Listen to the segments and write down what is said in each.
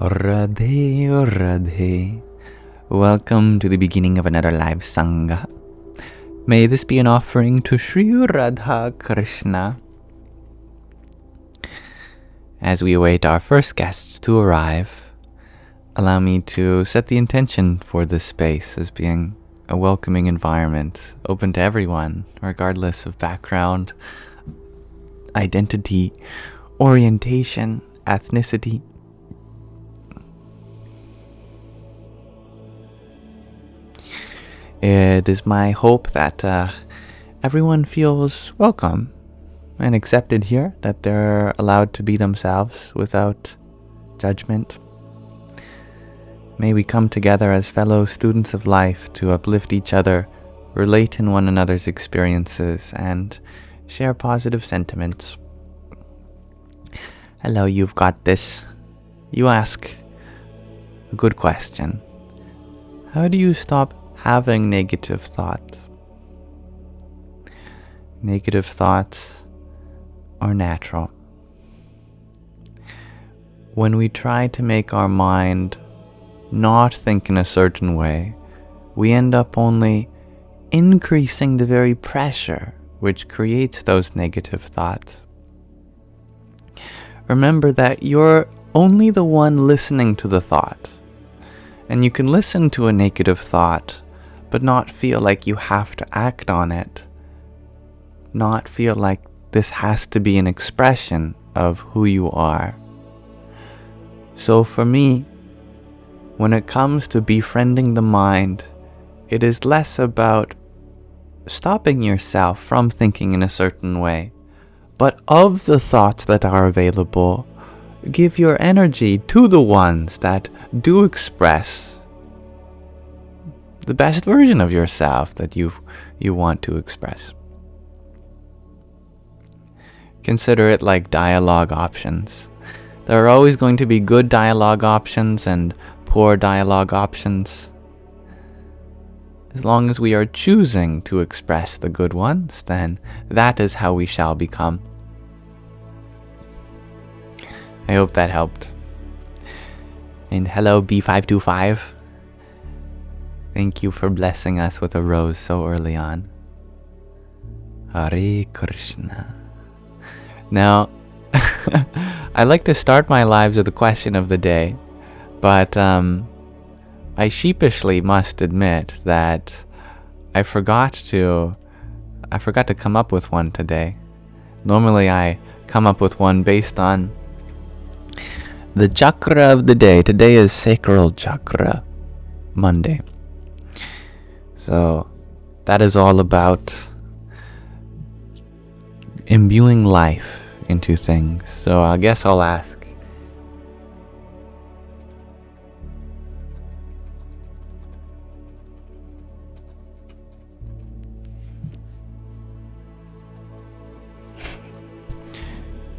Radhe Radhe. Welcome to the beginning of another live Sangha. May this be an offering to Sri Radha Krishna. As we await our first guests to arrive, allow me to set the intention for this space as being a welcoming environment, open to everyone, regardless of background, identity, orientation, ethnicity. It is my hope that everyone feels welcome and accepted here, that they're allowed to be themselves without judgment. May we come together as fellow students of life to uplift each other, relate in one another's experiences, and share positive sentiments. Hello, you've got this. You ask a good question. How do you stop having negative thoughts? Negative thoughts are natural. When we try to make our mind not think in a certain way, we end up only increasing the very pressure which creates those negative thoughts. Remember that you're only the one listening to the thought, and you can listen to a negative thought but not feel like you have to act on it, not feel like this has to be an expression of who you are. So for me, when it comes to befriending the mind, it is less about stopping yourself from thinking in a certain way, but of the thoughts that are available, give your energy to the ones that do express the best version of yourself that you want to express. Consider it like dialogue options. There are always going to be good dialogue options and poor dialogue options. As long as we are choosing to express the good ones, then that is how we shall become. I hope that helped. And hello, B525. Thank you for blessing us with a rose so early on. Hare Krishna. Now, I like to start my lives with the question of the day, but I sheepishly must admit that I forgot to come up with one today. Normally I come up with one based on the chakra of the day. Today is Sacral Chakra Monday. So that is all about imbuing life into things. So I guess I'll ask,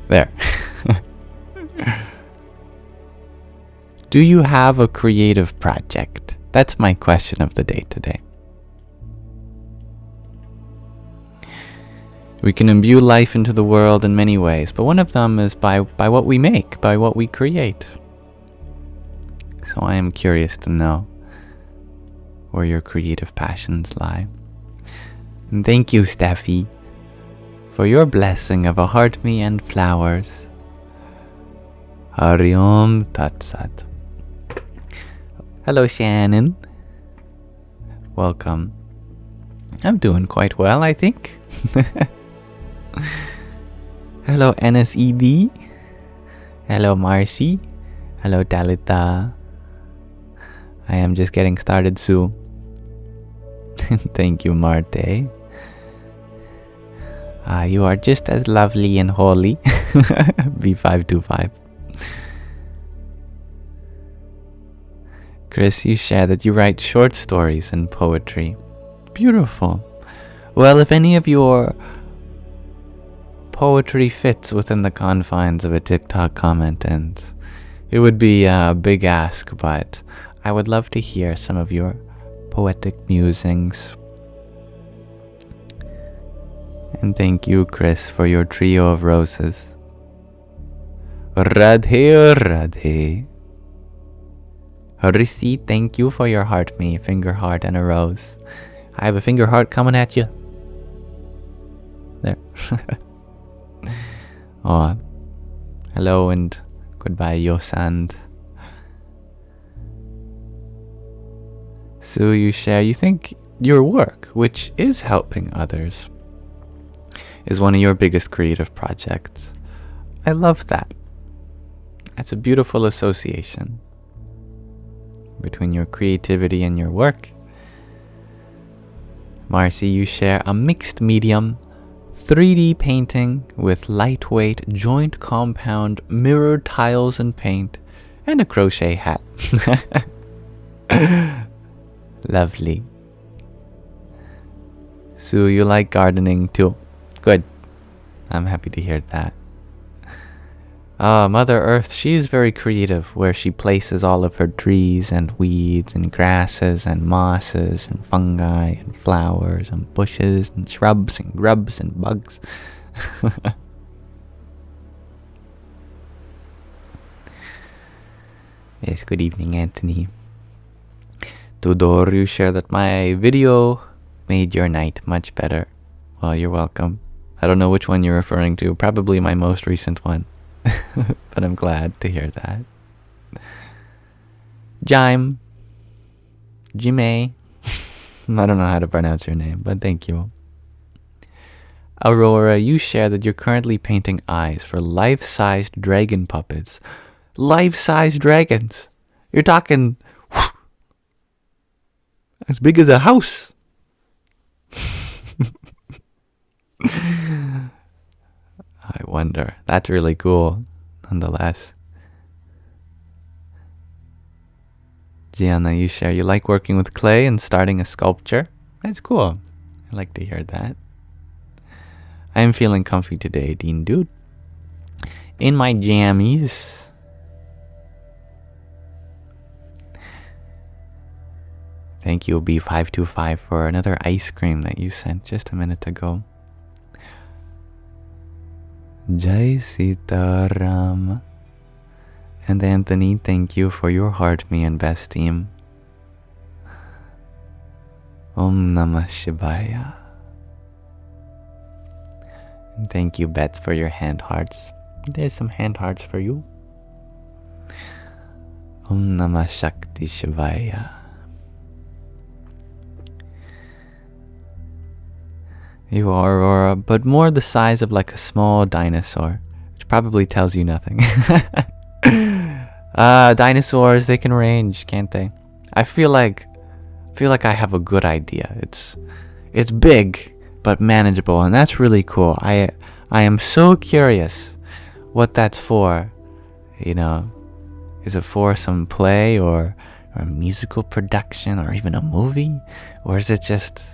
there. Do you have a creative project? That's my question of the day today. We can imbue life into the world in many ways, but one of them is by what we make, by what we create. So I am curious to know where your creative passions lie. And thank you, Steffi, for your blessing of a heart me and flowers. Hari Om Tat Sat. Hello, Shannon. Welcome. I'm doing quite well, I think. Hello, NSED. Hello, Marcy. Hello, Talita. I am just getting started soon. Thank you, Marte. You are just as lovely and holy. B525. Chris, you share that you write short stories and poetry. Beautiful. Well, if any of your poetry fits within the confines of a TikTok comment, and it would be a big ask, but I would love to hear some of your poetic musings. And thank you, Chris, for your trio of roses. Radhe Radhe. Risi, thank you for your heart me, finger heart and a rose. I have a finger heart coming at you. There. Oh, hello and goodbye, Yosand. So you share, you think your work, which is helping others, is one of your biggest creative projects. I love that. That's a beautiful association between your creativity and your work. Marcy, you share a mixed medium 3D painting with lightweight joint compound mirrored tiles and paint and a crochet hat. Lovely. Sue, you like gardening too. Good. I'm happy to hear that. Mother Earth, she's very creative where she places all of her trees and weeds and grasses and mosses and fungi and flowers and bushes and shrubs and grubs and bugs. Yes, good evening, Anthony. Tudor, you share that my video made your night much better. Well, you're welcome. I don't know which one you're referring to. Probably my most recent one. But I'm glad to hear that. Jime. Jime. I don't know how to pronounce your name, but thank you. Aurora, you share that you're currently painting eyes for life-sized dragon puppets. Life-sized dragons. You're talking as big as a house. I wonder. That's really cool, nonetheless. Gianna, you share you like working with clay and starting a sculpture. That's cool. I like to hear that. I am feeling comfy today, Dean Dude. In my jammies. Thank you, B525, for another ice cream that you sent just a minute ago. Jai Sitaram. And Anthony, thank you for your heart, me and best team. Om Namah Shivaya. And thank you, Bets, for your hand hearts. There's some hand hearts for you. Om Namah Shakti Shivaya. You are Aurora, but more the size of like a small dinosaur, which probably tells you nothing. Dinosaurs, they can range, can't they? I feel like I have a good idea. It's big, but manageable, and that's really cool. I am so curious what that's for. You know, is it for some play or a musical production or even a movie, or is it just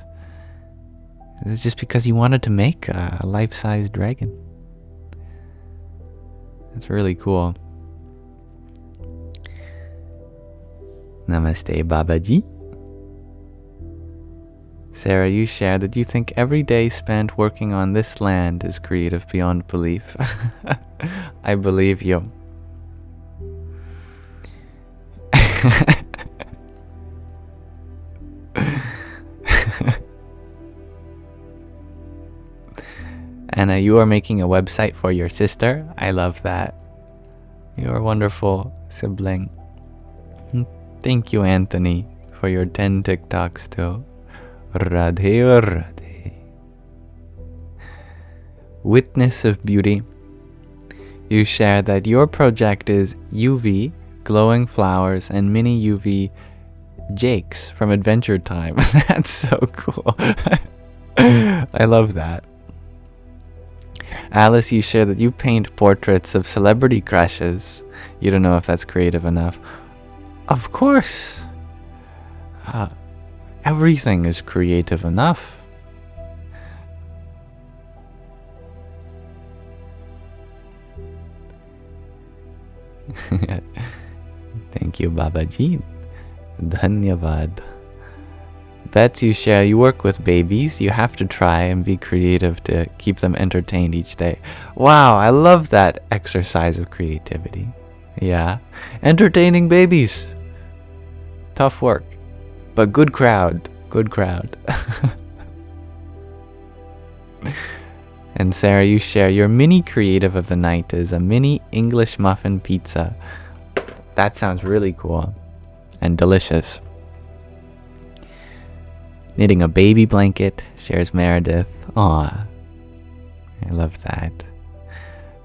because you wanted to make a life-size dragon? That's really cool. Namaste, Babaji. Sarah, you share that you think every day spent working on this land is creative beyond belief. I believe you. Anna, you are making a website for your sister. I love that. You are a wonderful sibling. Thank you, Anthony, for your 10 TikToks too. Radhe Radhe. Witness of Beauty. You share that your project is UV, glowing flowers, and mini UV Jakes from Adventure Time. That's so cool. I love that. Alice, you share that you paint portraits of celebrity crushes. You don't know if that's creative enough. Of course. Everything is creative enough. Thank you, Babaji. Dhanyavad. Bets, you share you work with babies. You have to try and be creative to keep them entertained each day. Wow, I love that exercise of creativity. Yeah. Entertaining babies. Tough work. But good crowd. Good crowd. And Sarah, you share your mini creative of the night is a mini English muffin pizza. That sounds really cool and delicious. Knitting a baby blanket, shares Meredith. Aw, I love that.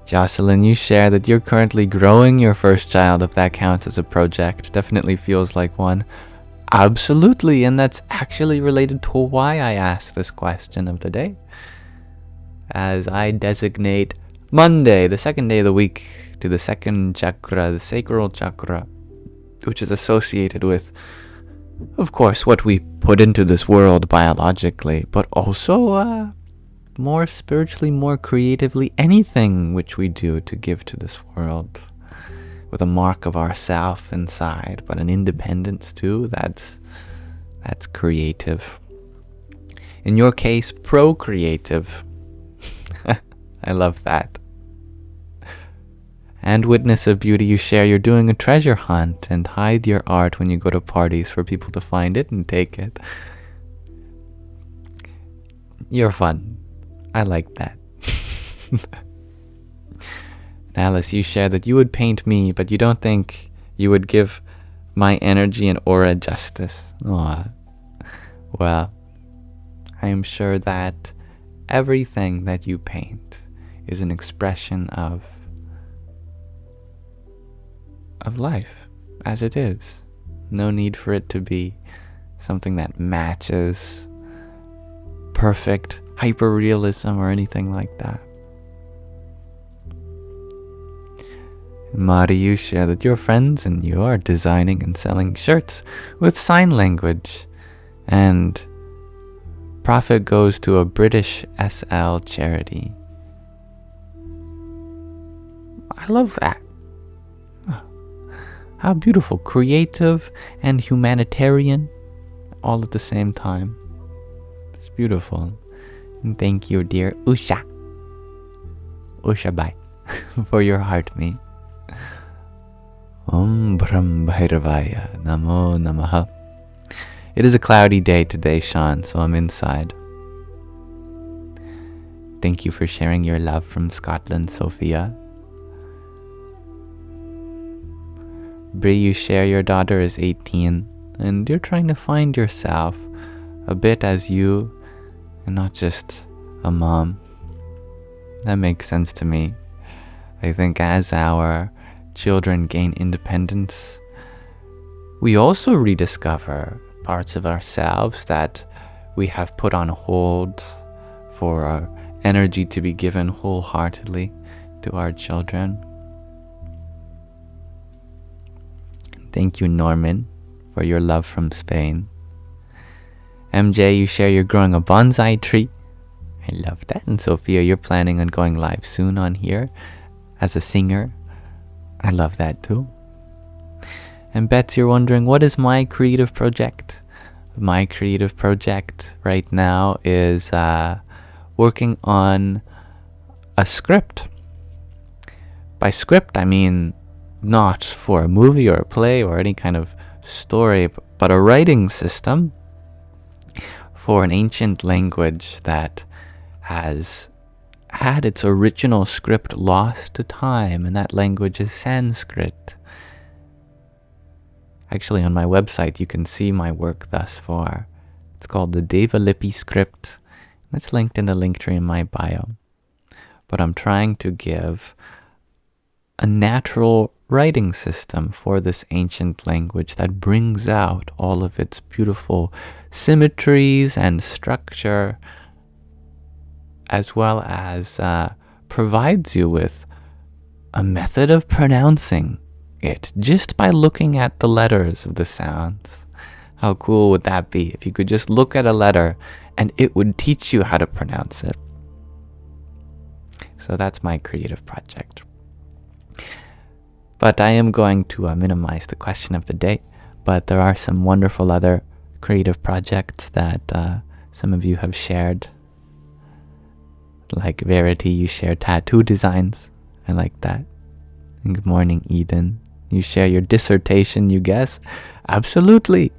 Jocelyn, you share that you're currently growing your first child, if that counts as a project. Definitely feels like one. Absolutely, and that's actually related to why I asked this question of the day. As I designate Monday, the second day of the week, to the second chakra, the sacral chakra, which is associated with, of course, what we put into this world biologically, but also more spiritually, more creatively, anything which we do to give to this world, with a mark of ourself inside, but an independence too. That's creative. In your case, procreative. I love that. And witness of beauty, you share you're doing a treasure hunt and hide your art when you go to parties for people to find it and take it. You're fun. I like that. Alice, you share that you would paint me, but you don't think you would give my energy and aura justice. Aww. Well, I am sure that everything that you paint is an expression of life as it is. No need for it to be something that matches perfect hyper-realism or anything like that. Mari, you share that your friends and you are designing and selling shirts with sign language, and profit goes to a British SL charity. I love that. How beautiful. Creative and humanitarian all at the same time. It's beautiful. And thank you, dear Usha. Usha, bye. For your heart, me. Om Brahm Bhairavaya Namo Namaha. It is a cloudy day today, Sean, so I'm inside. Thank you for sharing your love from Scotland, Sophia. Bree, you share your daughter is 18, and you're trying to find yourself a bit as you, and not just a mom. That makes sense to me. I think as our children gain independence, we also rediscover parts of ourselves that we have put on hold for our energy to be given wholeheartedly to our children. Thank you, Norman, for your love from Spain. MJ, you share you're growing a bonsai tree. I love that. And Sophia, you're planning on going live soon on here as a singer. I love that too. And Bets, you're wondering, what is my creative project? My creative project right now is working on a script. By script, I mean not for a movie or a play or any kind of story, but a writing system for an ancient language that has had its original script lost to time, and that language is Sanskrit. Actually, on my website, you can see my work thus far. It's called the Devalippi script. It's linked in the link tree in my bio. But I'm trying to give a natural writing system for this ancient language that brings out all of its beautiful symmetries and structure, as well as provides you with a method of pronouncing it just by looking at the letters of the sounds. How cool would that be if you could just look at a letter and it would teach you how to pronounce it? So that's my creative project. But I am going to minimize the question of the day. But there are some wonderful other creative projects that some of you have shared. Like Verity, you share tattoo designs. I like that. And good morning, Eden. You share your dissertation, you guess? Absolutely.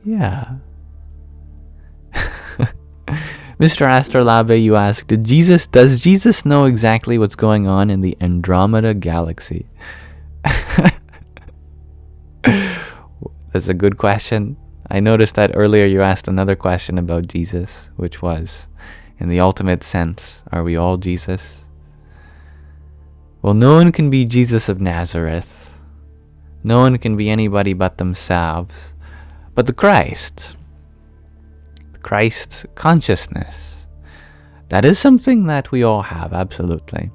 Yeah. Mr. Astrolabe, you ask, does Jesus know exactly what's going on in the Andromeda galaxy? That's a good question. I noticed that earlier you asked another question about Jesus, which was, in the ultimate sense, are we all Jesus? Well, no one can be Jesus of Nazareth. No one can be anybody but themselves. But the Christ consciousness, that is something that we all have, absolutely.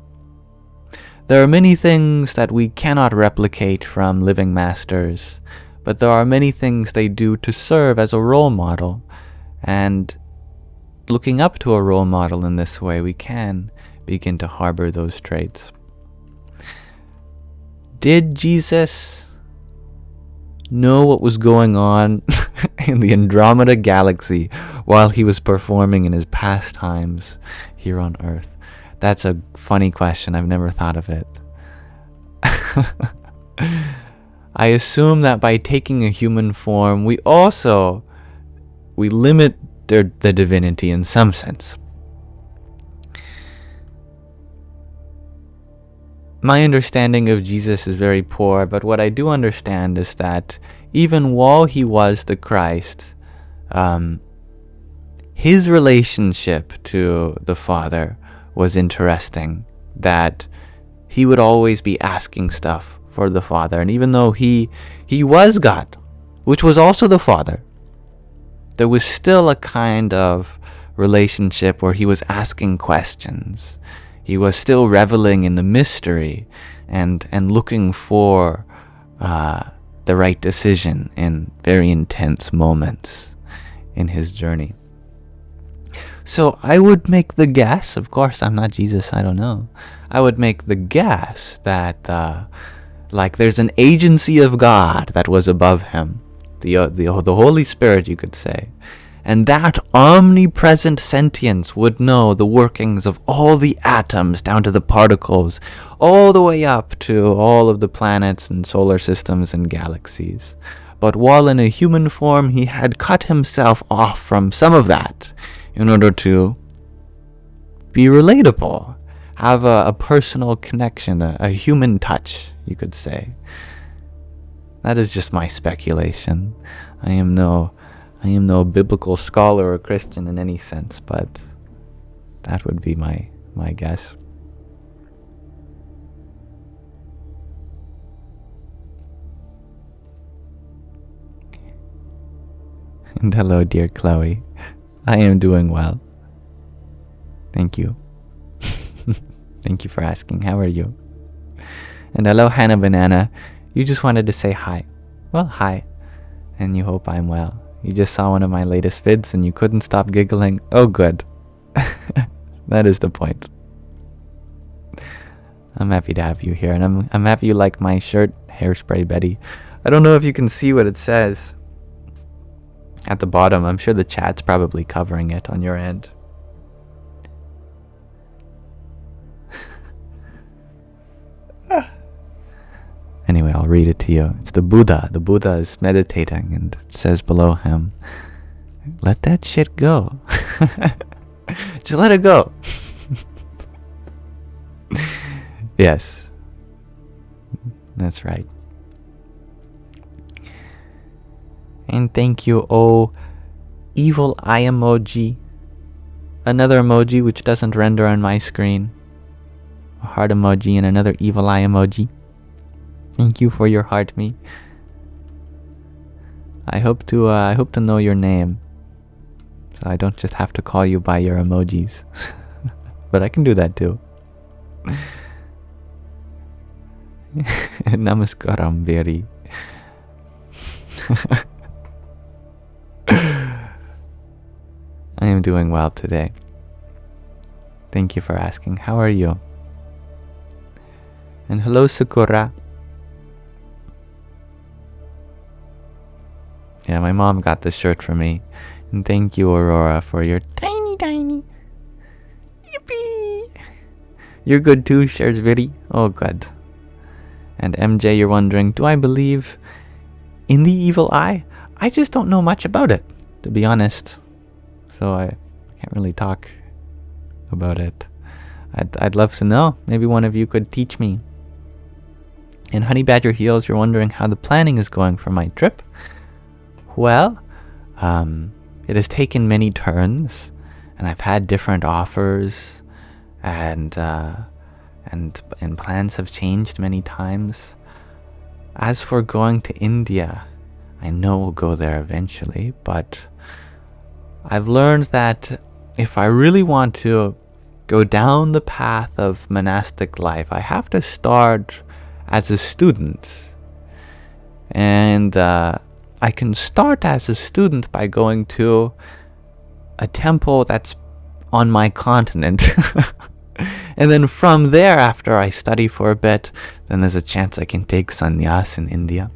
There are many things that we cannot replicate from living masters, but there are many things they do to serve as a role model. And looking up to a role model in this way, we can begin to harbor those traits. Did Jesus know what was going on in the Andromeda galaxy while he was performing in his pastimes here on Earth? That's a funny question. I've never thought of it. I assume that by taking a human form, we limit the divinity in some sense. My understanding of Jesus is very poor, but what I do understand is that even while he was the Christ, his relationship to the Father was interesting, that he would always be asking stuff for the Father. And even though he was God, which was also the Father, there was still a kind of relationship where he was asking questions. He was still reveling in the mystery and looking for the right decision in very intense moments in his journey. So I would make the guess, of course I'm not Jesus, I don't know. I would make the guess that there's an agency of God that was above him, the Holy Spirit, you could say. And that omnipresent sentience would know the workings of all the atoms down to the particles, all the way up to all of the planets and solar systems and galaxies. But while in a human form, he had cut himself off from some of that in order to be relatable, have a personal connection, a human touch, you could say. That is just my speculation. I am no biblical scholar or Christian in any sense, but that would be my guess. And hello, dear Chloe. I am doing well. Thank you. Thank you for asking. How are you? And hello, Hannah Banana. You just wanted to say hi. Well, hi. And you hope I'm well. You just saw one of my latest vids and you couldn't stop giggling. Oh, good. That is the point. I'm happy to have you here, and I'm happy you like my shirt, Hairspray Betty. I don't know if you can see what it says at the bottom. I'm sure the chat's probably covering it on your end. Anyway, I'll read it to you. It's the Buddha. The Buddha is meditating, and it says below him, let that shit go. Just let it go. Yes. That's right. And thank you, oh evil eye emoji. Another emoji which doesn't render on my screen. A heart emoji and another evil eye emoji. Thank you for your heart me. I hope to know your name, so I don't just have to call you by your emojis. But I can do that too. Namaskaram, Veri. I am doing well today. Thank you for asking. How are you? And hello, Sakura. Yeah, my mom got this shirt for me. And thank you, Aurora, for your tiny. Yippee! You're good too, shares Viri. Oh, good. And MJ, you're wondering, do I believe in the evil eye? I just don't know much about it, to be honest. So I can't really talk about it. I'd love to know. Maybe one of you could teach me. And Honey Badger Heels, you're wondering how the planning is going for my trip. Well, it has taken many turns, and I've had different offers, and plans have changed many times. As for going to India, I know we'll go there eventually, but I've learned that if I really want to go down the path of monastic life, I have to start as a student. And I can start as a student by going to a temple that's on my continent. And then from there, after I study for a bit, then there's a chance I can take sannyas in India.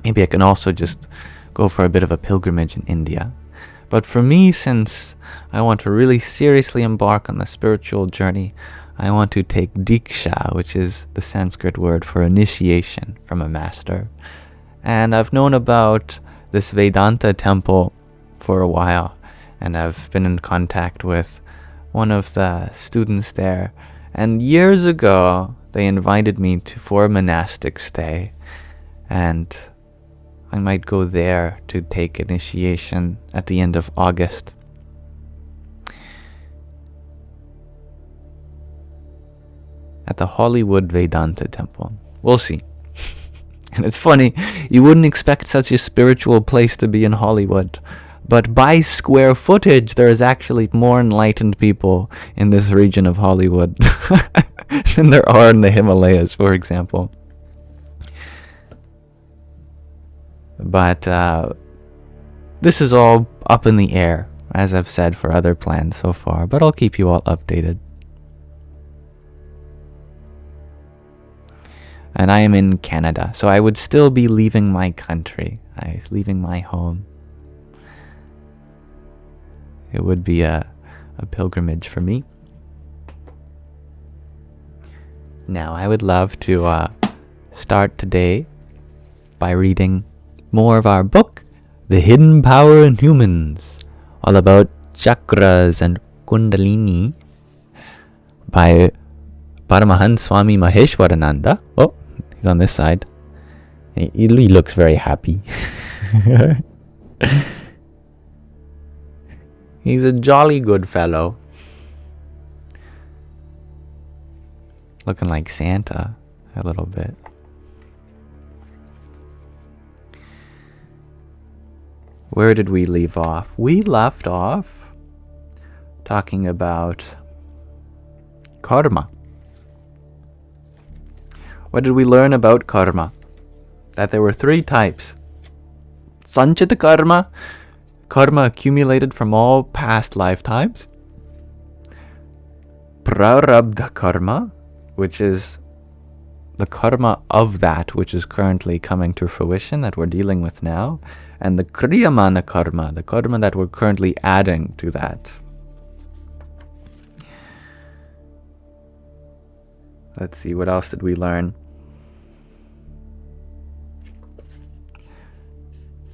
Maybe I can also just go for a bit of a pilgrimage in India. But for me, since I want to really seriously embark on the spiritual journey, I want to take diksha, which is the Sanskrit word for initiation from a master. And I've known about this Vedanta temple for a while, and I've been in contact with one of the students there. And years ago, they invited me for a monastic stay, and I might go there to take initiation at the end of August. At the Hollywood Vedanta Temple. We'll see. And it's funny, you wouldn't expect such a spiritual place to be in Hollywood. But by square footage, there is actually more enlightened people in this region of Hollywood than there are in the Himalayas, for example. But this is all up in the air, as I've said for other plans so far. But I'll keep you all updated. And I am in Canada, so I would still be leaving my country, leaving my home. It would be a pilgrimage for me. Now, I would love to start today by reading more of our book, The Hidden Power in Humans, all about chakras and Kundalini, by Paramahansa Swami Maheshwarananda. Oh, he's on this side. He looks very happy. He's a jolly good fellow. Looking like Santa a little bit. Where did we leave off? We left off talking about karma. What did we learn about karma? That there were 3 types. Sanchita karma, karma accumulated from all past lifetimes. Prarabdha karma, which is the karma of that which is currently coming to fruition that we're dealing with now. And the kriyamana karma, the karma that we're currently adding to that. Let's see, what else did we learn?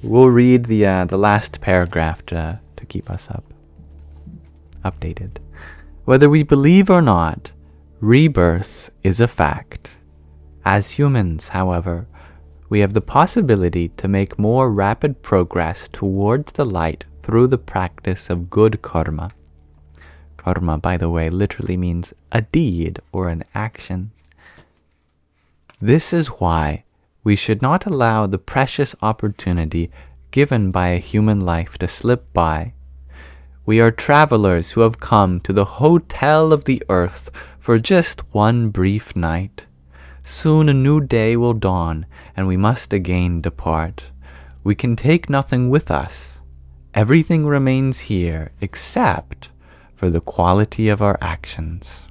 We'll read the last paragraph to keep us updated. Whether we believe or not, rebirth is a fact. As humans, however, we have the possibility to make more rapid progress towards the light through the practice of good karma. Karma, by the way, literally means a deed or an action. This is why we should not allow the precious opportunity given by a human life to slip by. We are travelers who have come to the hotel of the earth for just one brief night. Soon a new day will dawn, and we must again depart. We can take nothing with us. Everything remains here except for the quality of our actions.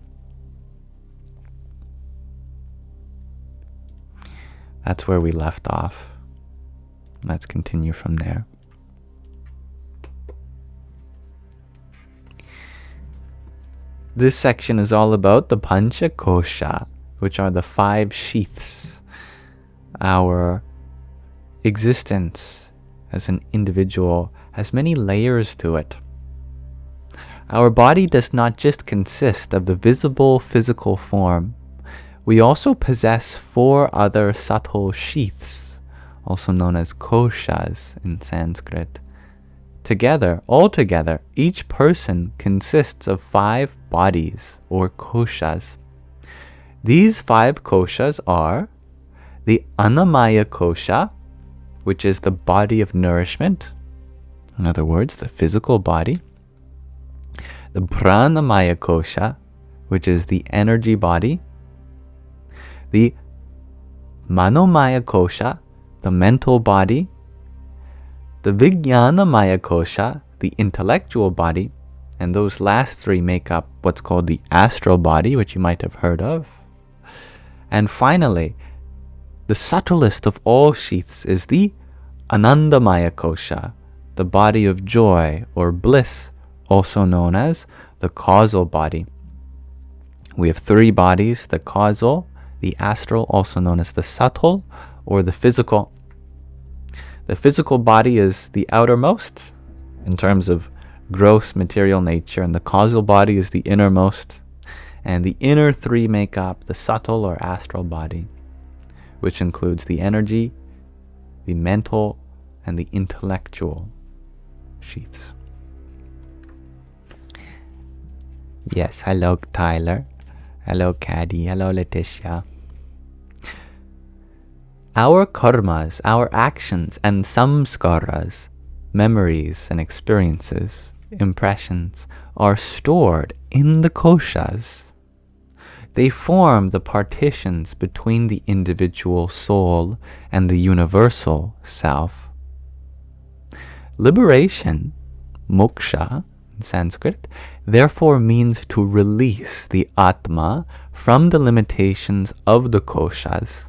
That's where we left off. Let's continue from there. This section is all about the Pancha-Kosha, which are the 5 sheaths Our existence as an individual has many layers to it. Our body does not just consist of the visible physical form. We also possess 4 other subtle sheaths, also known as koshas in Sanskrit. Altogether, each person consists of 5 bodies or koshas. These 5 koshas are the Annamaya kosha, which is the body of nourishment, in other words, the physical body. The Pranamaya kosha, which is the energy body. The Manomaya kosha, the mental body. The Vijnanamaya kosha, the intellectual body. And those last 3 make up what's called the astral body, which you might have heard of. And finally, the subtlest of all sheaths is the Anandamaya kosha, the body of joy or bliss, also known as the causal body. We have 3 bodies: the causal, the astral, also known as the subtle, or the physical. The physical body is the outermost in terms of gross material nature, and the causal body is the innermost. And the inner 3 make up the subtle or astral body, which includes the energy, the mental, and the intellectual sheaths. Yes, hello Tyler. Hello Caddy. Hello Letitia. Our karmas, our actions and samskaras, memories and experiences, impressions, are stored in the koshas. They form the partitions between the individual soul and the universal self. Liberation, moksha in Sanskrit, therefore means to release the Atma from the limitations of the koshas,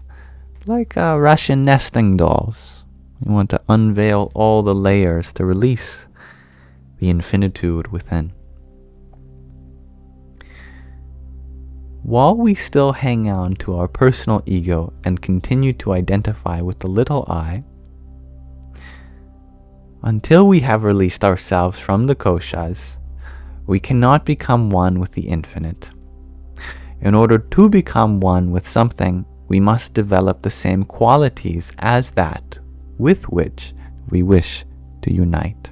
like Russian nesting dolls. You want to unveil all the layers to release the infinitude within. While we still hang on to our personal ego and continue to identify with the little I, until we have released ourselves from the koshas, we cannot become one with the infinite. In order to become one with something, we must develop the same qualities as that with which we wish to unite.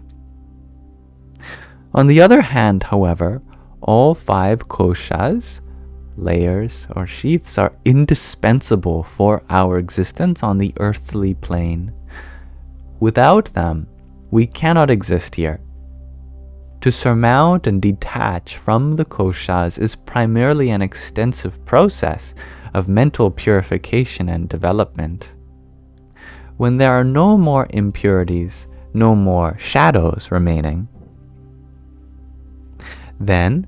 On the other hand, however, all 5 koshas, layers or sheaths, are indispensable for our existence on the earthly plane. Without them, we cannot exist here. To surmount and detach from the koshas is primarily an extensive process of mental purification and development. When there are no more impurities, no more shadows remaining, then,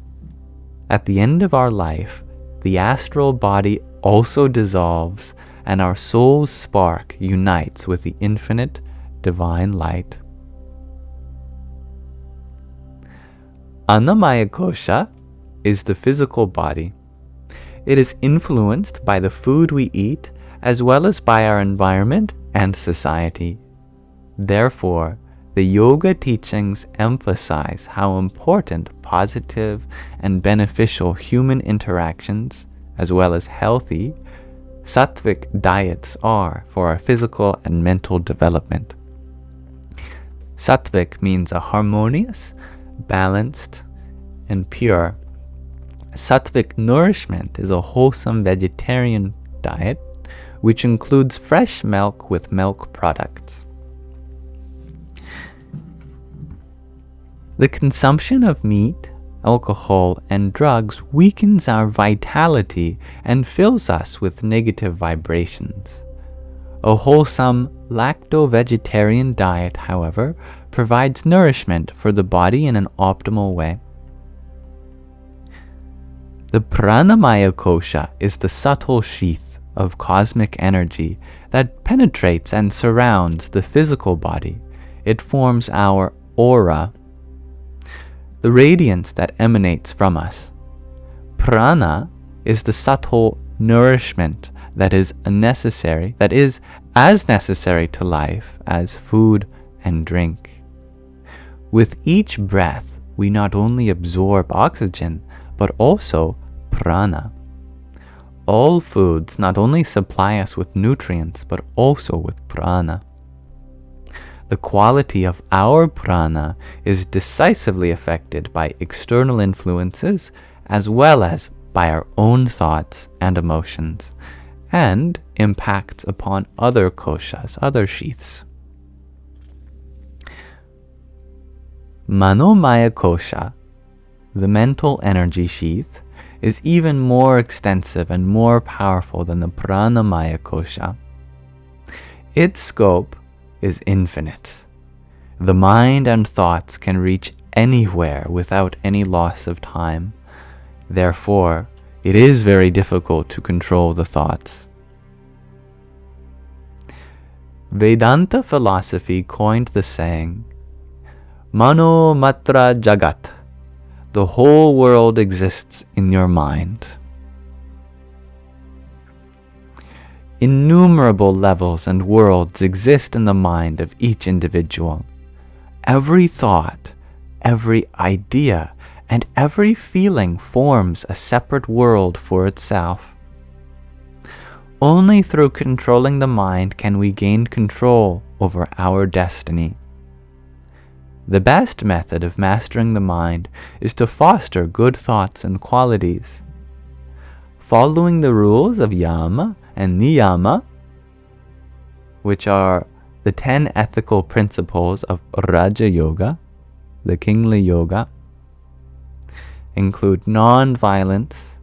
at the end of our life, the astral body also dissolves and our soul's spark unites with the infinite divine light. Annamaya kosha is the physical body. It is influenced by the food we eat as well as by our environment and society. Therefore, the yoga teachings emphasize how important positive and beneficial human interactions, as well as healthy, sattvic diets are for our physical and mental development. Sattvic means a harmonious, balanced, and pure. Sattvic nourishment is a wholesome vegetarian diet, which includes fresh milk with milk products. The consumption of meat, alcohol, and drugs weakens our vitality and fills us with negative vibrations. A wholesome lacto-vegetarian diet, however, provides nourishment for the body in an optimal way. The Pranamaya kosha is the subtle sheath of cosmic energy that penetrates and surrounds the physical body. It forms our aura, the radiance that emanates from us. Prana is the subtle nourishment that is as necessary to life as food and drink. With each breath, we not only absorb oxygen, but also prana. All foods not only supply us with nutrients, but also with prana. The quality of our prana is decisively affected by external influences as well as by our own thoughts and emotions, and impacts upon other koshas, other sheaths. Manomaya kosha, the mental energy sheath, is even more extensive and more powerful than the pranamaya kosha. Its scope is infinite. The mind and thoughts can reach anywhere without any loss of time. Therefore, it is very difficult to control the thoughts. Vedanta philosophy coined the saying, Mano matra jagat, the whole world exists in your mind. Innumerable levels and worlds exist in the mind of each individual. Every thought, every idea, and every feeling forms a separate world for itself. Only through controlling the mind can we gain control over our destiny. The best method of mastering the mind is to foster good thoughts and qualities. Following the rules of yama and niyama, which are the 10 ethical principles of Raja Yoga, the kingly yoga, include non-violence,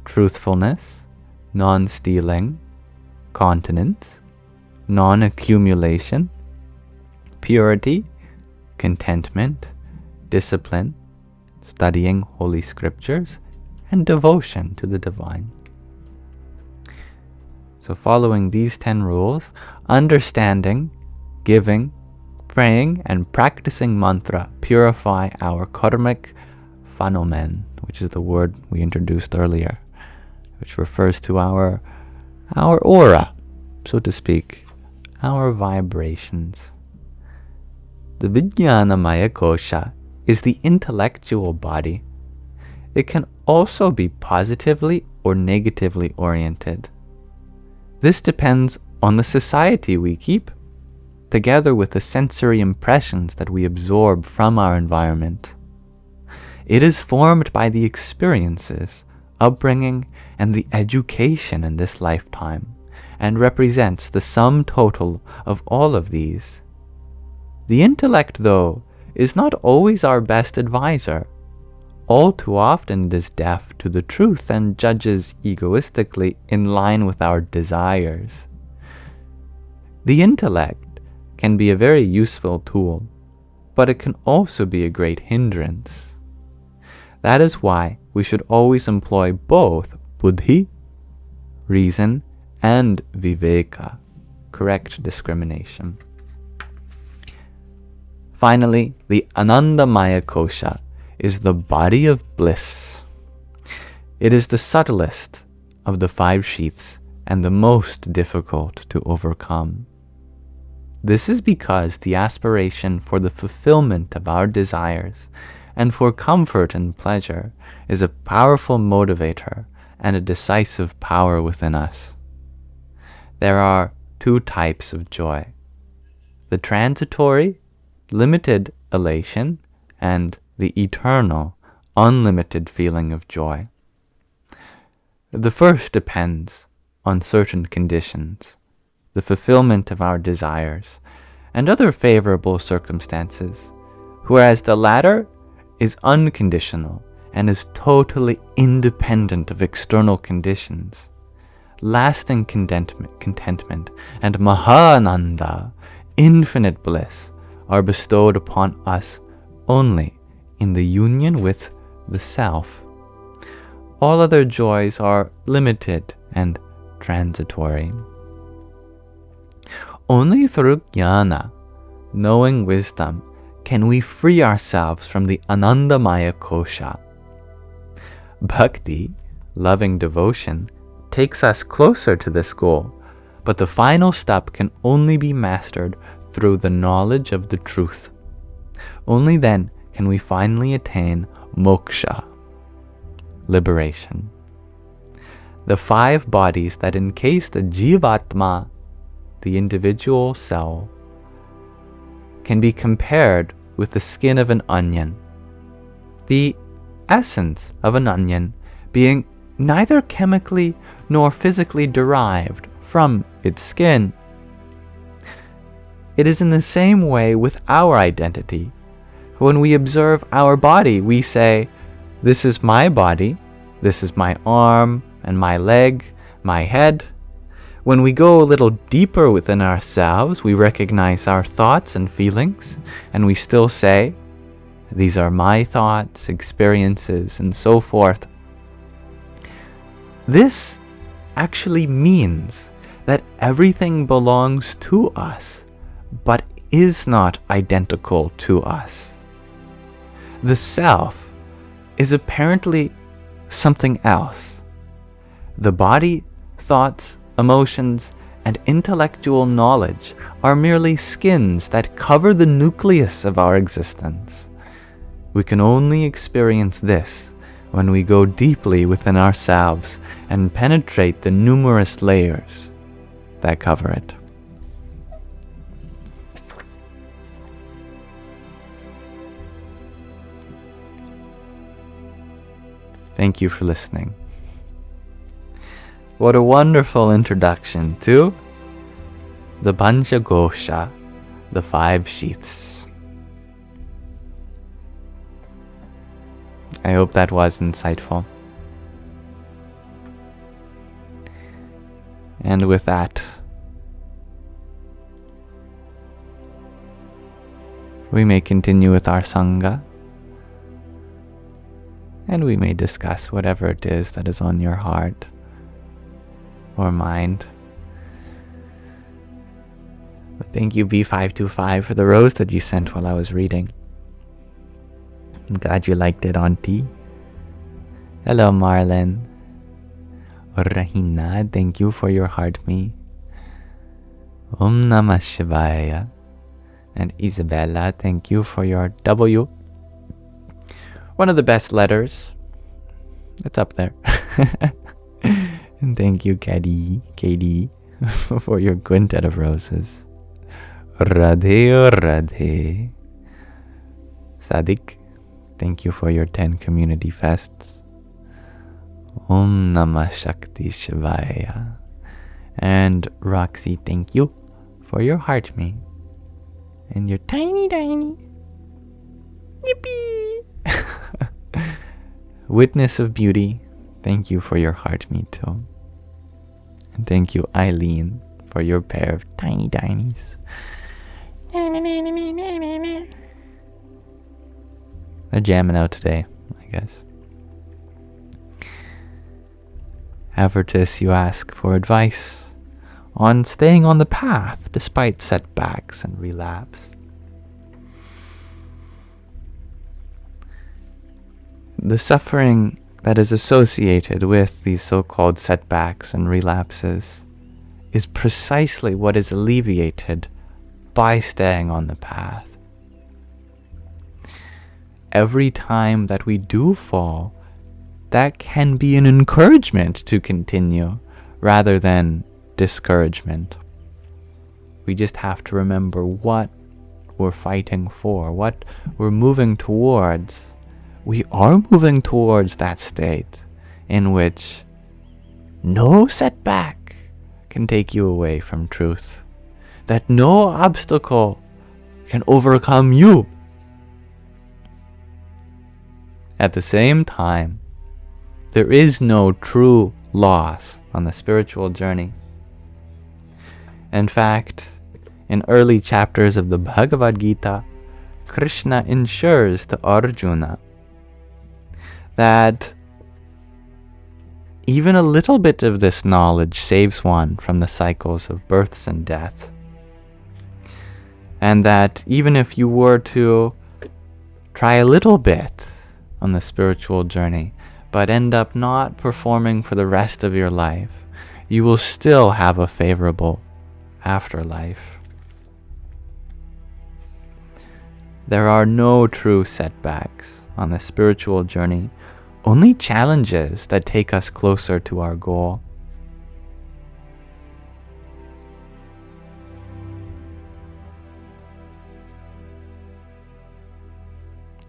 truthfulness, non-stealing, continence, non-accumulation, purity, contentment, discipline, studying holy scriptures, and devotion to the divine. So following these 10 rules, understanding, giving, praying, and practicing mantra purify our karmic phenomen, which is the word we introduced earlier, which refers to our aura, so to speak, our vibrations. The Vijnanamaya Kosha is the intellectual body. It can also be positively or negatively oriented. This depends on the society we keep, together with the sensory impressions that we absorb from our environment. It is formed by the experiences, upbringing, and the education in this lifetime, and represents the sum total of all of these. The intellect, though, is not always our best advisor. All too often it is deaf to the truth and judges egoistically in line with our desires. The intellect can be a very useful tool, but it can also be a great hindrance. That is why we should always employ both buddhi, reason, and viveka, correct discrimination. Finally, the Anandamaya Kosha is the body of bliss. It is the subtlest of the 5 sheaths and the most difficult to overcome. This is because the aspiration for the fulfillment of our desires and for comfort and pleasure is a powerful motivator and a decisive power within us. There are 2 types of joy: the transitory, limited elation, and the eternal, unlimited feeling of joy. The first depends on certain conditions, the fulfillment of our desires, and other favorable circumstances, whereas the latter is unconditional and is totally independent of external conditions. Lasting contentment and mahananda, infinite bliss, are bestowed upon us only in the union with the Self. All other joys are limited and transitory. Only through jnana, knowing wisdom, can we free ourselves from the Anandamaya Kosha. Bhakti, loving devotion, takes us closer to this goal, but the final step can only be mastered through the knowledge of the truth. Only then can we finally attain moksha, liberation. The 5 bodies that encase the jivatma, the individual cell, can be compared with the skin of an onion. The essence of an onion being neither chemically nor physically derived from its skin. It is in the same way with our identity. When we observe our body, we say, "This is my body, this is my arm and my leg, my head." When we go a little deeper within ourselves, we recognize our thoughts and feelings, and we still say, "These are my thoughts, experiences, and so forth." This actually means that everything belongs to us, but is not identical to us. The self is apparently something else. The body, thoughts, emotions, and intellectual knowledge are merely skins that cover the nucleus of our existence. We can only experience this when we go deeply within ourselves and penetrate the numerous layers that cover it. Thank you for listening. What a wonderful introduction to the Pancha-Kosha, the 5 sheaths. I hope that was insightful. And with that, we may continue with our Sangha, and we may discuss whatever it is that is on your heart or mind. But thank you, B525, for the rose that you sent while I was reading. I'm glad you liked it, Auntie. Hello, Marlon. Rahina, thank you for your heart me. Om Namah Shivaya. And Isabella, thank you for your W. One of the best letters. It's up there. And thank you, KD, for your quintet of roses. Radhe Radhe. Sadik, thank you for your 10 community fests. Om Namah Shakti Shivaya. And Roxy, thank you for your heart me. And your tiny. Yippee! Witness of beauty, thank you for your heart me too. And thank you, Eileen, for your pair of tiny tinies. They're jamming out today, I guess. Avertis, you ask for advice on staying on the path despite setbacks and relapse. The suffering that is associated with these so-called setbacks and relapses is precisely what is alleviated by staying on the path. Every time that we do fall, that can be an encouragement to continue rather than discouragement. We just have to remember what we're fighting for, what we're moving towards. We are moving towards that state in which no setback can take you away from truth, that no obstacle can overcome you. At the same time, there is no true loss on the spiritual journey. In fact, in early chapters of the Bhagavad Gita, Krishna ensures to Arjuna that even a little bit of this knowledge saves one from the cycles of births and death. And that even if you were to try a little bit on the spiritual journey, but end up not performing for the rest of your life, you will still have a favorable afterlife. There are no true setbacks on the spiritual journey, only challenges that take us closer to our goal.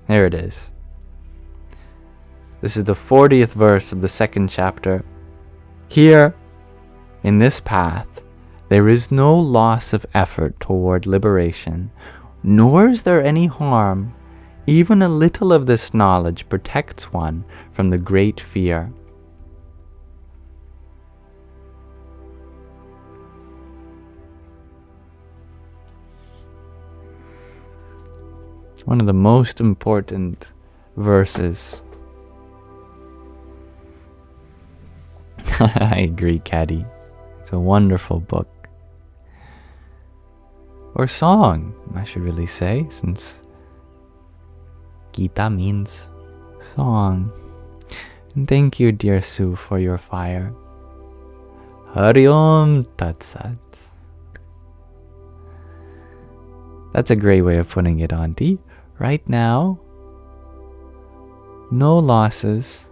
There it is. This is the 40th verse of the 2nd chapter. Here, in this path, there is no loss of effort toward liberation, nor is there any harm. Even a little of this knowledge protects one from the great fear. One of the most important verses. I agree, Caddy. It's a wonderful book. Or song, I should really say, since Gita means song. And thank you, dear Sue, for your fire. Hari Om Tat Sat. That's a great way of putting it, Auntie. Right now, no losses,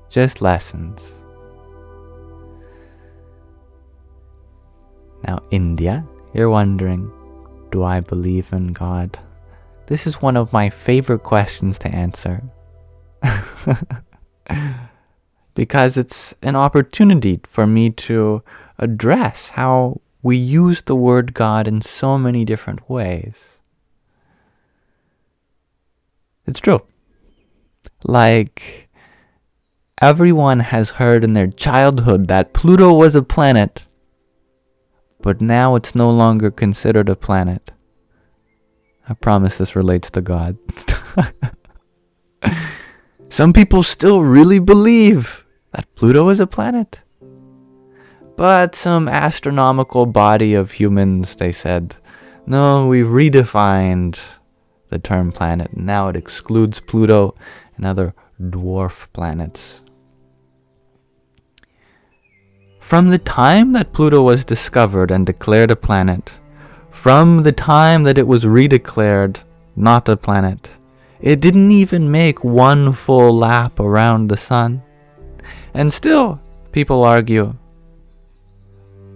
just lessons. Now, India, you're wondering, do I believe in God? This is one of my favorite questions to answer. Because it's an opportunity for me to address how we use the word God in so many different ways. It's true. Like, everyone has heard in their childhood that Pluto was a planet, but now it's no longer considered a planet. I promise this relates to God. Some people still really believe that Pluto is a planet. But some astronomical body of humans, they said, no, we've redefined the term planet. Now it excludes Pluto and other dwarf planets. From the time that Pluto was discovered and declared a planet, from the time that it was redeclared not a planet, it didn't even make one full lap around the sun. And still, people argue.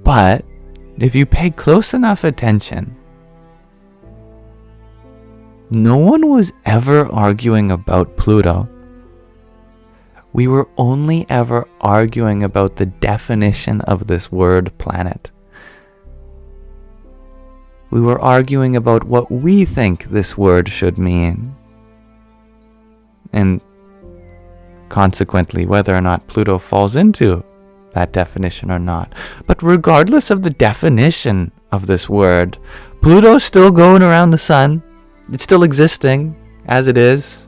But if you pay close enough attention, no one was ever arguing about Pluto. We were only ever arguing about the definition of this word planet. We were arguing about what we think this word should mean. And consequently, whether or not Pluto falls into that definition or not. But regardless of the definition of this word, Pluto's still going around the sun. It's still existing as it is.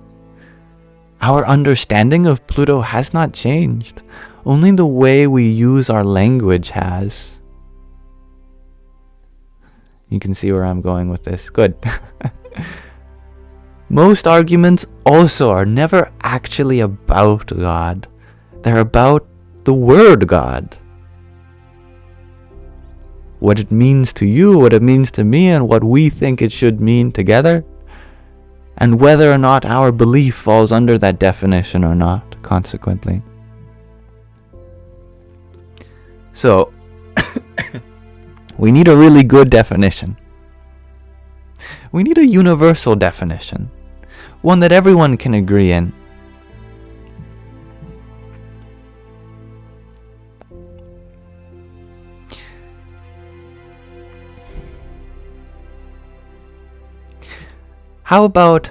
Our understanding of Pluto has not changed. Only the way we use our language has. You can see where I'm going with this. Good. Most arguments also are never actually about God. They're about the word God. What it means to you, what it means to me, and what we think it should mean together. And whether or not our belief falls under that definition or not, consequently. So, we need a really good definition. We need a universal definition. One that everyone can agree in. How about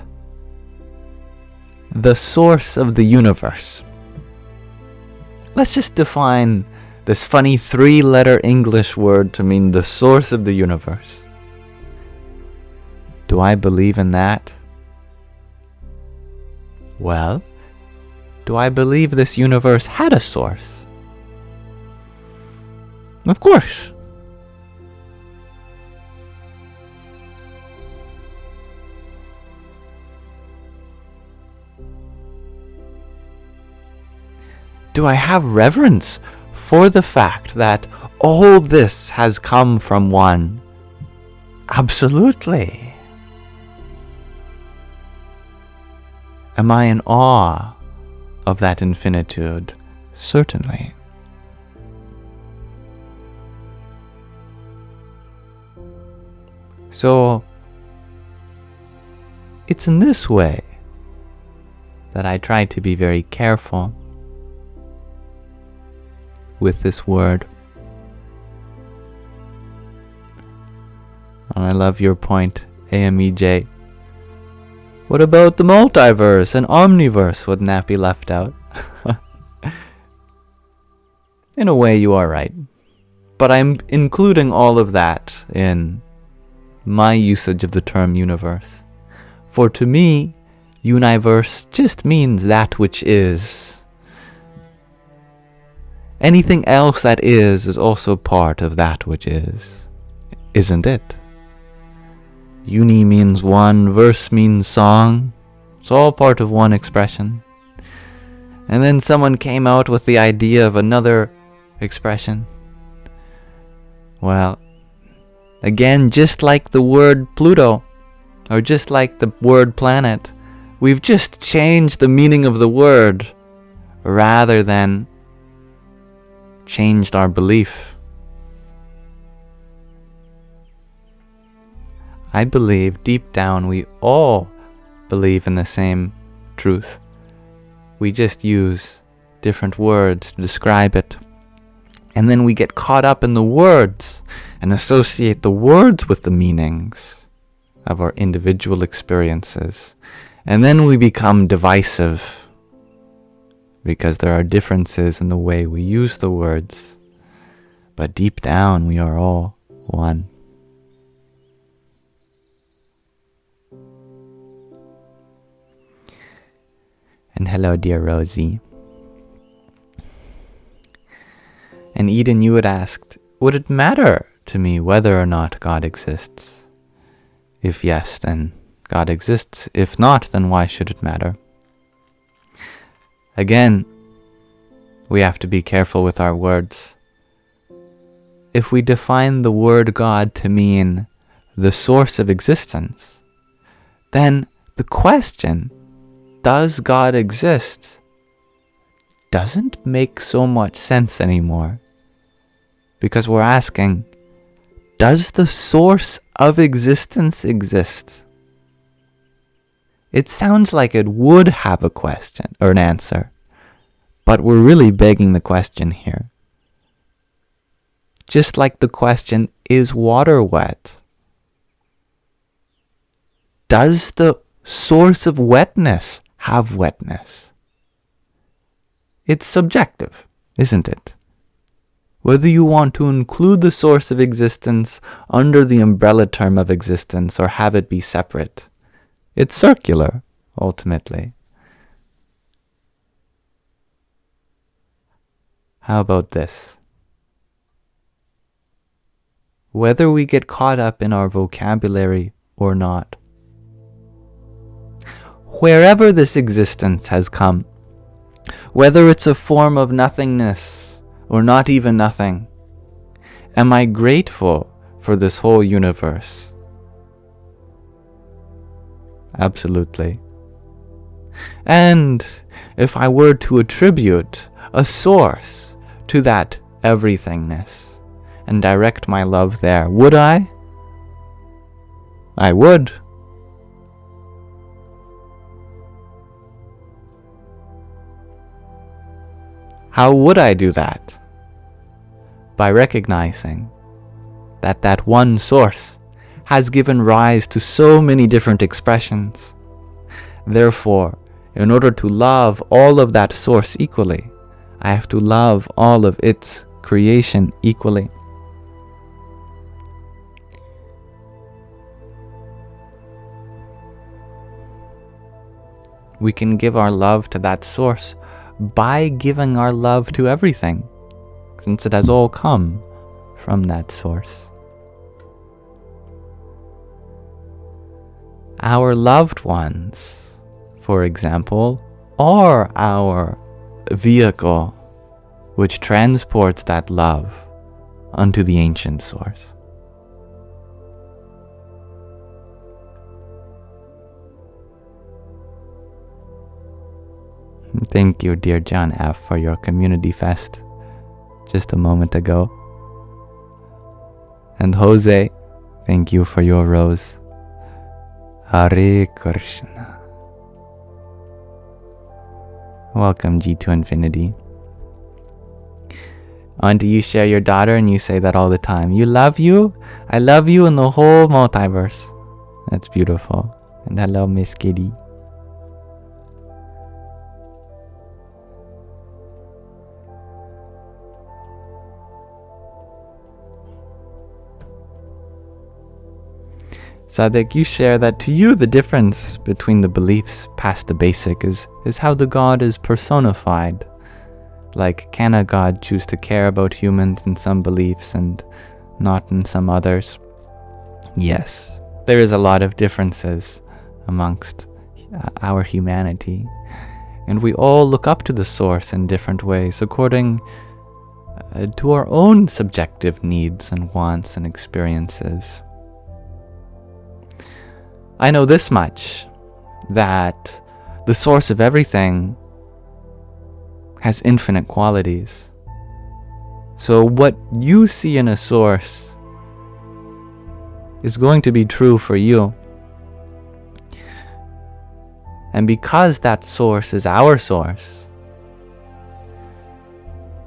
the source of the universe? Let's just define this funny 3-letter English word to mean the source of the universe. Do I believe in that? Well, do I believe this universe had a source? Of course. Do I have reverence for the fact that all this has come from one? Absolutely. Am I in awe of that infinitude? Certainly. So, it's in this way that I try to be very careful with this word. I love your point, AMEJ. What about the multiverse and omniverse? Wouldn't that be left out? In a way, you are right. But I'm including all of that in my usage of the term universe. For to me, universe just means that which is. Anything else that is also part of that which is, isn't it? Uni means one, verse means song. It's all part of one expression. And then someone came out with the idea of another expression. Well, again, just like the word Pluto, or just like the word planet, we've just changed the meaning of the word rather than changed our belief. I believe deep down we all believe in the same truth. We just use different words to describe it. And then we get caught up in the words and associate the words with the meanings of our individual experiences. And then we become divisive because there are differences in the way we use the words. But deep down we are all one. And hello, dear Rosie. And Eden, you had asked, would it matter to me whether or not God exists? If yes, then God exists. If not, then why should it matter? Again, we have to be careful with our words. If we define the word God to mean the source of existence, then the question, does God exist, doesn't make so much sense anymore. Because we're asking, does the source of existence exist? It sounds like it would have a question or an answer, but we're really begging the question here. Just like the question, is water wet? Does the source of wetness have wetness? It's subjective, isn't it? Whether you want to include the source of existence under the umbrella term of existence or have it be separate, it's circular, ultimately. How about this? Whether we get caught up in our vocabulary or not, wherever this existence has come, whether it's a form of nothingness or not even nothing, am I grateful for this whole universe? Absolutely. And if I were to attribute a source to that everythingness and direct my love there, would I? I would. How would I do that? By recognizing that that one source has given rise to so many different expressions. Therefore, in order to love all of that source equally, I have to love all of its creation equally. We can give our love to that source by giving our love to everything, since it has all come from that source. Our loved ones, for example, are our vehicle which transports that love unto the ancient source. Thank you, dear John F., for your community fest just a moment ago. And Jose, thank you for your rose. Hare Krishna. Welcome, G2 Infinity. Auntie, you share your daughter and you say that all the time. You love you. I love you in the whole multiverse. That's beautiful. And hello, Miss Kitty. Sadek, you share that to you the difference between the beliefs past the basic is how the God is personified. Like, can a God choose to care about humans in some beliefs and not in some others? Yes, there is a lot of differences amongst our humanity. And we all look up to the source in different ways according to our own subjective needs and wants and experiences. I know this much, that the source of everything has infinite qualities. So what you see in a source is going to be true for you. And because that source is our source,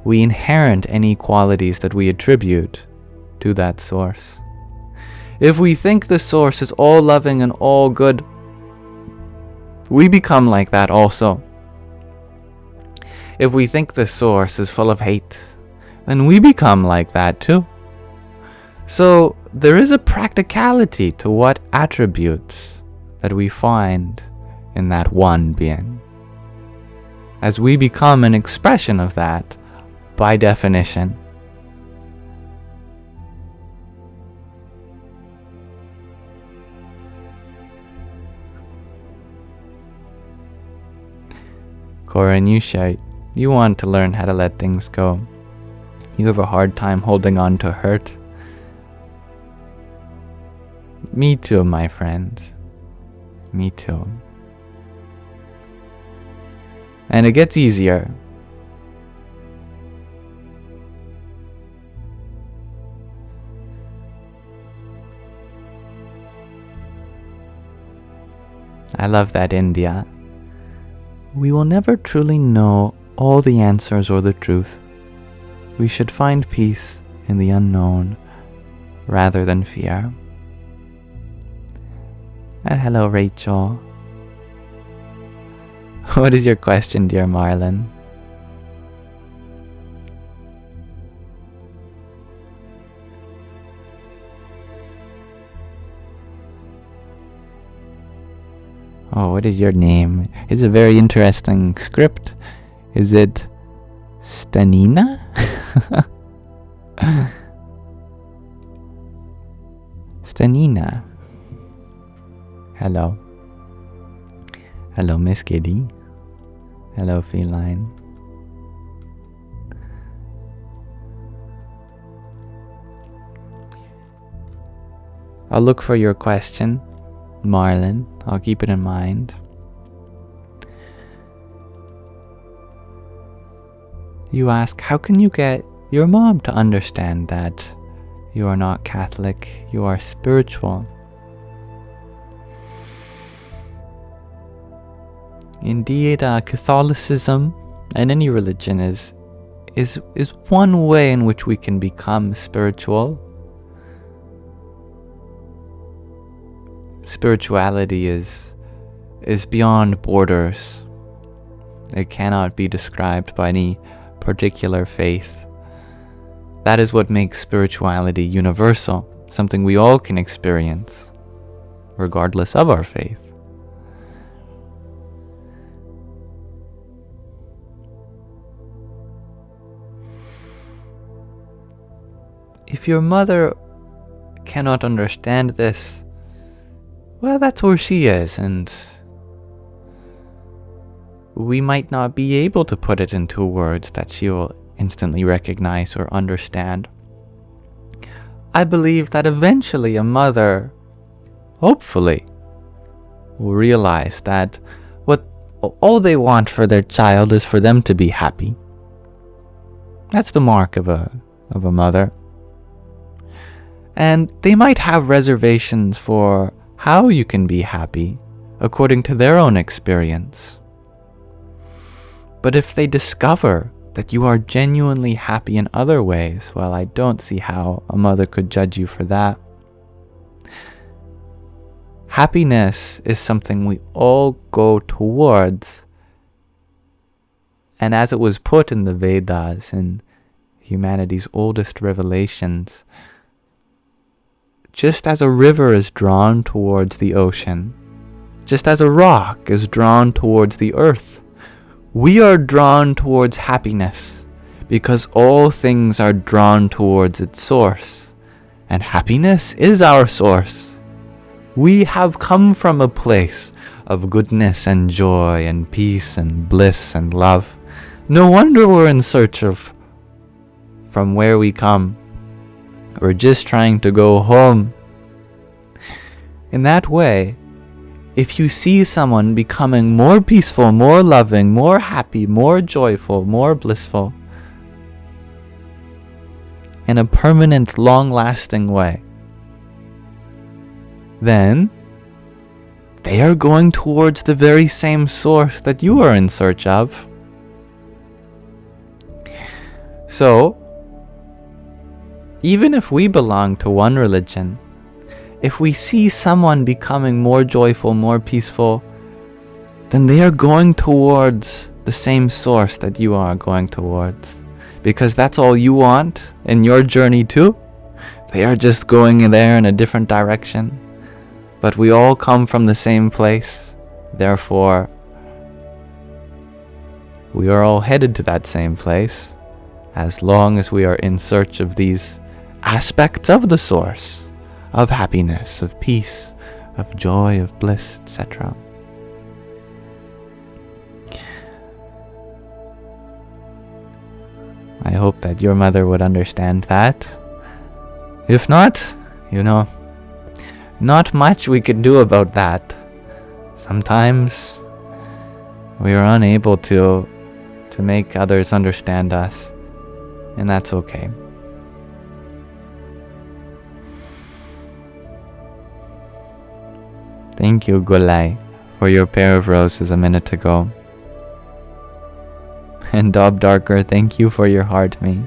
we inherit any qualities that we attribute to that source. If we think the source is all loving and all good, we become like that also. If we think the source is full of hate, then we become like that too. So there is a practicality to what attributes that we find in that one being, as we become an expression of that by definition. Cora and Yusha, you want to learn how to let things go. You have a hard time holding on to hurt. Me too, my friend. Me too. And it gets easier. I love that, India. We will never truly know all the answers or the truth. We should find peace in the unknown rather than fear. And hello, Rachel. What is your question, dear Marlon? Oh, what is your name? It's a very interesting script. Is it Stanina? Stanina. Hello. Hello, Miss Kitty. Hello, Feline. I'll look for your question, Marlon. I'll keep it in mind. You ask, how can you get your mom to understand that you are not Catholic, you are spiritual? Indeed, Catholicism and any religion is one way in which we can become spiritual. Spirituality is beyond borders. It cannot be described by any particular faith. That is what makes spirituality universal, something we all can experience, regardless of our faith. If your mother cannot understand this, well, that's where she is, and we might not be able to put it into words that she will instantly recognize or understand. I believe that eventually a mother, hopefully, will realize that all they want for their child is for them to be happy. That's the mark of a mother. And they might have reservations for how you can be happy according to their own experience. But if they discover that you are genuinely happy in other ways, well, I don't see how a mother could judge you for that. Happiness is something we all go towards. And as it was put in the Vedas, in humanity's oldest revelations, just as a river is drawn towards the ocean, just as a rock is drawn towards the earth, we are drawn towards happiness because all things are drawn towards its source, and happiness is our source. We have come from a place of goodness and joy and peace and bliss and love. No wonder we're in search of from where we come. We're just trying to go home. In that way, if you see someone becoming more peaceful, more loving, more happy, more joyful, more blissful, in a permanent, long-lasting way, then they are going towards the very same source that you are in search of. So, even if we belong to one religion, if we see someone becoming more joyful, more peaceful, then they are going towards the same source that you are going towards. Because that's all you want in your journey too. They are just going there in a different direction. But we all come from the same place. Therefore, we are all headed to that same place, as long as we are in search of these aspects of the source, of happiness, of peace, of joy, of bliss, etc. I hope that your mother would understand that. If not, not much we can do about that. Sometimes we are unable to make others understand us, and that's okay. Thank you, Gulai, for your pair of roses a minute ago. And Dob Darker, thank you for your heart, me.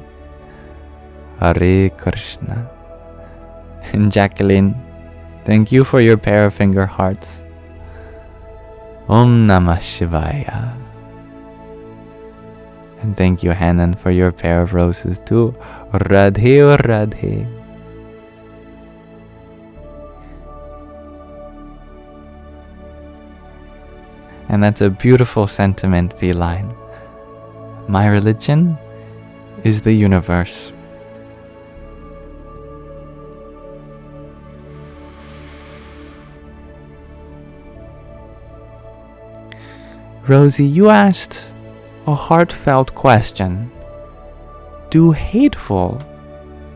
Hare Krishna. And Jacqueline, thank you for your pair of finger hearts. Om Namah Shivaya. And thank you, Hanan, for your pair of roses too. Radhe Radhe. And that's a beautiful sentiment, Feline. My religion is the universe. Rosie, you asked a heartfelt question. Do hateful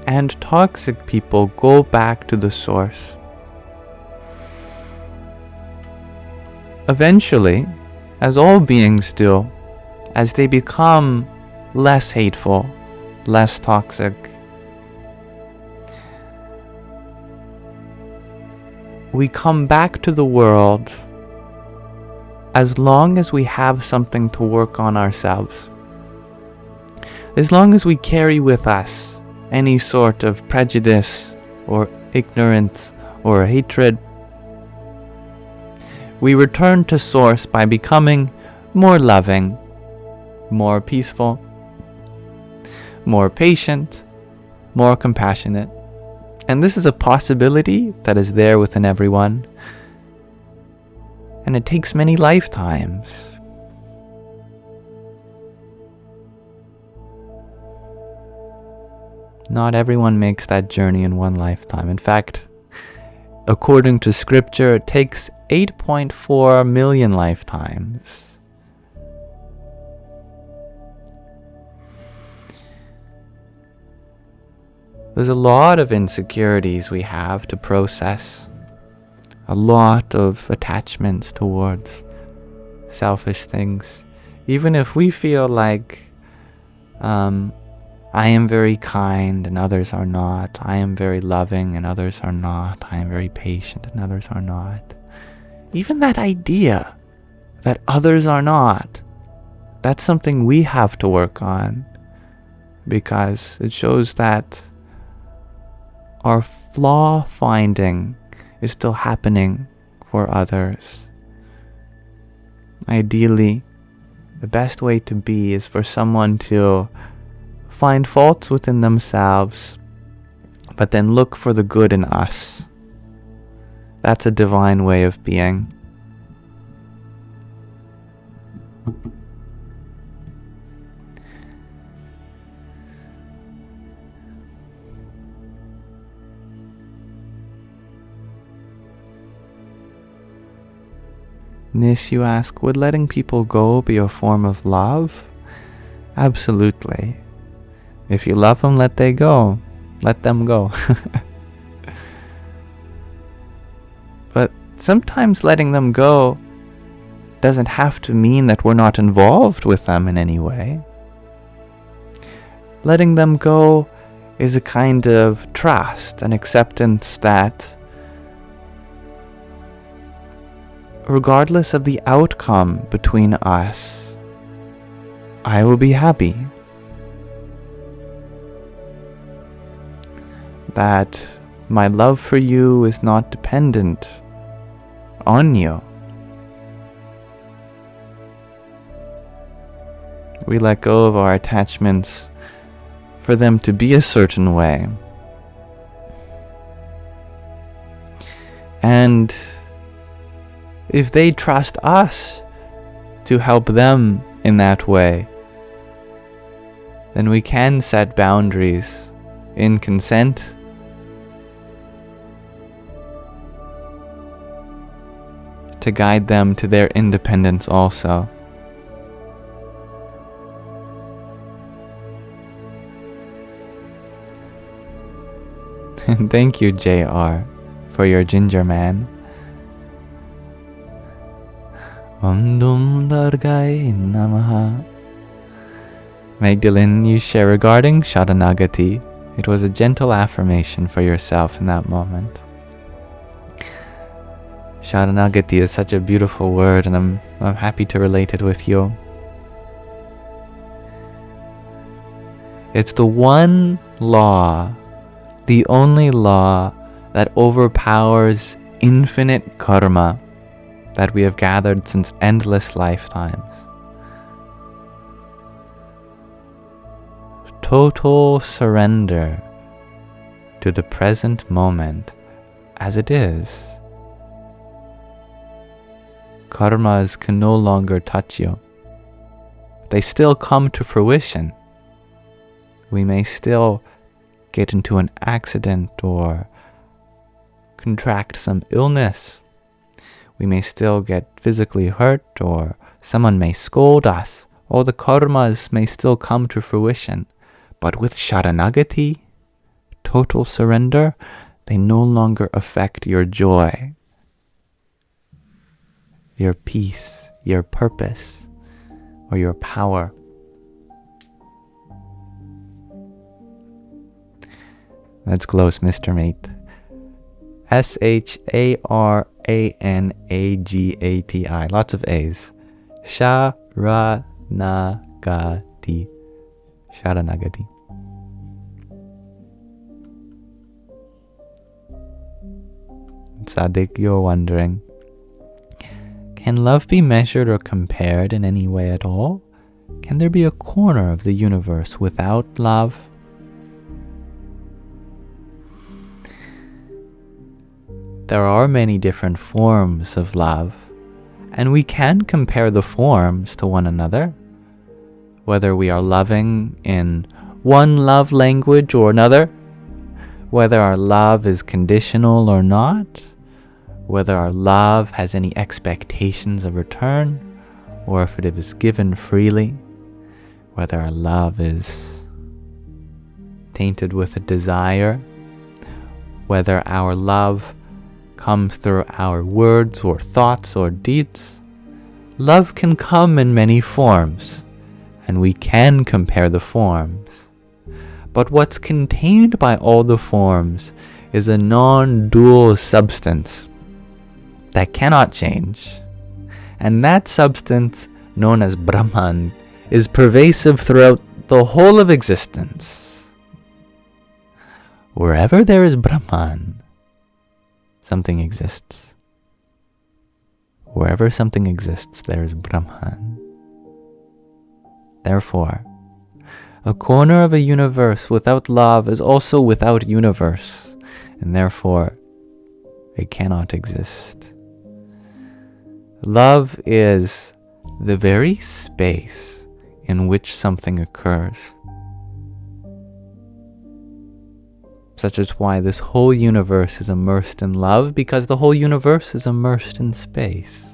and toxic people go back to the source? Eventually, as all beings do, as they become less hateful, less toxic, we come back to the world as long as we have something to work on ourselves. As long as we carry with us any sort of prejudice or ignorance or hatred, we return to source by becoming more loving, more peaceful, more patient, more compassionate. And this is a possibility that is there within everyone. And it takes many lifetimes. Not everyone makes that journey in one lifetime. In fact, according to scripture, it takes 8.4 million lifetimes. There's a lot of insecurities we have to process. A lot of attachments towards selfish things. Even if we feel like I am very kind and others are not. I am very loving and others are not. I am very patient and others are not. Even that idea that others are not, that's something we have to work on, because it shows that our flaw finding is still happening for others. Ideally, the best way to be is for someone to find faults within themselves, but then look for the good in us. That's a divine way of being. Nish, you ask, would letting people go be a form of love? Absolutely. If you love them, let them go. Let them go. But sometimes letting them go doesn't have to mean that we're not involved with them in any way. Letting them go is a kind of trust and acceptance that regardless of the outcome between us, I will be happy. That my love for you is not dependent on you. We let go of our attachments for them to be a certain way. And if they trust us to help them in that way, then we can set boundaries in consent. To guide them to their independence also. Thank you, JR, for your ginger man. Om Dum Durgai Namaha. Magdalene, you share regarding Saranagati. It was a gentle affirmation for yourself in that moment. Saranagati is such a beautiful word, and I'm happy to relate it with you. It's the one law, the only law that overpowers infinite karma that we have gathered since endless lifetimes. Total surrender to the present moment as it is. Karmas can no longer touch you. They still come to fruition. We may still get into an accident or contract some illness. We may still get physically hurt, or someone may scold us. All the karmas may still come to fruition. But with Saranagati, total surrender, they no longer affect your joy, your peace, your purpose, or your power. That's close, Mr. Mate. Sharanagati. Lots of A's. Sharanagati. Sharanagati. Sadik, you're wondering, can love be measured or compared in any way at all? Can there be a corner of the universe without love? There are many different forms of love, and we can compare the forms to one another, whether we are loving in one love language or another, whether our love is conditional or not, whether our love has any expectations of return, or if it is given freely, whether our love is tainted with a desire, whether our love comes through our words or thoughts or deeds. Love can come in many forms, and we can compare the forms. But what's contained by all the forms is a non-dual substance that cannot change. And that substance, known as Brahman, is pervasive throughout the whole of existence. Wherever there is Brahman, something exists. Wherever something exists, there is Brahman. Therefore, a corner of a universe without love is also without universe, and therefore, it cannot exist. Love is the very space in which something occurs. Such is why this whole universe is immersed in love, because the whole universe is immersed in space.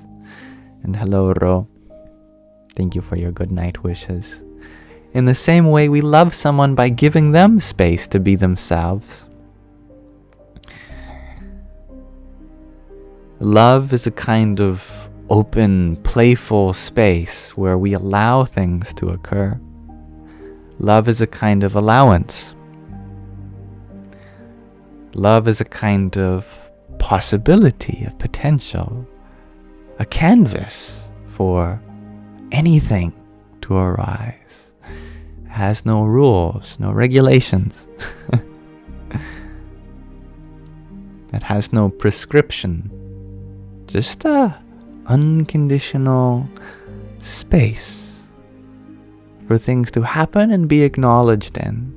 And hello, Ro. Thank you for your good night wishes. In the same way, we love someone by giving them space to be themselves. Love is a kind of open, playful space where we allow things to occur. Love is a kind of allowance. Love is a kind of possibility, of potential, a canvas for anything to arise. It has no rules, no regulations. It has no prescription. Just a unconditional space for things to happen and be acknowledged in,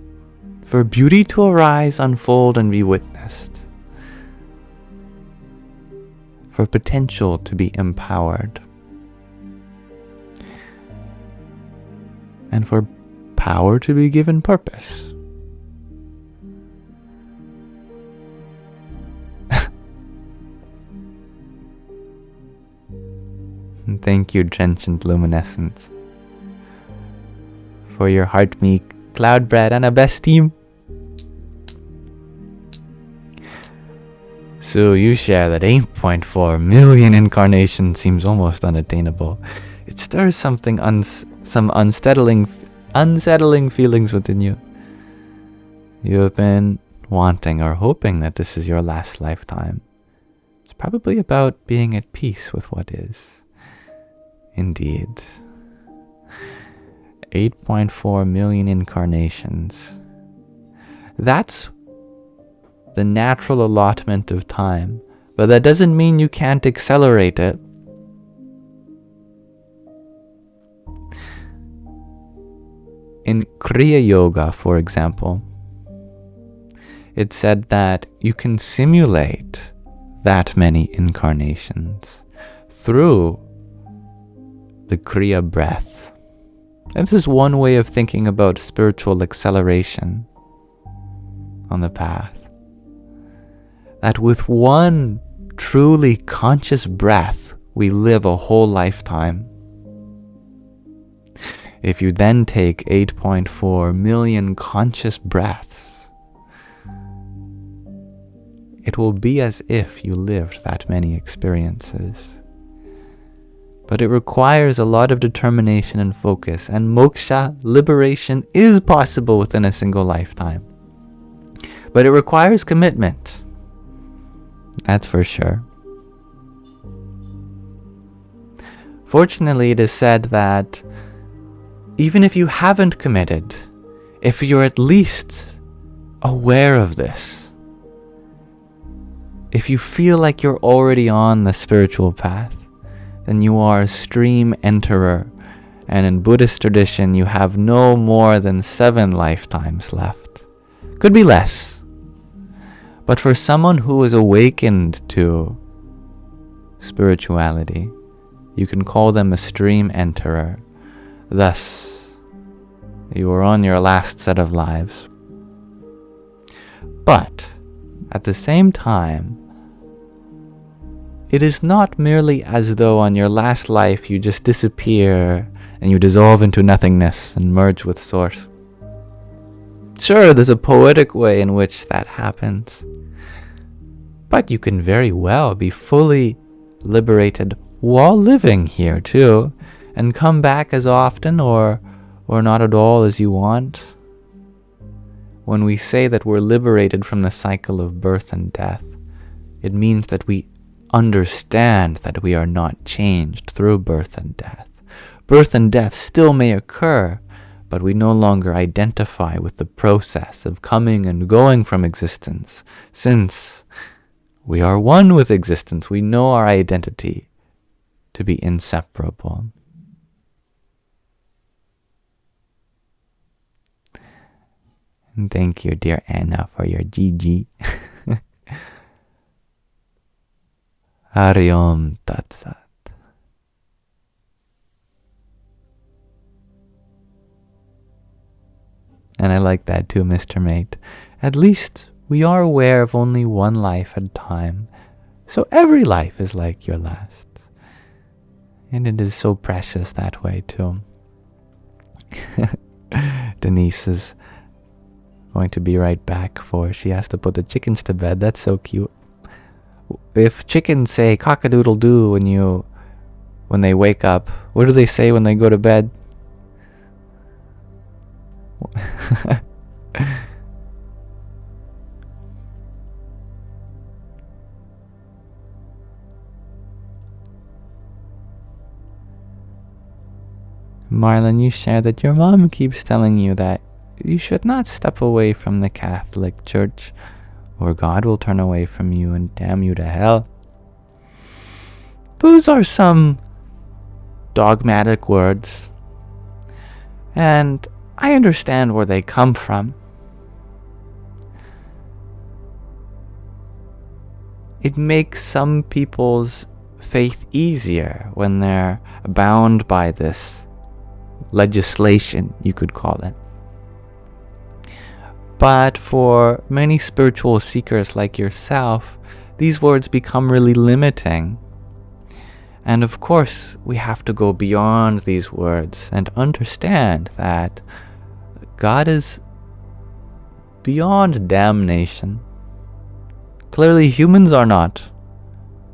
for beauty to arise, unfold, and be witnessed, for potential to be empowered, and for power to be given purpose. Thank you, Trenchant Luminescence, for your heart meek, cloud bread, and a best team. So you share that 8.4 million incarnations seems almost unattainable. It stirs something some unsettling feelings within you. You have been wanting or hoping that this is your last lifetime. It's probably about being at peace with what is. Indeed. 8.4 million incarnations. That's the natural allotment of time, but that doesn't mean you can't accelerate it. In Kriya Yoga, for example, it said that you can simulate that many incarnations through the Kriya breath. And this is one way of thinking about spiritual acceleration on the path. That with one truly conscious breath, we live a whole lifetime. If you then take 8.4 million conscious breaths, it will be as if you lived that many experiences. But it requires a lot of determination and focus, and moksha, liberation, is possible within a single lifetime. But it requires commitment. That's for sure. Fortunately, it is said that even if you haven't committed, if you're at least aware of this, if you feel like you're already on the spiritual path, then you are a stream enterer, and in Buddhist tradition you have no more than 7 lifetimes left. Could be less. But for someone who is awakened to spirituality, you can call them a stream enterer. Thus, you are on your last set of lives. But at the same time, it is not merely as though on your last life you just disappear and you dissolve into nothingness and merge with Source. Sure, there's a poetic way in which that happens. But you can very well be fully liberated while living here too, and come back as often or not at all as you want. When we say that we're liberated from the cycle of birth and death, it means that we understand that we are not changed through birth and death. Birth and death still may occur, but we no longer identify with the process of coming and going from existence. Since we are one with existence, we know our identity to be inseparable. And thank you, dear Anna, for your GG. Hari Om Tat Sat. And I like that too, Mr. Mate. At least we are aware of only one life at a time. So every life is like your last. And it is so precious that way too. Denise is going to be right back for she has to put the chickens to bed. That's so cute. If chickens say cock-a-doodle-doo when they wake up, what do they say when they go to bed? Marlon, you share that your mom keeps telling you that you should not step away from the Catholic Church, or God will turn away from you and damn you to hell. Those are some dogmatic words, and I understand where they come from. It makes some people's faith easier when they're bound by this legislation, you could call it. But for many spiritual seekers like yourself, these words become really limiting. And of course, we have to go beyond these words and understand that God is beyond damnation. Clearly, humans are not.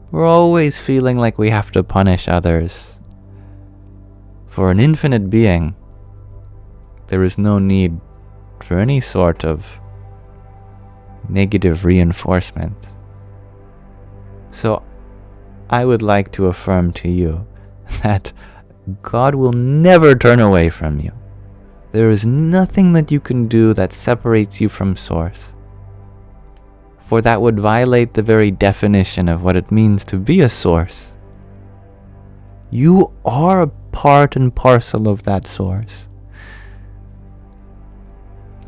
We're always feeling like we have to punish others. For an infinite being, there is no need for any sort of negative reinforcement. So I would like to affirm to you that God will never turn away from you. There is nothing that you can do that separates you from Source, for that would violate the very definition of what it means to be a Source. You are a part and parcel of that Source.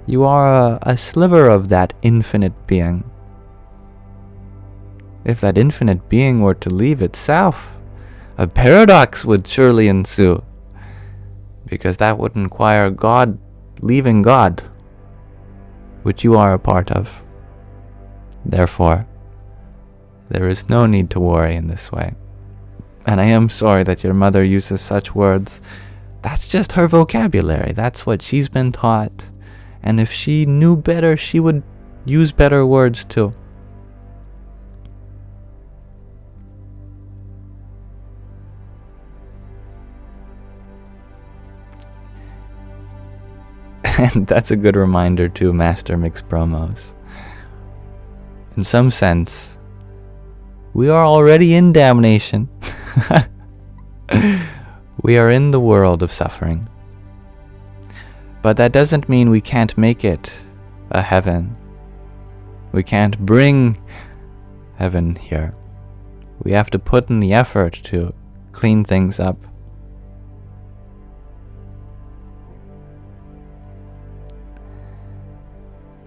You are a sliver of that infinite being. If that infinite being were to leave itself, a paradox would surely ensue, because that would require God leaving God, which you are a part of. Therefore, there is no need to worry in this way. And I am sorry that your mother uses such words. That's just her vocabulary. That's what she's been taught. And if she knew better, she would use better words too. And that's a good reminder too, Master Mix Promos. In some sense, we are already in damnation. We are in the world of suffering. But that doesn't mean we can't make it a heaven. We can't bring heaven here. We have to put in the effort to clean things up.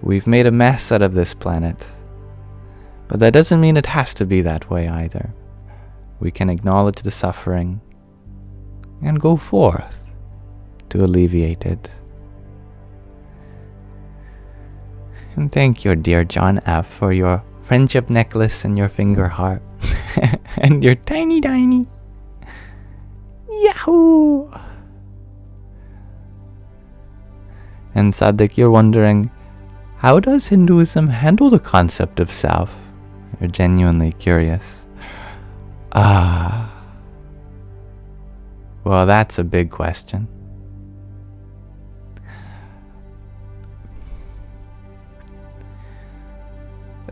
We've made a mess out of this planet. But that doesn't mean it has to be that way either. We can acknowledge the suffering and go forth to alleviate it. And thank you, dear John F., for your friendship necklace and your finger heart. And your tiny. Yahoo! And Sadik, you're wondering, how does Hinduism handle the concept of self? You're genuinely curious. Well, that's a big question.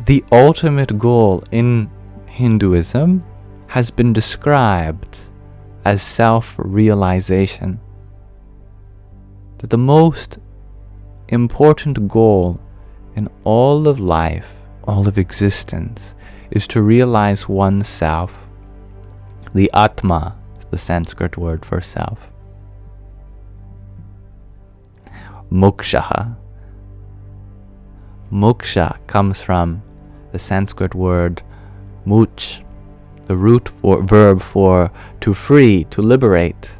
The ultimate goal in Hinduism has been described as self-realization. That the most important goal in all of life, all of existence, is to realize oneself. The Atma is the Sanskrit word for self. Moksha. Moksha comes from the Sanskrit word much, the root verb for to free, to liberate.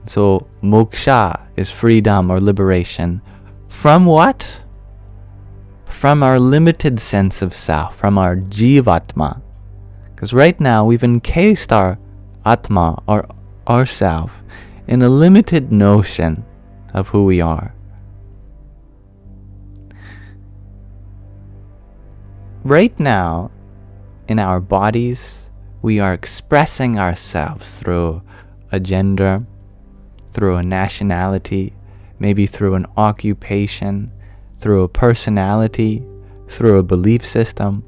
So moksha is freedom or liberation. From what? From our limited sense of self, from our jivatma. Because right now we've encased our atma, or ourself, in a limited notion of who we are. Right now, in our bodies, we are expressing ourselves through a gender, through a nationality, maybe through an occupation, through a personality, through a belief system.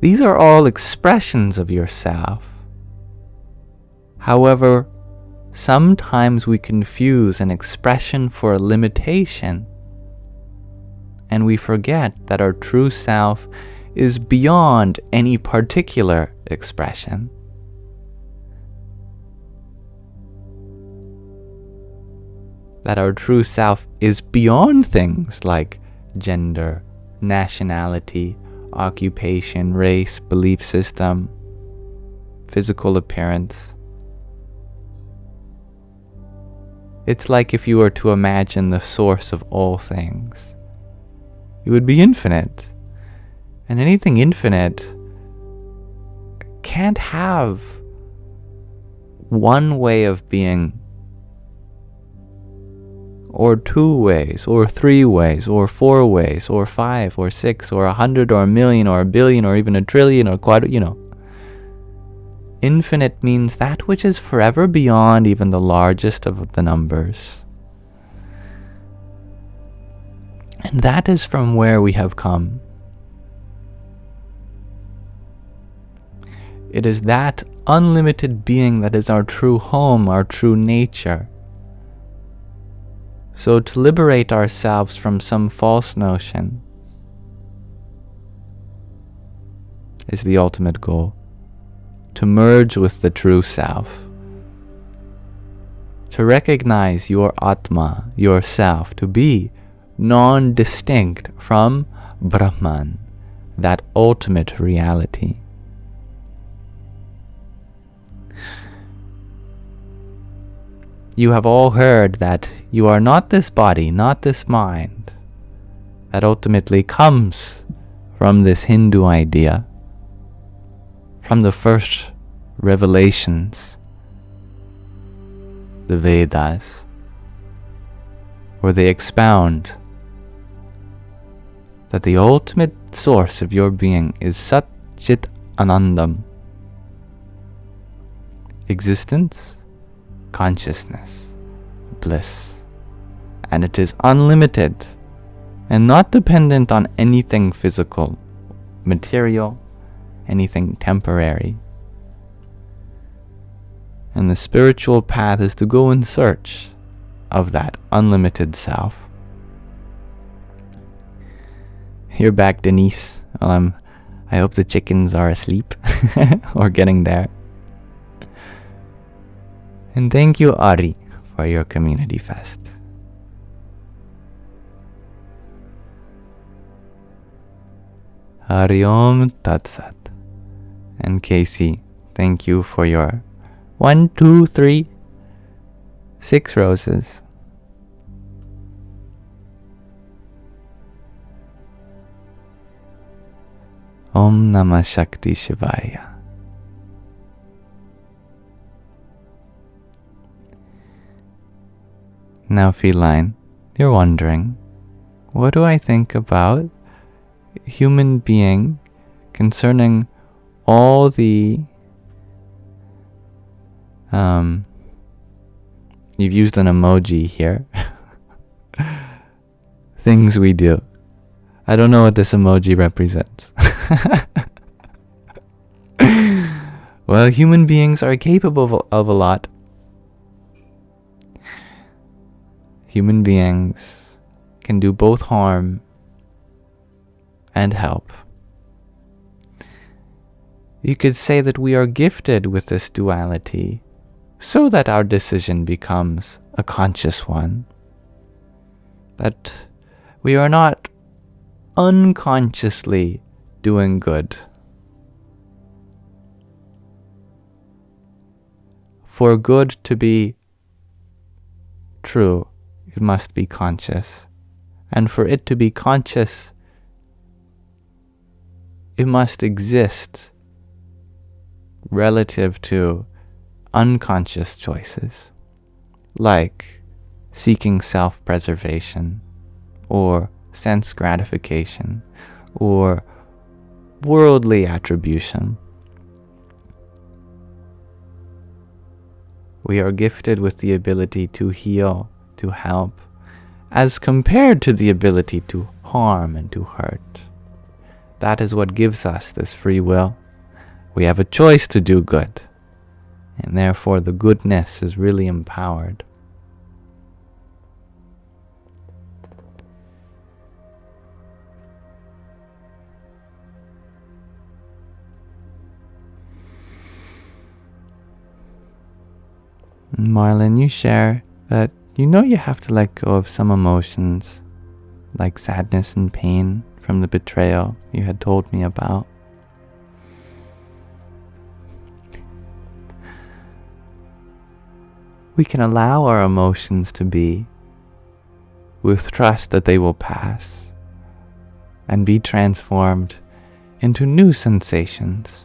These are all expressions of yourself. However, sometimes we confuse an expression for a limitation, and we forget that our true self is beyond any particular expression. That our true self is beyond things like gender, nationality, occupation, race, belief system, physical appearance. It's like if you were to imagine the source of all things. It would be infinite. And anything infinite can't have one way of being, or two ways, or three ways, or four ways, or 5, or 6, or 100, or 1,000,000, or 1,000,000,000, or even 1,000,000,000,000, or Infinite means that which is forever beyond even the largest of the numbers. And that is from where we have come. It is that unlimited being that is our true home, our true nature. So to liberate ourselves from some false notion is the ultimate goal. To merge with the true self. To recognize your Atma, yourself, to be non-distinct from Brahman, that ultimate reality. You have all heard that you are not this body, not this mind. That ultimately comes from this Hindu idea, from the first revelations, the Vedas, where they expound that the ultimate source of your being is Sat Chit Anandam, existence, consciousness, bliss, and it is unlimited and not dependent on anything physical, material, anything temporary. And the spiritual path is to go in search of that unlimited self. You're back, Denise. Well, I hope the chickens are asleep or getting there. And thank you, Ari, for your community fest. Hari Om Tat Sat. And Casey, thank you for your 1, 2, 3, 6 roses. Om Namah Shakti Shivaya. Now, feline, you're wondering, What do I think about human being concerning all the you've used an emoji here. Things we do. I don't know what this emoji represents. Well, human beings are capable of a lot. Human beings can do both harm and help. You could say that we are gifted with this duality so that our decision becomes a conscious one. That we are not unconsciously doing good. For good to be true, it must be conscious. And for it to be conscious, it must exist relative to unconscious choices, like seeking self-preservation, or sense gratification, or worldly attribution. We are gifted with the ability to heal, to help, as compared to the ability to harm and to hurt. That is what gives us this free will. We have a choice to do good, and therefore the goodness is really empowered. Marlon, you share that you know you have to let go of some emotions, like sadness and pain from the betrayal you had told me about. We can allow our emotions to be, with trust that they will pass and be transformed into new sensations.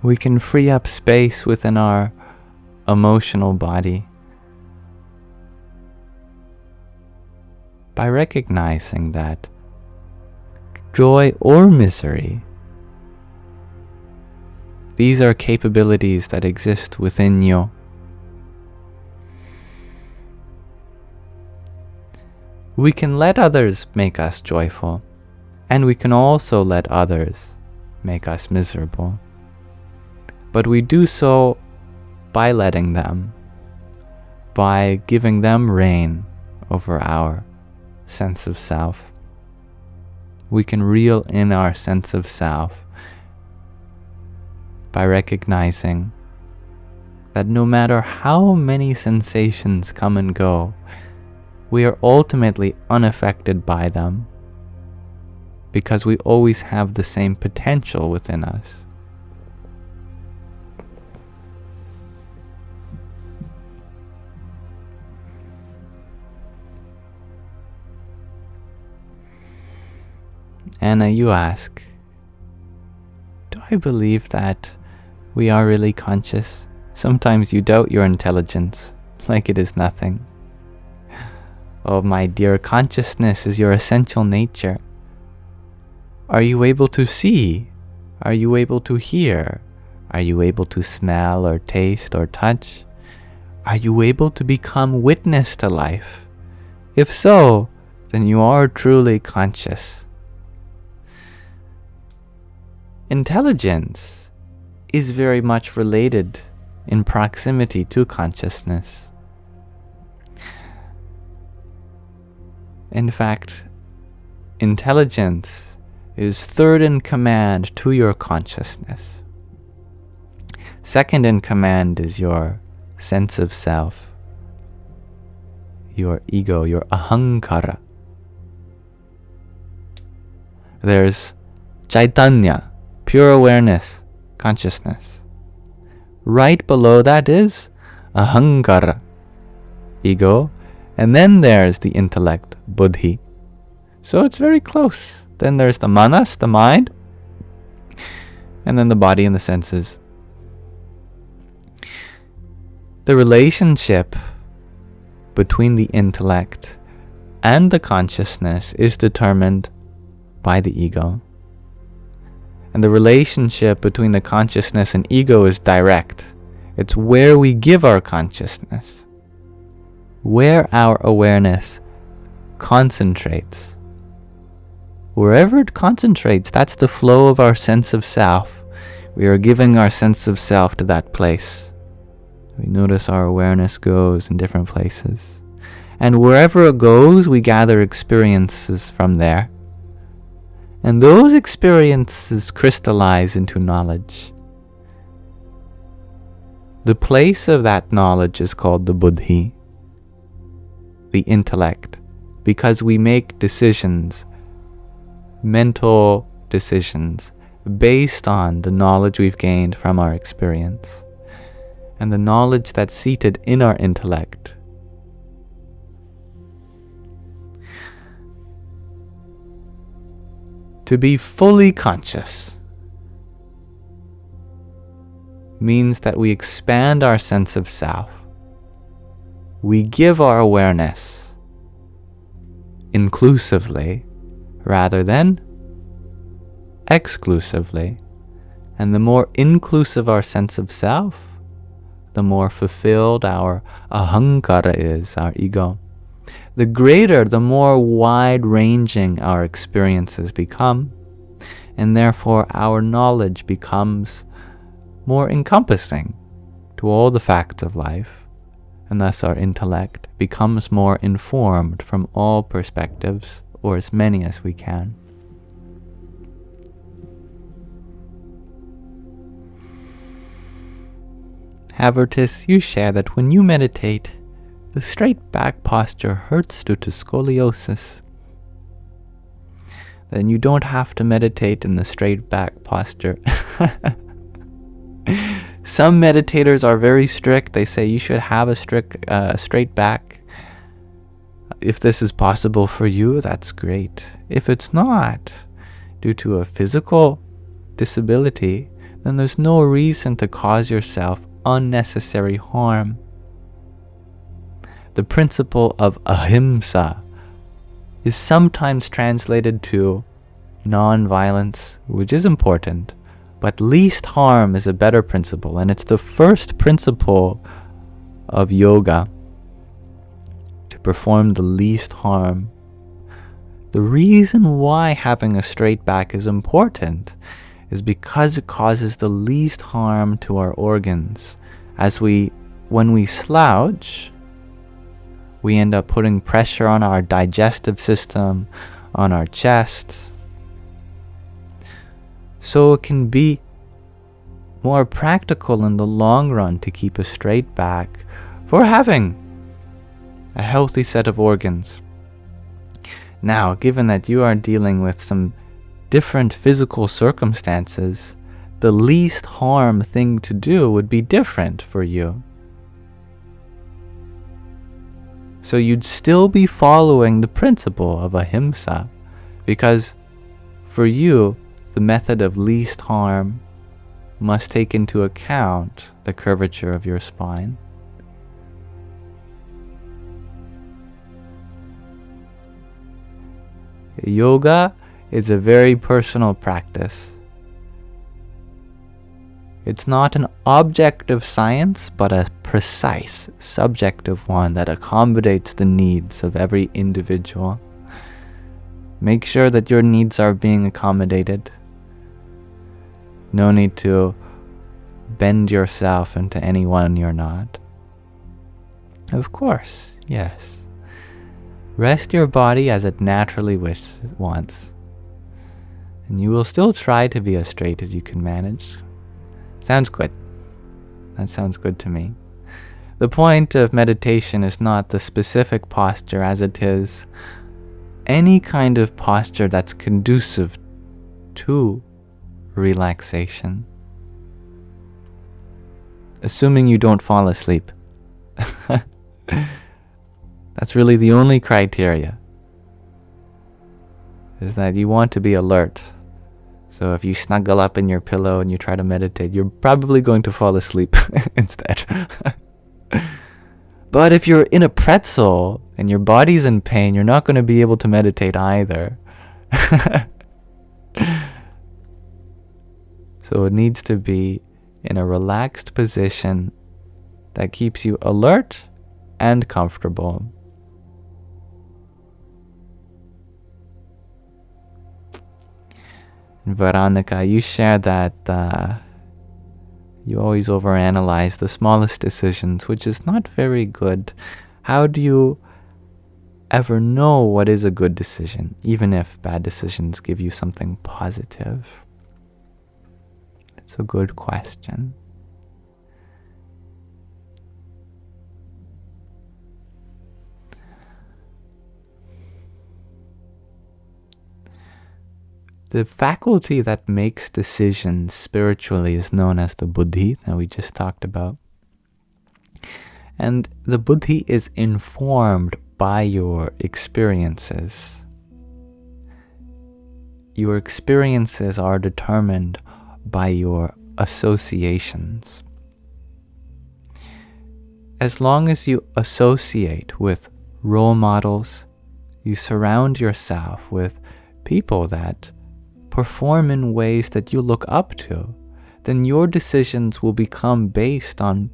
We can free up space within our emotional body by recognizing that joy or misery, these are capabilities that exist within you. We can let others make us joyful, and we can also let others make us miserable. But we do so by letting them, by giving them reign over our sense of self. We can reel in our sense of self by recognizing that no matter how many sensations come and go, we are ultimately unaffected by them because we always have the same potential within us. Anna, you ask, do I believe that we are really conscious? Sometimes you doubt your intelligence, like it is nothing. Oh, my dear, consciousness is your essential nature. Are you able to see? Are you able to hear? Are you able to smell or taste or touch? Are you able to become witness to life? If so, then you are truly conscious. Intelligence is very much related in proximity to consciousness. In fact, intelligence is third in command to your consciousness. Second in command is your sense of self, your ego, your Ahimsa. There's Chaitanya, pure awareness, consciousness. Right below that is Ahimsa, ego, and then there's the intellect, buddhi. So it's very close. Then there's the manas, the mind, and then the body and the senses. The relationship between the intellect and the consciousness is determined by the ego. And the relationship between the consciousness and ego is direct. It's where we give our consciousness, where our awareness concentrates. Wherever it concentrates, that's the flow of our sense of self. We are giving our sense of self to that place. We notice our awareness goes in different places. And wherever it goes, we gather experiences from there. And those experiences crystallize into knowledge. The place of that knowledge is called the buddhi, the intellect, because we make decisions, mental decisions, based on the knowledge we've gained from our experience, and the knowledge that's seated in our intellect. To be fully conscious means that we expand our sense of self. We give our awareness inclusively rather than exclusively. And the more inclusive our sense of self, the more fulfilled our Ahankara is, our ego. The greater, the more wide-ranging our experiences become, and therefore our knowledge becomes more encompassing to all the facts of life, and thus our intellect becomes more informed from all perspectives, or as many as we can. Havertis, you share that when you meditate, the straight back posture hurts due to scoliosis. Then you don't have to meditate in the straight back posture. Some meditators are very strict. They say you should have a straight back. If this is possible for you, that's great. If it's not, due to a physical disability, then there's no reason to cause yourself unnecessary harm. The principle of Ahimsa is sometimes translated to non-violence, which is important, but least harm is a better principle, and it's the first principle of yoga, to perform the least harm. The reason why having a straight back is important is because it causes the least harm to our organs. When we slouch, we end up putting pressure on our digestive system, on our chest. So it can be more practical in the long run to keep a straight back for having a healthy set of organs. Now, given that you are dealing with some different physical circumstances, the least harm thing to do would be different for you. So you'd still be following the principle of Ahimsa, because for you, the method of least harm must take into account the curvature of your spine. Yoga is a very personal practice. It's not an objective science, but a precise, subjective one that accommodates the needs of every individual. Make sure that your needs are being accommodated. No need to bend yourself into anyone you're not. Of course, yes. Rest your body as it naturally wants. And you will still try to be as straight as you can manage. Sounds good. That sounds good to me. The point of meditation is not the specific posture as it is any kind of posture that's conducive to relaxation. Assuming you don't fall asleep. That's really the only criteria. Is that you want to be alert. So if you snuggle up in your pillow and you try to meditate, you're probably going to fall asleep instead. But if you're in a pretzel and your body's in pain, you're not going to be able to meditate either. So it needs to be in a relaxed position that keeps you alert and comfortable. Veronica, you shared that you always overanalyze the smallest decisions, which is not very good. How do you ever know what is a good decision, even if bad decisions give you something positive? It's a good question. The faculty that makes decisions spiritually is known as the buddhi, that we just talked about. And the buddhi is informed by your experiences. Your experiences are determined by your associations. As long as you associate with role models, you surround yourself with people that perform in ways that you look up to, then your decisions will become based on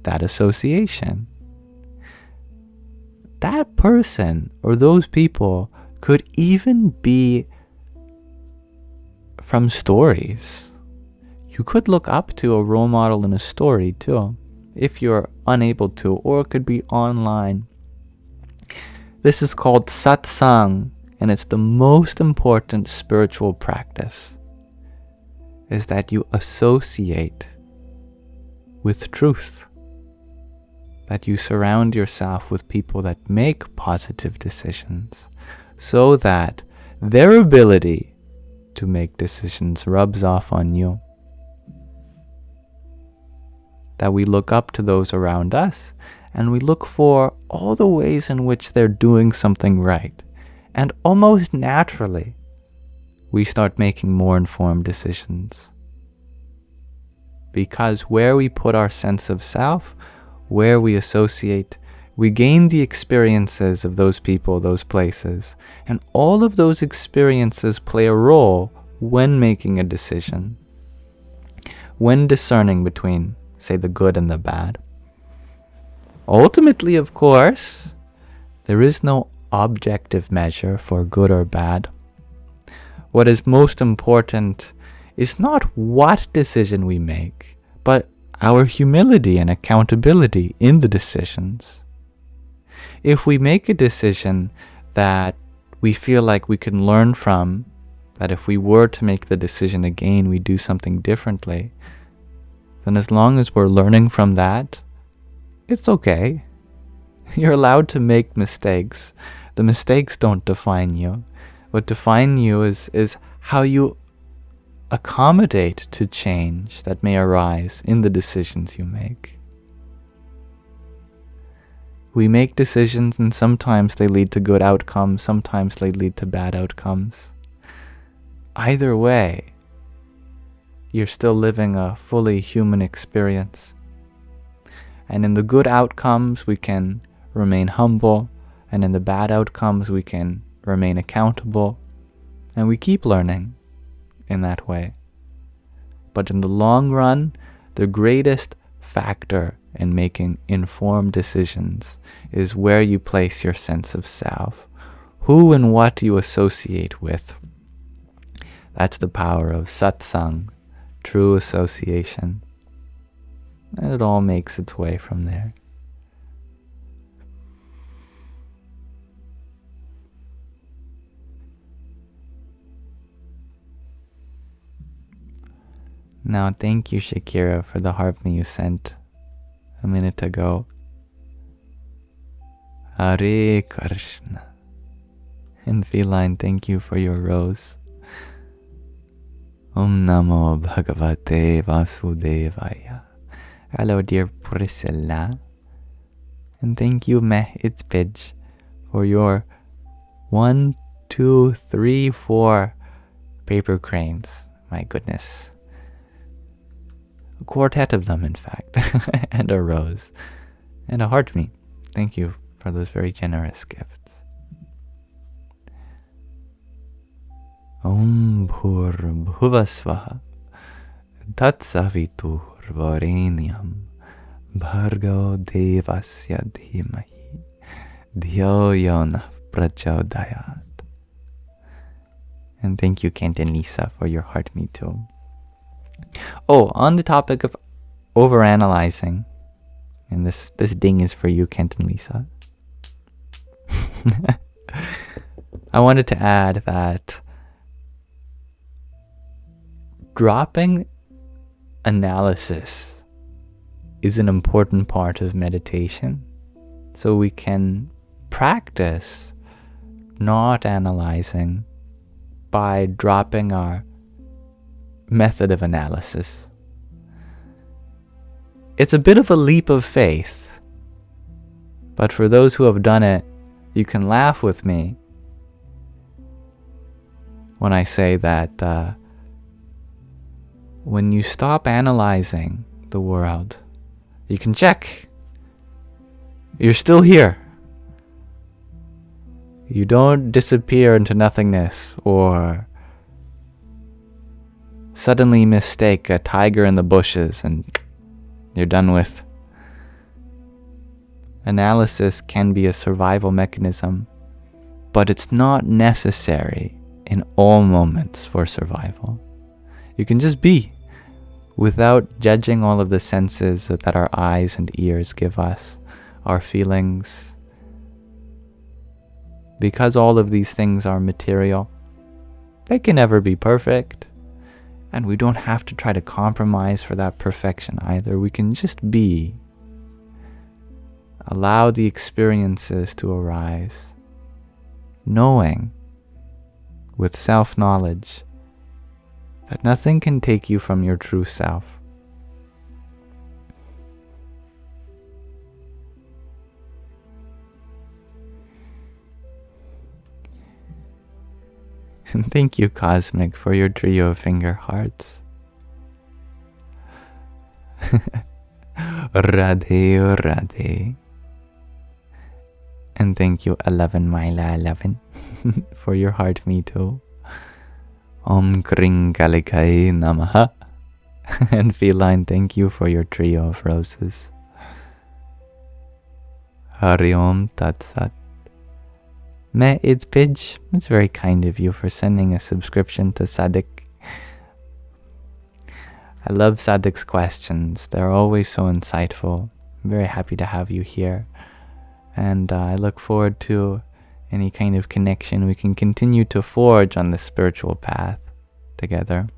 that association. That person or those people could even be from stories. You could look up to a role model in a story too, if you're unable to, or it could be online. This is called satsang, and it's the most important spiritual practice, is that you associate with truth, that you surround yourself with people that make positive decisions, so that their ability to make decisions rubs off on you. That we look up to those around us, and we look for all the ways in which they're doing something right. And almost naturally, we start making more informed decisions. Because where we put our sense of self, where we associate, we gain the experiences of those people, those places. And all of those experiences play a role when making a decision, when discerning between, say, the good and the bad. Ultimately, of course, there is no objective measure for good or bad. What is most important is not what decision we make, but our humility and accountability in the decisions. If we make a decision that we feel like we can learn from, that if we were to make the decision again, we do something differently, then as long as we're learning from that, it's okay. You're allowed to make mistakes. The mistakes don't define you. What defines you is how you accommodate to change that may arise in the decisions you make. We make decisions, and sometimes they lead to good outcomes, sometimes they lead to bad outcomes. Either way, you're still living a fully human experience. And in the good outcomes, we can remain humble, and in the bad outcomes, we can remain accountable, and we keep learning in that way. But in the long run, the greatest factor in making informed decisions is where you place your sense of self, who and what you associate with. That's the power of satsang, true association. And it all makes its way from there. Now, thank you, Shakira, for the harmony you sent a minute ago. Hare Krishna. And Feline, thank you for your rose. Om Namo Bhagavate Vasudevaya. Hello, dear Priscilla. And thank you, Meh Itzpidge, for your 1, 2, 3, 4 paper cranes. My goodness. A quartet of them, in fact. And a rose. And a heart me. Thank you for those very generous gifts. Om Bhur Bhuvasvaha Tatsavitur Varenyam Bhargo Devasya Dhimahi Dhyo Yona Prachodayat. And thank you, Kent and Lisa, for your heart me too. Oh, on the topic of overanalyzing, and this ding is for you, Kent and Lisa. I wanted to add that dropping analysis is an important part of meditation, so we can practice not analyzing by dropping our method of analysis. It's a bit of a leap of faith, but for those who have done it, you can laugh with me when I say that when you stop analyzing the world, you can check. You're still here. You don't disappear into nothingness or suddenly mistake a tiger in the bushes and you're done with. Analysis can be a survival mechanism, but it's not necessary in all moments for survival. You can just be, without judging all of the senses that our eyes and ears give us, our feelings. Because all of these things are material, they can never be perfect. And we don't have to try to compromise for that perfection either. We can just be. Allow the experiences to arise, knowing with self-knowledge that nothing can take you from your true self. And thank you, Cosmic, for your trio of finger hearts. Radhe Radhe. And thank you, 11 Myla 11, for your heart me too. Om Kring Kalikai Namaha. And Feline, thank you for your trio of roses. Hari Om Tat Sat. Meh, it's Pidge. It's very kind of you for sending a subscription to Sadik. I love Sadik's questions. They're always so insightful. I'm very happy to have you here. And I look forward to any kind of connection we can continue to forge on this spiritual path together.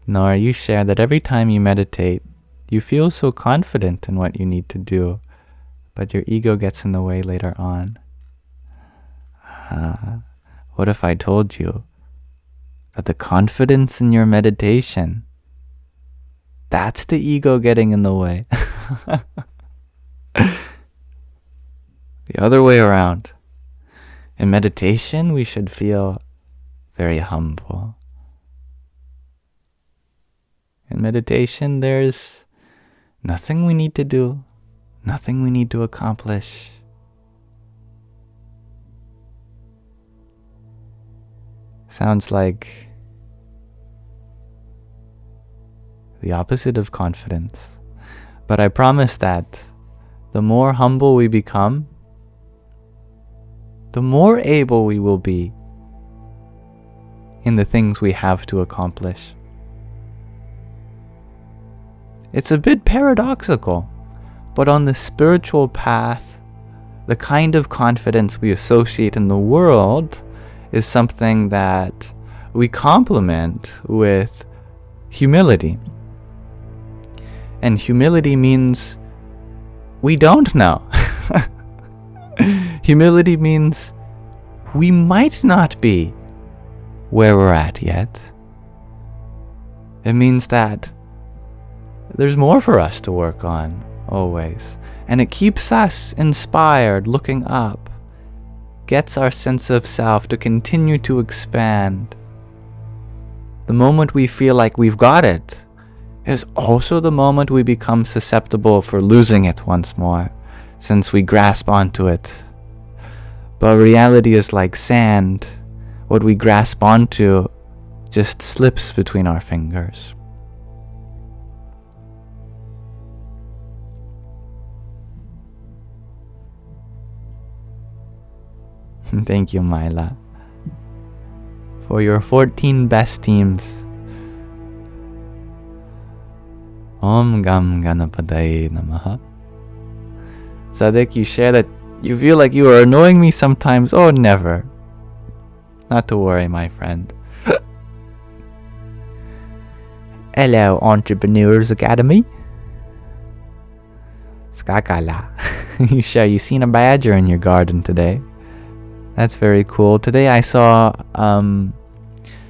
Nora, you share that every time you meditate, you feel so confident in what you need to do, but your ego gets in the way later on. What if I told you that the confidence in your meditation, that's the ego getting in the way? The other way around. In meditation, we should feel very humble. In meditation, there's nothing we need to do, nothing we need to accomplish. Sounds like the opposite of confidence. But I promise that the more humble we become, the more able we will be in the things we have to accomplish. It's a bit paradoxical, but on the spiritual path, the kind of confidence we associate in the world is something that we complement with humility. And humility means we don't know. Humility means we might not be where we're at yet. It means that there's more for us to work on, always. And it keeps us inspired, looking up, gets our sense of self to continue to expand. The moment we feel like we've got it, is also the moment we become susceptible for losing it once more, since we grasp onto it. But reality is like sand. What we grasp onto just slips between our fingers. Thank you, Myla, for your 14 best teams. Om Gam Ganapadaye Namaha. Sadik, you share that you feel like you are annoying me sometimes. Oh, never. Not to worry, my friend. Hello, Entrepreneurs Academy. Skakala. You share you seen a badger in your garden today. That's very cool. Today I saw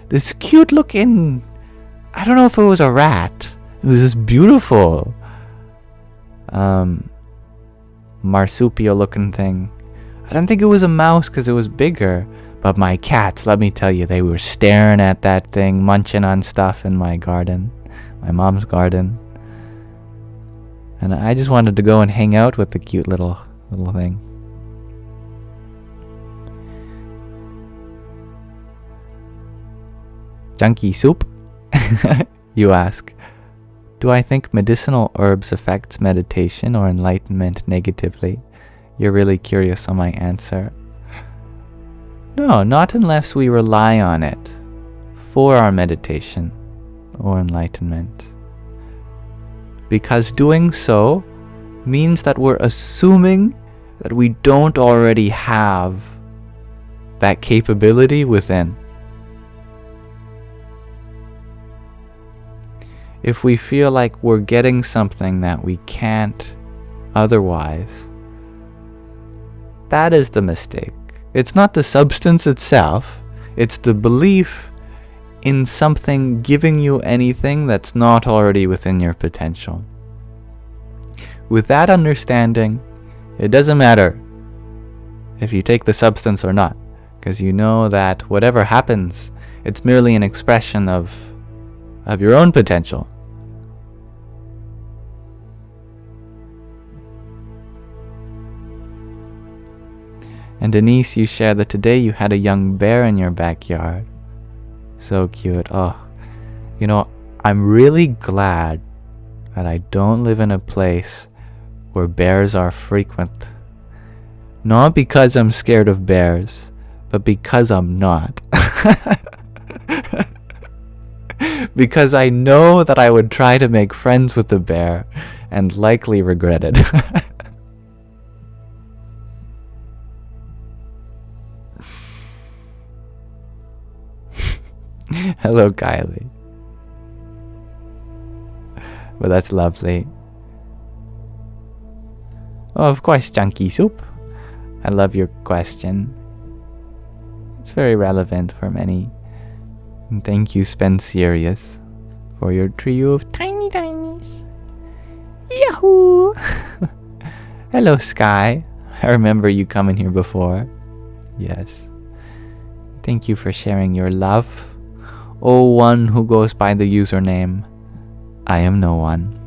this cute looking, I don't know if it was a rat. It was this beautiful marsupial looking thing. I don't think it was a mouse because it was bigger. But my cats, let me tell you, they were staring at that thing, munching on stuff in my garden, my mom's garden. And I just wanted to go and hang out with the cute little thing. Junkie soup? You ask. Do I think medicinal herbs affects meditation or enlightenment negatively? You're really curious on my answer. No, not unless we rely on it for our meditation or enlightenment. Because doing so means that we're assuming that we don't already have that capability within. If we feel like we're getting something that we can't otherwise, that is the mistake. It's not the substance itself, it's the belief in something giving you anything that's not already within your potential. With that understanding, it doesn't matter if you take the substance or not, because you know that whatever happens, it's merely an expression of your own potential. And Denise, you shared that today you had a young bear in your backyard. So cute. Oh, you know, I'm really glad that I don't live in a place where bears are frequent. Not because I'm scared of bears, but because I'm not. Because I know that I would try to make friends with the bear and likely regret it. Hello, Kylie. Well, that's lovely. Oh, of course, Junkie Soup. I love your question. It's very relevant for many. And thank you, Spencerius, for your trio of tiny tinies. Yahoo! Hello, Sky. I remember you coming here before. Yes. Thank you for sharing your love. Oh, one who goes by the username I am no one.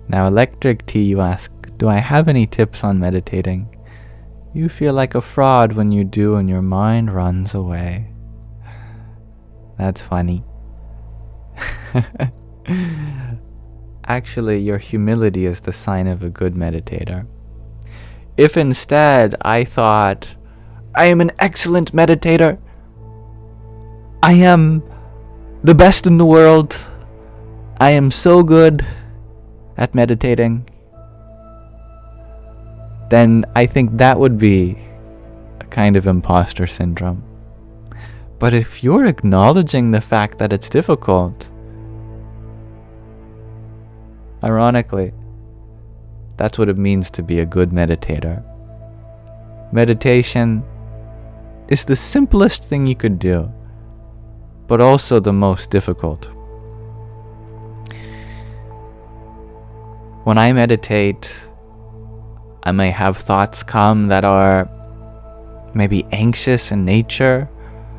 Now, Electric Tea, you ask, do I have any tips on meditating? You feel like a fraud when you do and your mind runs away. That's funny. Actually, your humility is the sign of a good meditator. If instead I thought, I am an excellent meditator, I am the best in the world, I am so good at meditating, then I think that would be a kind of imposter syndrome. But if you're acknowledging the fact that it's difficult, ironically, that's what it means to be a good meditator. Meditation is the simplest thing you could do, but also the most difficult. When I meditate, I may have thoughts come that are maybe anxious in nature.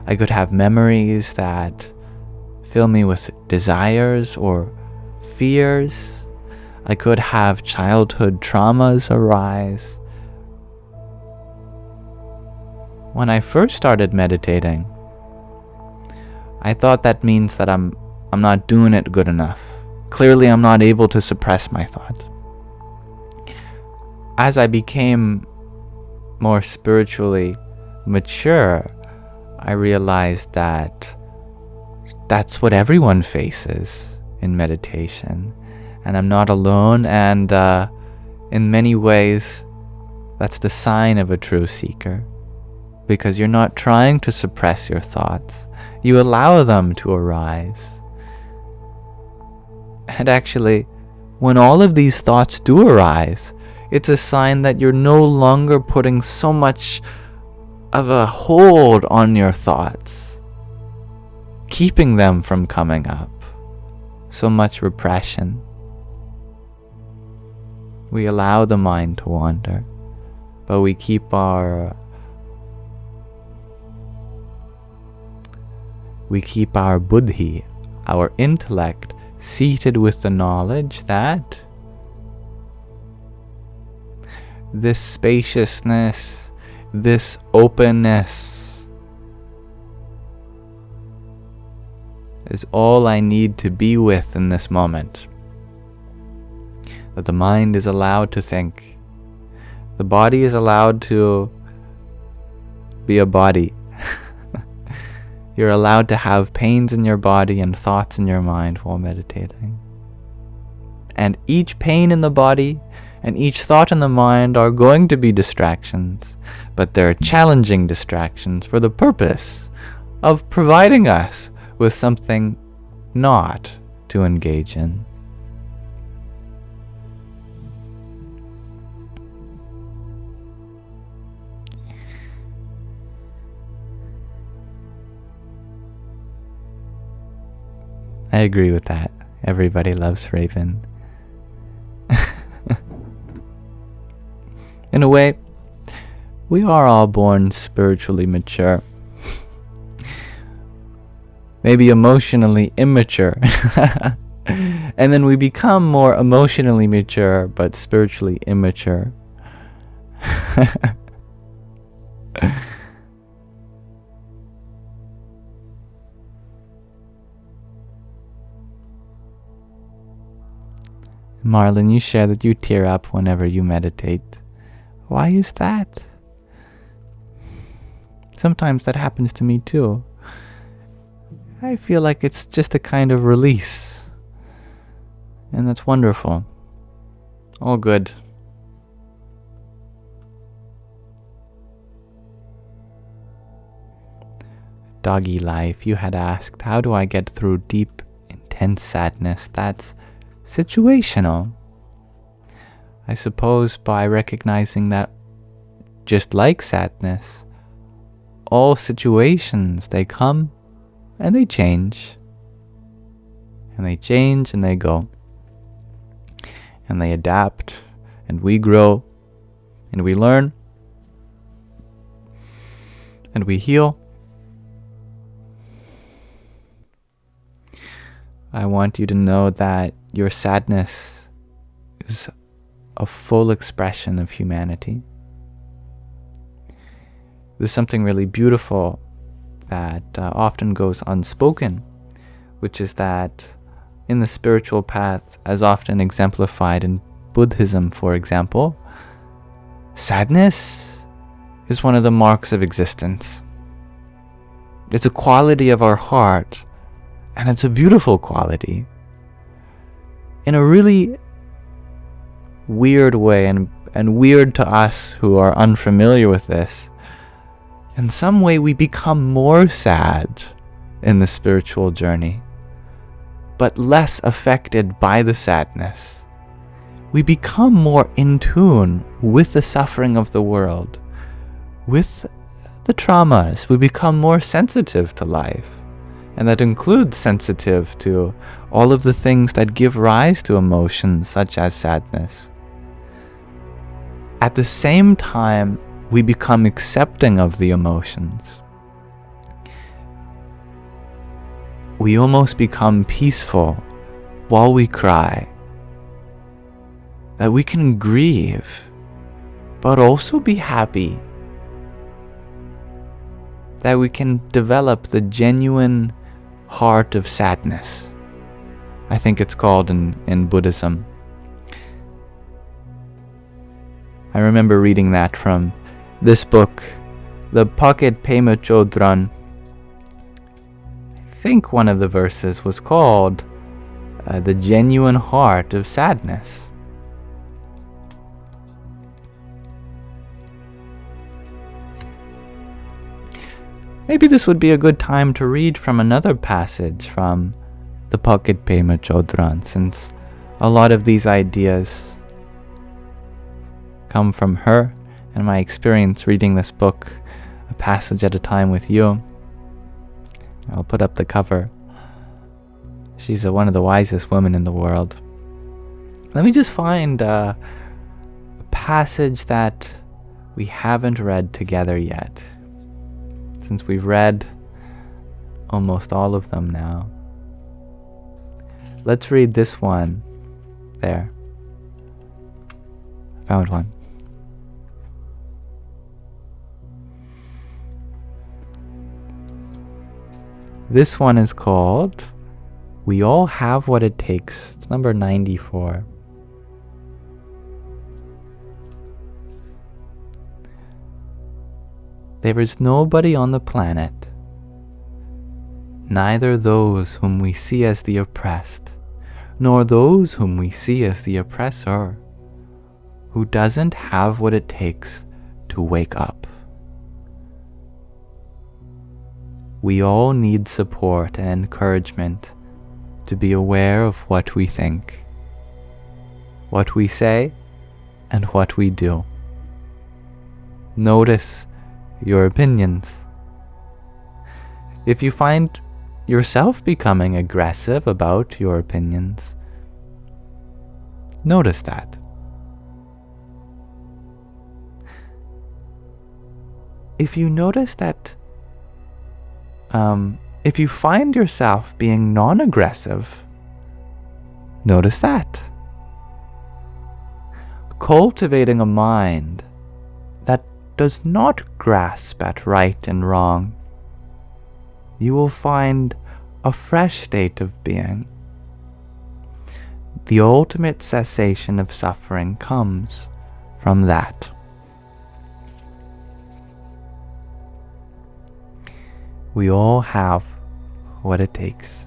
I could have memories that fill me with desires or fears. I could have childhood traumas arise. When I first started meditating, I thought that means that I'm not doing it good enough. Clearly, I'm not able to suppress my thoughts. As I became more spiritually mature, I realized that that's what everyone faces in meditation. And I'm not alone, and in many ways, that's the sign of a true seeker. Because you're not trying to suppress your thoughts. You allow them to arise. And actually, when all of these thoughts do arise, it's a sign that you're no longer putting so much of a hold on your thoughts, keeping them from coming up. So much repression. We allow the mind to wander, but we keep our buddhi, our intellect, seated with the knowledge that this spaciousness, this openness is all I need to be with in this moment. That the mind is allowed to think. The body is allowed to be a body. You're allowed to have pains in your body and thoughts in your mind while meditating. And each pain in the body and each thought in the mind are going to be distractions, but they're challenging distractions for the purpose of providing us with something not to engage in. I agree with that. Everybody loves Raven. In a way, we are all born spiritually mature. Maybe emotionally immature. And then we become more emotionally mature, but spiritually immature. Marlon, you share that you tear up whenever you meditate. Why is that? Sometimes that happens to me too. I feel like it's just a kind of release. And that's wonderful. All good. Doggy Life, you had asked, how do I get through deep, intense sadness? That's situational. I suppose by recognizing that, just like sadness, all situations, they come and they change. And they change and they go. And they adapt, and we grow, and we learn, and we heal. I want you to know that your sadness is a full expression of humanity. There's something really beautiful that often goes unspoken, which is that in the spiritual path, as often exemplified in Buddhism, for example, sadness is one of the marks of existence. It's a quality of our heart, and it's a beautiful quality. In a really weird way, and weird to us who are unfamiliar with this, in some way we become more sad in the spiritual journey, but less affected by the sadness. We become more in tune with the suffering of the world, with the traumas. We become more sensitive to life. And that includes sensitive to all of the things that give rise to emotions such as sadness. At the same time, we become accepting of the emotions. We almost become peaceful while we cry. That we can grieve, but also be happy. That we can develop the genuine heart of sadness. I think it's called in Buddhism. I remember reading that from this book, the pocket Pema Chodron. I think one of the verses was called the genuine heart of sadness. Maybe this would be a good time to read from another passage from the pocket Pema Chodron, since a lot of these ideas come from her and my experience reading this book a passage at a time with you. I'll put up the cover. She's one of the wisest women in the world. Let me just find a passage that we haven't read together yet, since we've read almost all of them now. Let's read this one. There. Found one. This one is called We All Have What It Takes. It's number 94. There is nobody on the planet, neither those whom we see as the oppressed, nor those whom we see as the oppressor, who doesn't have what it takes to wake up. We all need support and encouragement to be aware of what we think, what we say, and what we do. Notice your opinions. If you find yourself becoming aggressive about your opinions, notice that. If you notice that, if you find yourself being non-aggressive, notice that. Cultivating a mind that does not grasp at right and wrong, you will find a fresh state of being. The ultimate cessation of suffering comes from that. We all have what it takes.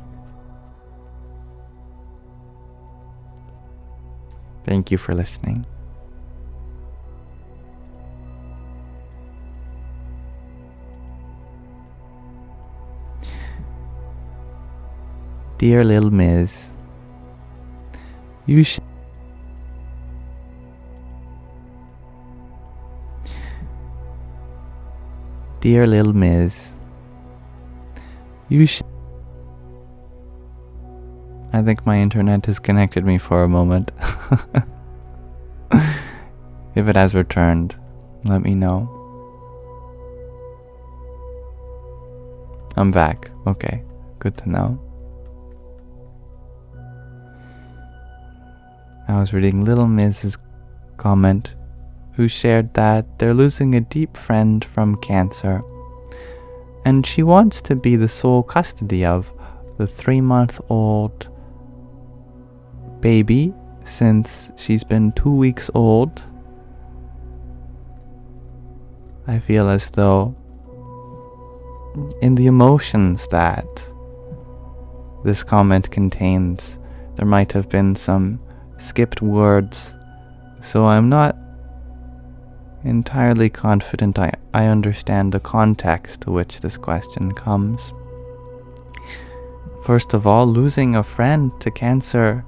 Thank you for listening. Dear little Ms., Dear little Ms., I think my internet disconnected me for a moment. If it has returned, let me know. I'm back. Okay, good to know. I was reading Little Miz's comment, who shared that they're losing a deep friend from cancer, and she wants to be the sole custody of the 3-month-old baby since she's been 2 weeks old. I feel as though in the emotions that this comment contains, there might have been some skipped words, so I'm not entirely confident I understand the context to which this question comes. First of all, losing a friend to cancer,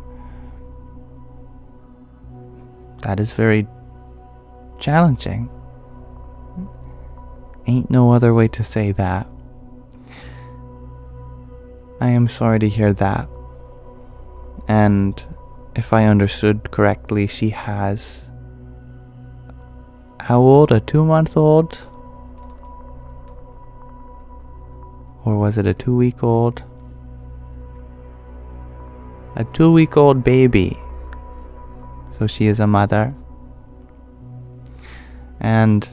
that is very challenging. Ain't no other way to say that. I am sorry to hear that. And if I understood correctly, she has how old? A 2-month-old? Or was it a 2-week-old? A 2-week-old baby. So she is a mother. And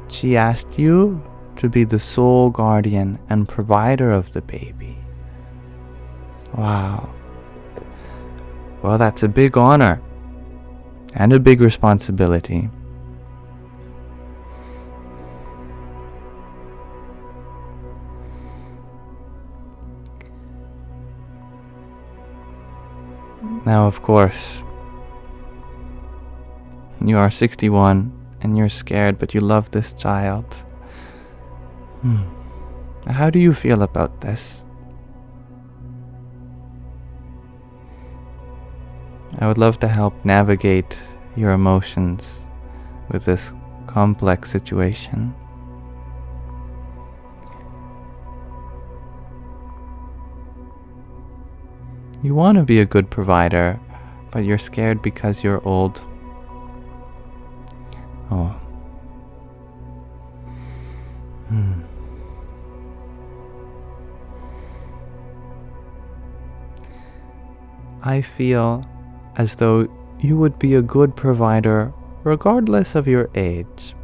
she asked you to be the sole guardian and provider of the baby. Wow. Well, that's a big honor and a big responsibility. Now, of course, you are 61 and you're scared, but you love this child. How do you feel about this? I would love to help navigate your emotions with this complex situation. You want to be a good provider, but you're scared because you're old. Oh. I feel as though you would be a good provider regardless of your age.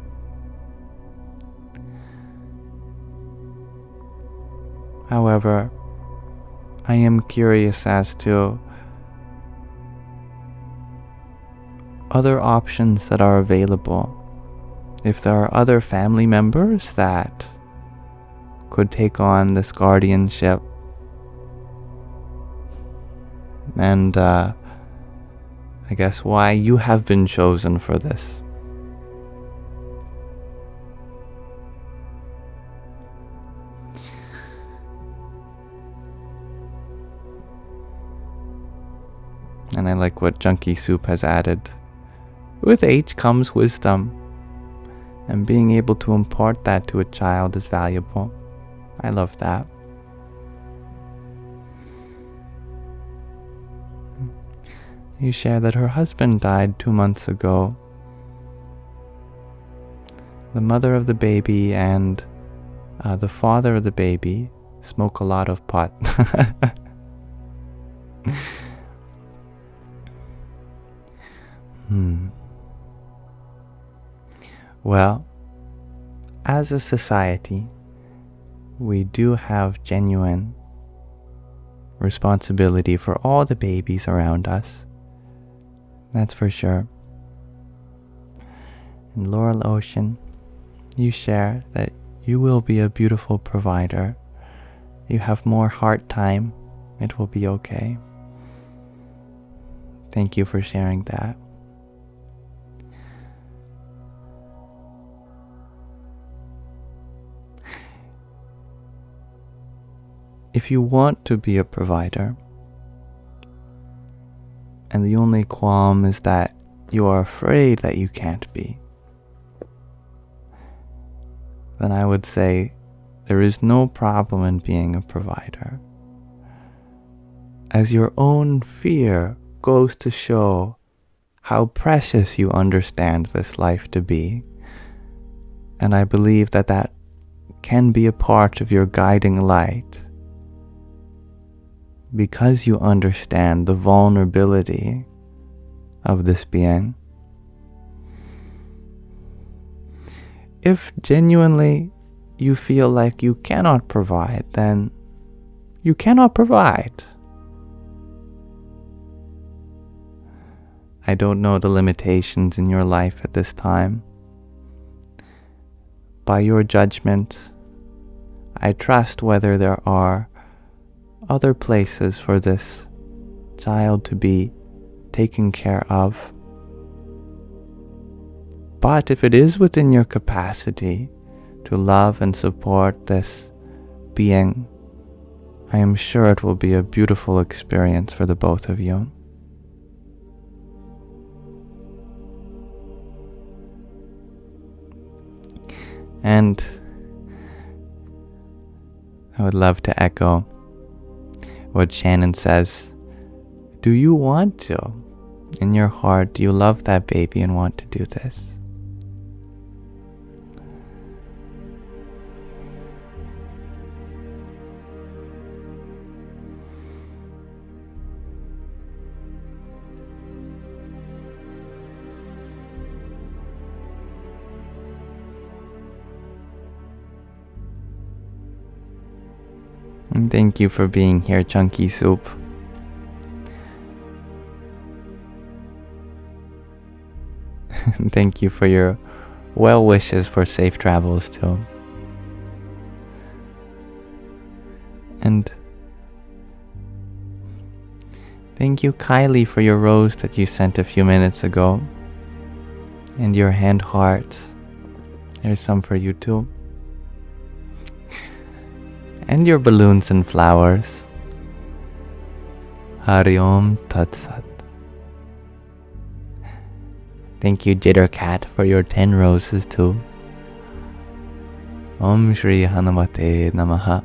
However, I am curious as to other options that are available. If there are other family members that could take on this guardianship, and I guess why you have been chosen for this. And I like what Junkie Soup has added. With age comes wisdom, and being able to impart that to a child is valuable. I love that. You share that her husband died 2 months ago. The mother of the baby and the father of the baby smoke a lot of pot. Well, as a society, we do have genuine responsibility for all the babies around us. That's for sure. In Laurel Ocean, you share that you will be a beautiful provider. You have more heart time. It will be okay. Thank you for sharing that. If you want to be a provider, and the only qualm is that you are afraid that you can't be, then I would say there is no problem in being a provider, as your own fear goes to show how precious you understand this life to be. And I believe that that can be a part of your guiding light, because you understand the vulnerability of this being. If genuinely you feel like you cannot provide, then you cannot provide. I don't know the limitations in your life at this time. By your judgment, I trust whether there are other places for this child to be taken care of. But if it is within your capacity to love and support this being, I am sure it will be a beautiful experience for the both of you. And I would love to echo what Shannon says. Do you want to? In your heart, you love that baby and want to do this. And thank you for being here, Chunky Soup. Thank you for your well wishes for safe travels too. And thank you, Kylie, for your rose that you sent a few minutes ago. And your hand hearts. There's some for you too. And your balloons and flowers. Hari Om Tat Sat. Thank you, Jittercat, for your 10 roses too. Om Shri Hanumate Namaha.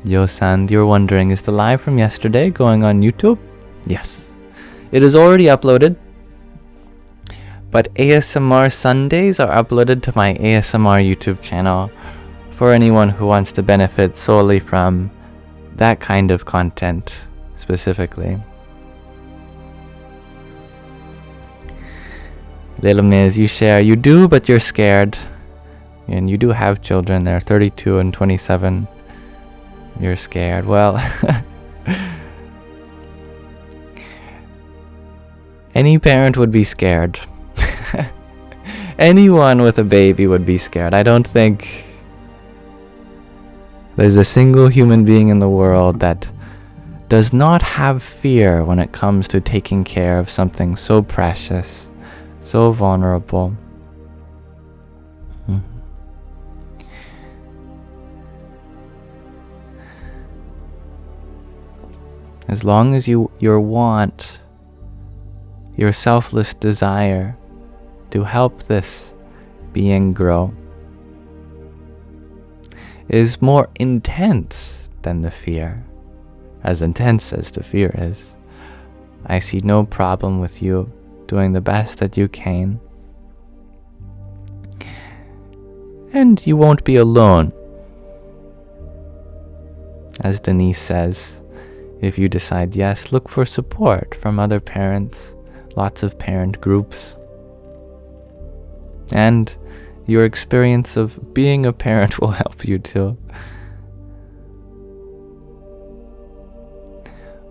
Yosand, you're wondering, is the live from yesterday going on YouTube? Yes. It is already uploaded. But ASMR Sundays are uploaded to my ASMR YouTube channel for anyone who wants to benefit solely from that kind of content specifically. Little Miz, you share, you do, but you're scared. And you do have children, they're 32 and 27. You're scared. Well, any parent would be scared. Anyone with a baby would be scared. I don't think there's a single human being in the world that does not have fear when it comes to taking care of something so precious, so vulnerable. As long as your want, your selfless desire to help this being grow is more intense than the fear, as intense as the fear is, I see no problem with you doing the best that you can. And you won't be alone. As Denise says, if you decide yes, look for support from other parents, lots of parent groups. And your experience of being a parent will help you too.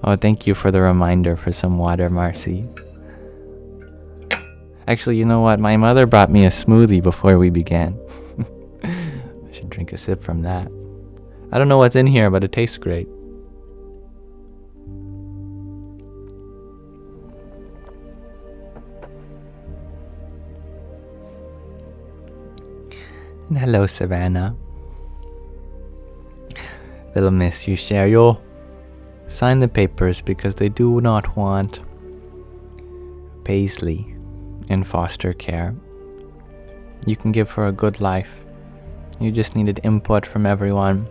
Oh, thank you for the reminder for some water, Marcy. Actually, you know what? My mother brought me a smoothie before we began. I should drink a sip from that. I don't know what's in here, but it tastes great. And hello, Savannah. Little Miss, you share your sign the papers because they do not want Paisley in foster care. You can give her a good life. You just needed input from everyone.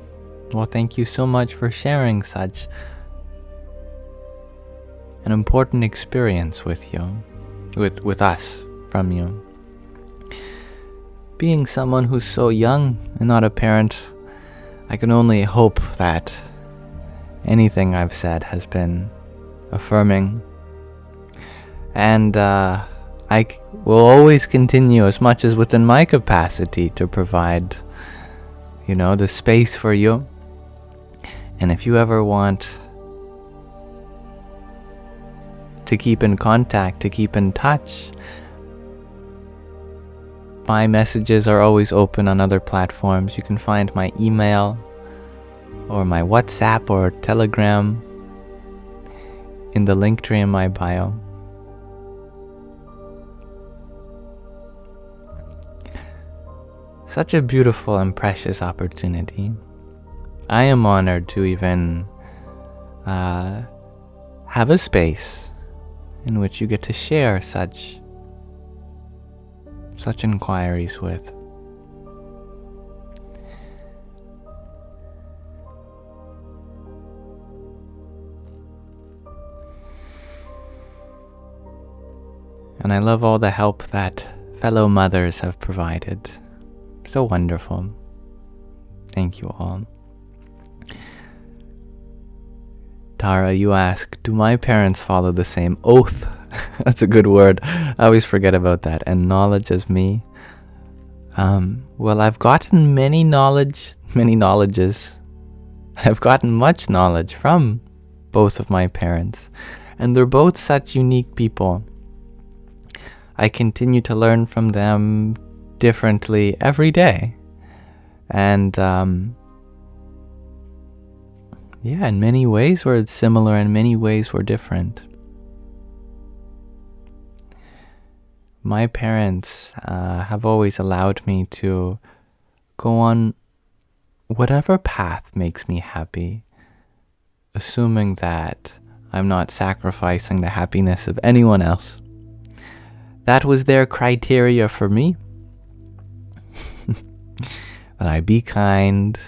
Well, thank you so much for sharing such an important experience with you, with us, from you. Being someone who's so young and not a parent, I can only hope that anything I've said has been affirming. And I will always continue as much as within my capacity to provide, the space for you. And if you ever want to keep in contact, to keep in touch, my messages are always open on other platforms. You can find my email or my WhatsApp or Telegram in the link tree in my bio. Such a beautiful and precious opportunity. I am honored to even have a space in which you get to share such inquiries with. And I love all the help that fellow mothers have provided. So wonderful. Thank you all. Tara, you ask, do my parents follow the same oath? That's a good word. I always forget about that. And knowledge as me. Well, I've gotten many knowledges. I've gotten much knowledge from both of my parents. And they're both such unique people. I continue to learn from them differently every day. And in many ways we're similar, in many ways we're different. My parents have always allowed me to go on whatever path makes me happy, assuming that I'm not sacrificing the happiness of anyone else. That was their criteria for me. That I be kind,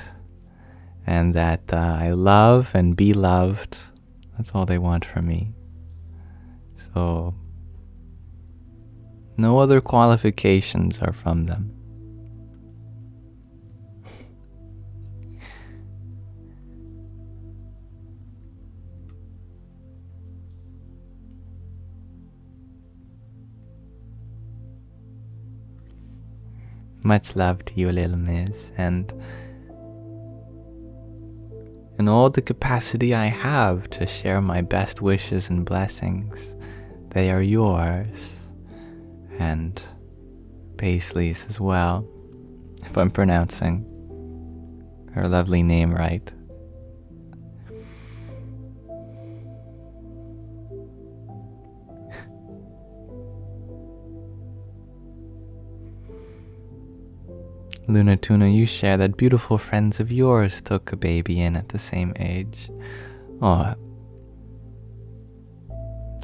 and that I love and be loved. That's all they want from me. So, no other qualifications are from them. Much love to you, little miss, and in all the capacity I have to share my best wishes and blessings, they are yours, and Paisley's as well, if I'm pronouncing her lovely name right. Luna Tuna, you share that beautiful friends of yours took a baby in at the same age. Oh,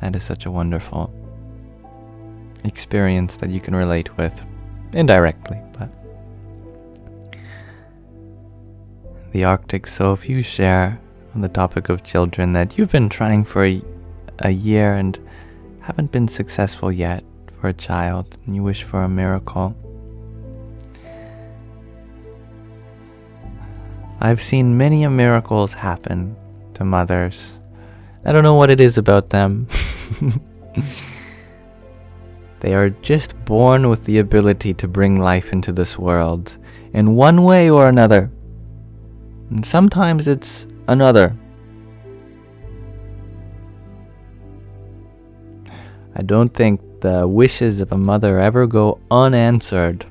that is such a wonderful experience that you can relate with, indirectly, but the Arctic Soph, you share on the topic of children that you've been trying for a year and haven't been successful yet for a child, and you wish for a miracle. I've seen many miracles happen to mothers. I don't know what it is about them. They are just born with the ability to bring life into this world in one way or another. And sometimes it's another. I don't think the wishes of a mother ever go unanswered.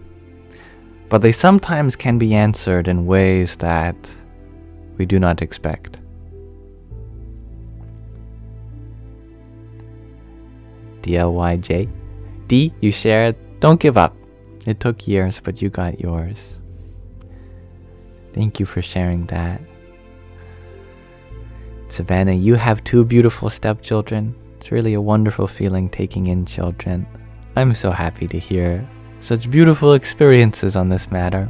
But they sometimes can be answered in ways that we do not expect. DLYJ. D, you shared. Don't give up. It took years, but you got yours. Thank you for sharing that. Savannah, you have 2 beautiful stepchildren. It's really a wonderful feeling taking in children. I'm so happy to hear such beautiful experiences on this matter.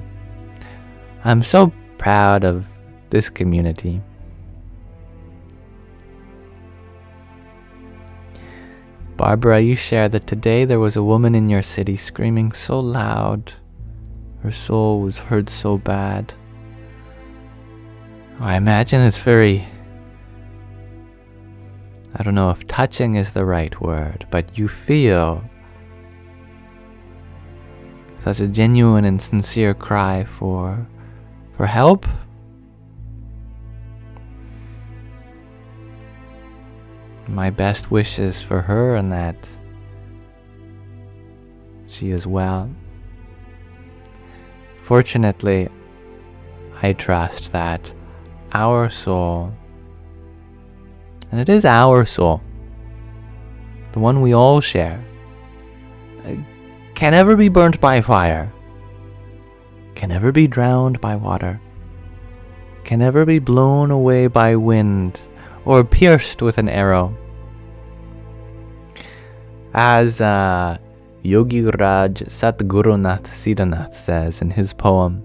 I'm so proud of this community. Barbara, you share that today there was a woman in your city screaming so loud. Her soul was hurt so bad. I imagine it's very, I don't know if touching is the right word, but you feel such a genuine and sincere cry for help. My best wishes for her and that she is well. Fortunately, I trust that our soul, and it is our soul, the one we all share, can never be burnt by fire, can never be drowned by water, can never be blown away by wind or pierced with an arrow. As Yogi Raj Satgurunath Siddhanath says in his poem,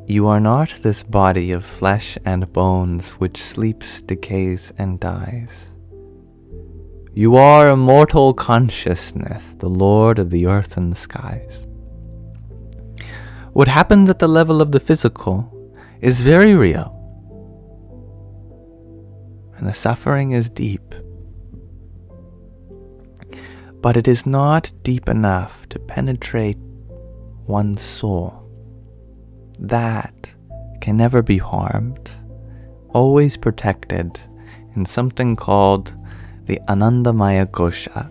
"You are not this body of flesh and bones which sleeps, decays, and dies. You are immortal consciousness, the Lord of the earth and the skies. What happens at the level of the physical is very real, and the suffering is deep. But it is not deep enough to penetrate one's soul. That can never be harmed, always protected in something called the Pancha-Kosha,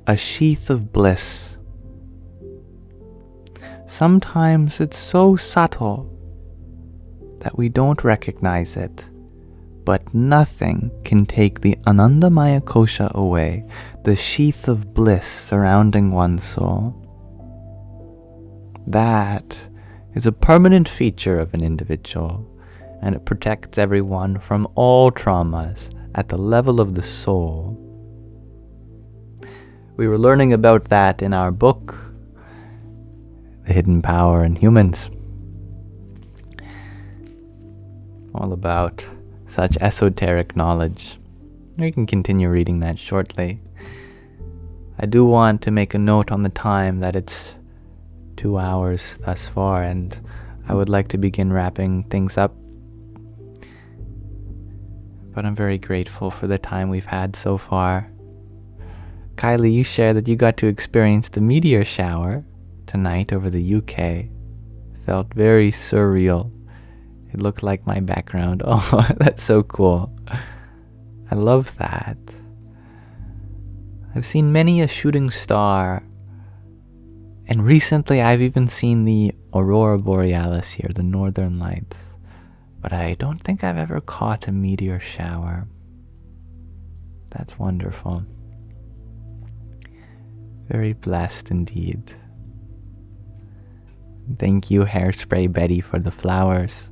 a sheath of bliss. Sometimes it's so subtle that we don't recognize it, but nothing can take the Pancha-Kosha away, the sheath of bliss surrounding one's soul. That is a permanent feature of an individual, and it protects everyone from all traumas at the level of the soul. We were learning about that in our book, The Hidden Power in Humans. All about such esoteric knowledge. We can continue reading that shortly. I do want to make a note on the time that it's 2 hours thus far, and I would like to begin wrapping things up. But I'm very grateful for the time we've had so far. Kylie, you shared that you got to experience the meteor shower tonight over the UK. Felt very surreal. It looked like my background. Oh, that's so cool. I love that. I've seen many a shooting star, and recently I've even seen the Aurora Borealis here, the Northern Lights. But I don't think I've ever caught a meteor shower. That's wonderful. Very blessed indeed. Thank you, Hairspray Betty, for the flowers.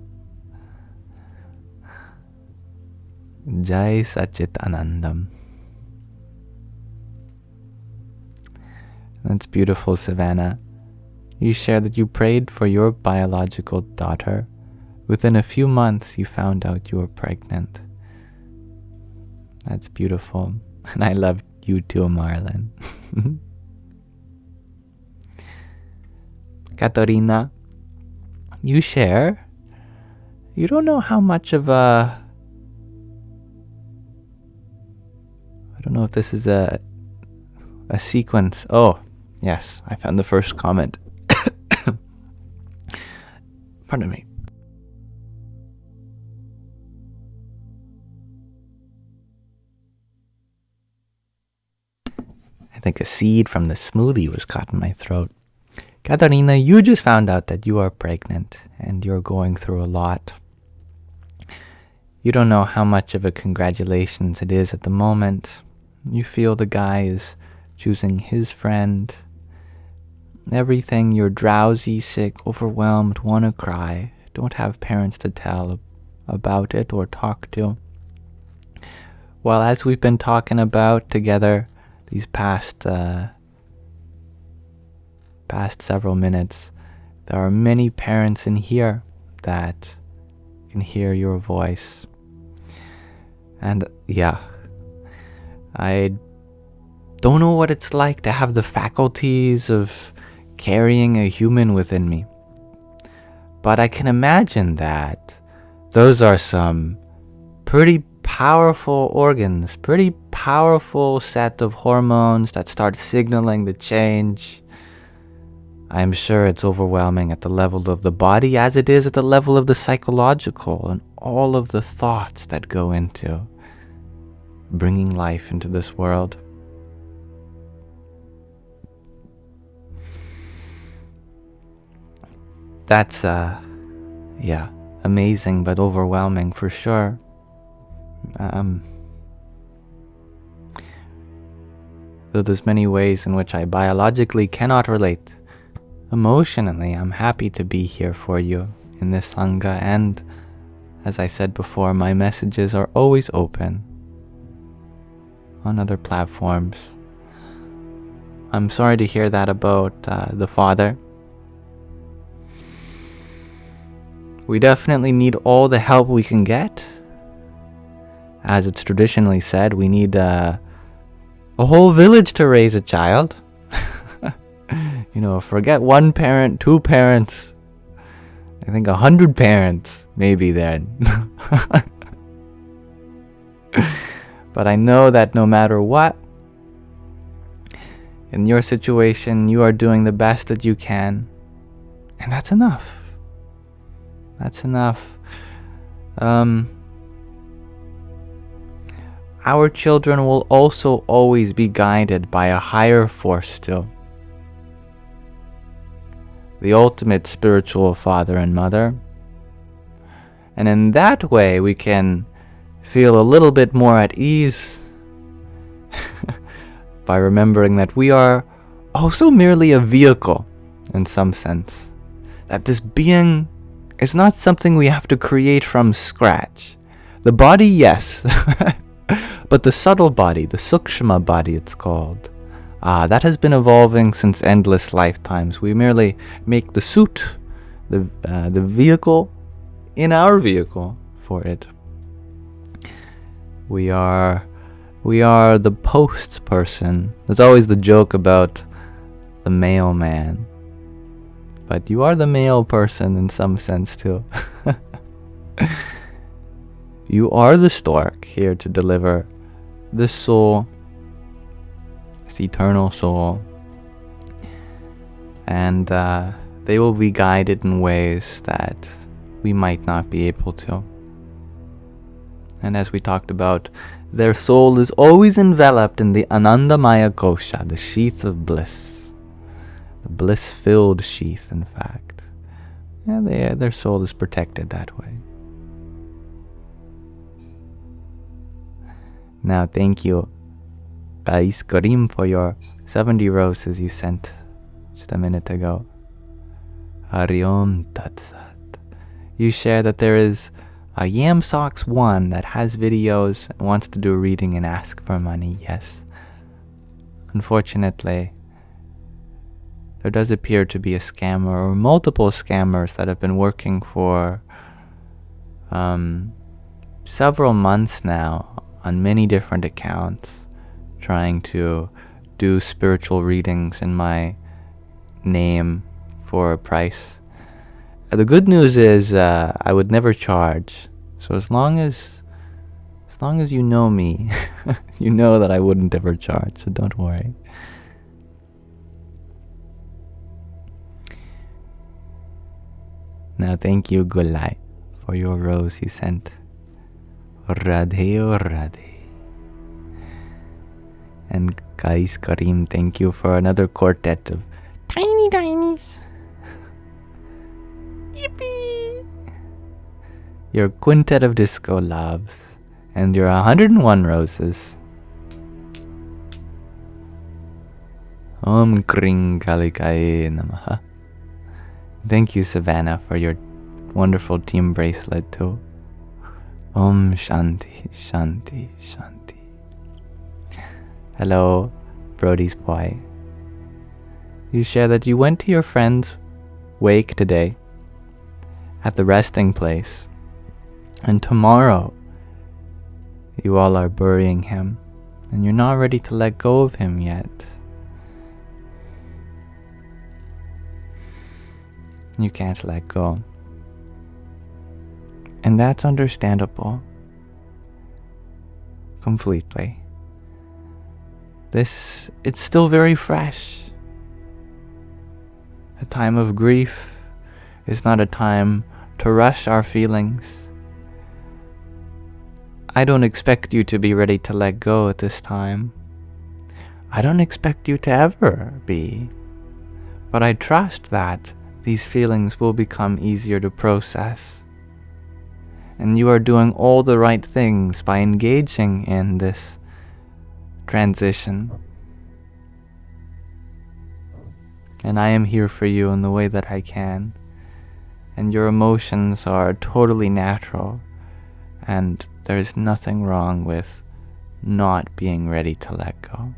Jai Sachit Anandam. That's beautiful, Savannah. You share that you prayed for your biological daughter. Within a few months, you found out you were pregnant. That's beautiful. And I love you too, Marlon. Katarina, you share. You don't know how much of a... I don't know if this is a sequence. Oh, yes, I found the first comment. Pardon me. I think a seed from the smoothie was caught in my throat. Katarina, you just found out that you are pregnant and you're going through a lot. You don't know how much of a congratulations it is at the moment. You feel the guy is choosing his friend. Everything, you're drowsy, sick, overwhelmed, want to cry. Don't have parents to tell about it or talk to. Well, as we've been talking about together these past several minutes, there are many parents in here that can hear your voice. And yeah, I don't know what it's like to have the faculties of carrying a human within me, but I can imagine that those are some pretty powerful organs, pretty powerful set of hormones that start signaling the change. I'm sure it's overwhelming at the level of the body as it is at the level of the psychological and all of the thoughts that go into bringing life into this world. That's, amazing but overwhelming for sure. Though there's many ways in which I biologically cannot relate, emotionally I'm happy to be here for you in this Sangha, and as I said before, my messages are always open on other platforms. I'm sorry to hear that about the father. We definitely need all the help we can get. As it's traditionally said, we need a whole village to raise a child. Forget one parent, two parents. I think 100 parents, maybe then. But I know that no matter what, in your situation, you are doing the best that you can. And that's enough. That's enough. Our children will also always be guided by a higher force still. The ultimate spiritual father and mother. And in that way, we can feel a little bit more at ease by remembering that we are also merely a vehicle in some sense. That this being is not something we have to create from scratch. The body, yes, but the subtle body, the sukshma body it's called, that has been evolving since endless lifetimes. We merely make the suit, the vehicle, in our vehicle for it. We are the post person. There's always the joke about the mailman, but you are the male person in some sense too. You are the stork here to deliver this soul, this eternal soul, and they will be guided in ways that we might not be able to. And as we talked about, their soul is always enveloped in the Anandamaya Kosha, the sheath of bliss. The bliss-filled sheath, in fact. Yeah, their soul is protected that way. Now, thank you, Kais Karim, for your 70 roses you sent just a minute ago. Hariom Tatsat. You share that there is a Yamsox 1 that has videos and wants to do a reading and ask for money. Yes. Unfortunately, there does appear to be a scammer or multiple scammers that have been working for several months now on many different accounts, trying to do spiritual readings in my name for a price. The good news is I would never charge. So as long as you know me, you know that I wouldn't ever charge, so don't worry. Now thank you, Gulai, for your rose you sent. Radhe o Radhe. And Kais Karim, thank you for another quartet of tiny tinies. Yippee! Your quintet of disco loves, and your 101 roses. Om Kring Kalikaye Namaha. Thank you, Savannah, for your wonderful team bracelet too. Om Shanti, Shanti, Shanti. Hello, Brody's boy. You share that you went to your friend's wake today at the resting place, and tomorrow you all are burying him, and you're not ready to let go of him yet. You can't let go. And that's understandable. Completely. It's still very fresh. A time of grief is not a time to rush our feelings. I don't expect you to be ready to let go at this time. I don't expect you to ever be. But I trust that these feelings will become easier to process. And you are doing all the right things by engaging in this transition. And I am here for you in the way that I can. And your emotions are totally natural. And there is nothing wrong with not being ready to let go.